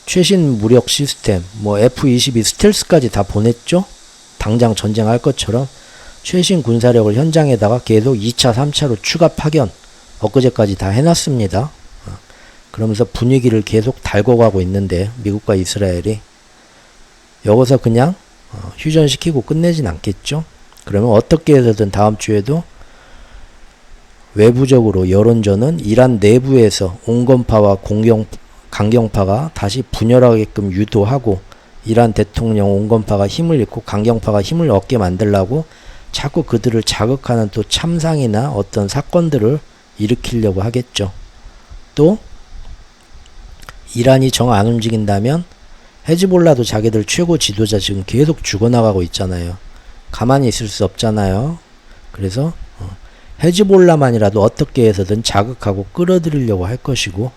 최신 무력 시스템 F-22 스텔스까지 다 보냈죠. 당장 전쟁할 것처럼 최신 군사력을 현장에다가 계속 2차, 3차로 추가 파견 엊그제까지 다 해놨습니다. 그러면서 분위기를 계속 달고 가고 있는데 미국과 이스라엘이 여기서 그냥 휴전시키고 끝내진 않겠죠. 그러면 어떻게 해서든 다음 주에도 외부적으로 여론전은 이란 내부에서 온건파와 강경파가 다시 분열하게끔 유도하고 이란 대통령 온건파가 힘을 잃고 강경파가 힘을 얻게 만들려고 자꾸 그들을 자극하는 또 참상이나 어떤 사건들을 일으키려고 하겠죠. 또 이란이 정 안 움직인다면 헤즈볼라도 자기들 최고 지도자 지금 계속 죽어나가고 있잖아요. 가만히 있을 수 없잖아요. 그래서 헤즈볼라만이라도 어떻게 해서든 자극하고 끌어들이려고 할 것이고,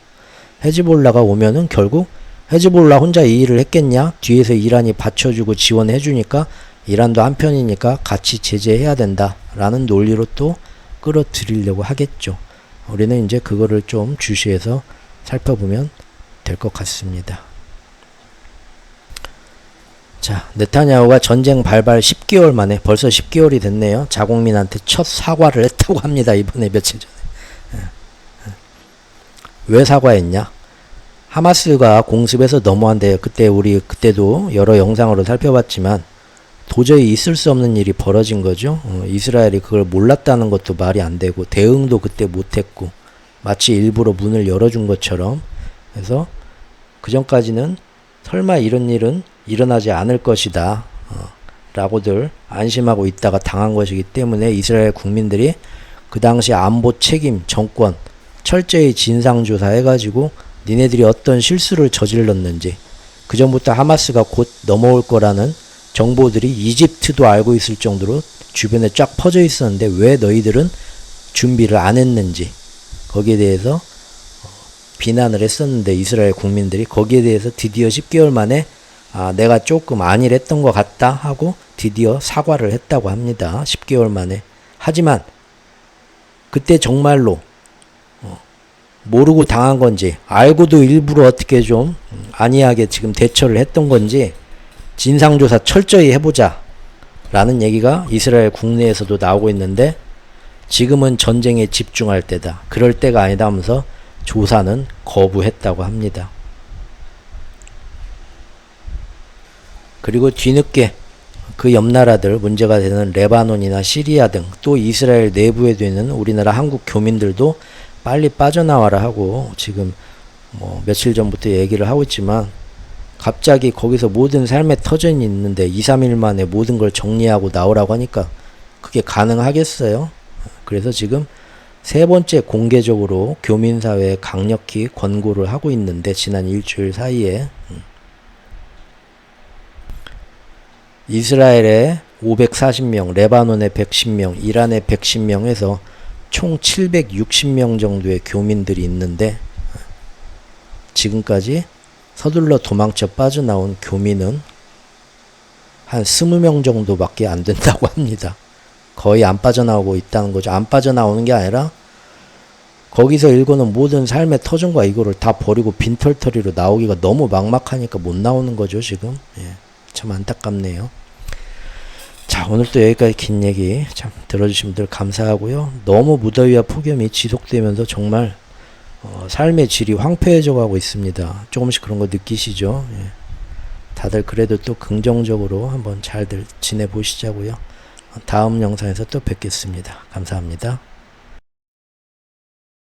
헤즈볼라가 오면은 결국 헤즈볼라 혼자 이 일을 했겠냐? 뒤에서 이란이 받쳐주고 지원해주니까 이란도 한편이니까 같이 제재해야 된다 라는 논리로 또 끌어들이려고 하겠죠. 우리는 이제 그거를 좀 주시해서 살펴보면 될 것 같습니다. 자, 네타냐후가 전쟁 발발 10개월 만에, 벌써 10개월이 됐네요. 자국민한테 첫 사과를 했다고 합니다. 이번에 며칠 전에. 왜 사과했냐? 하마스가 공습에서 넘어간대요. 그때도 여러 영상으로 살펴봤지만 도저히 있을 수 없는 일이 벌어진 거죠. 이스라엘이 그걸 몰랐다는 것도 말이 안 되고, 대응도 그때 못했고, 마치 일부러 문을 열어준 것처럼. 그래서 그 전까지는 설마 이런 일은 일어나지 않을 것이다 라고들 안심하고 있다가 당한 것이기 때문에 이스라엘 국민들이 그 당시 안보 책임 정권 철저히 진상조사 해가지고 니네들이 어떤 실수를 저질렀는지, 그 전부터 하마스가 곧 넘어올 거라는 정보들이 이집트도 알고 있을 정도로 주변에 쫙 퍼져 있었는데 왜 너희들은 준비를 안 했는지, 거기에 대해서 비난을 했었는데 이스라엘 국민들이 거기에 대해서 드디어 10개월 만에 내가 조금 안일했던 것 같다 하고 드디어 사과를 했다고 합니다. 10개월 만에. 하지만 그때 정말로 모르고 당한 건지 알고도 일부러 어떻게 좀 안이하게 지금 대처를 했던 건지 진상조사 철저히 해보자 라는 얘기가 이스라엘 국내에서도 나오고 있는데, 지금은 전쟁에 집중할 때다, 그럴 때가 아니다 하면서 조사는 거부했다고 합니다. 그리고 뒤늦게 그 옆나라들, 문제가 되는 레바논이나 시리아 등 또 이스라엘 내부에도 있는 우리나라 한국 교민들도 빨리 빠져나와라 하고 지금 며칠 전부터 얘기를 하고 있지만, 갑자기 거기서 모든 삶의 터전이 있는데 2, 3일 만에 모든 걸 정리하고 나오라고 하니까 그게 가능하겠어요? 그래서 지금 세 번째 공개적으로 교민사회에 강력히 권고를 하고 있는데, 지난 일주일 사이에 이스라엘에 540명, 레바논에 110명, 이란에 110명 해서 총 760명 정도의 교민들이 있는데, 지금까지 서둘러 도망쳐 빠져나온 교민은 한 20명 정도밖에 안 된다고 합니다. 거의 안 빠져나오고 있다는 거죠. 안 빠져나오는 게 아니라 거기서 일궈놓은 모든 삶의 터전과 이거를 다 버리고 빈털터리로 나오기가 너무 막막하니까 못 나오는 거죠, 지금. 참 안타깝네요. 자, 오늘 또 여기까지 긴 얘기 참 들어주신 분들 감사하고요. 너무 무더위와 폭염이 지속되면서 정말 삶의 질이 황폐해져 가고 있습니다. 조금씩 그런 거 느끼시죠? 다들 그래도 또 긍정적으로 한번 잘들 지내보시자고요. 다음 영상에서 또 뵙겠습니다. 감사합니다.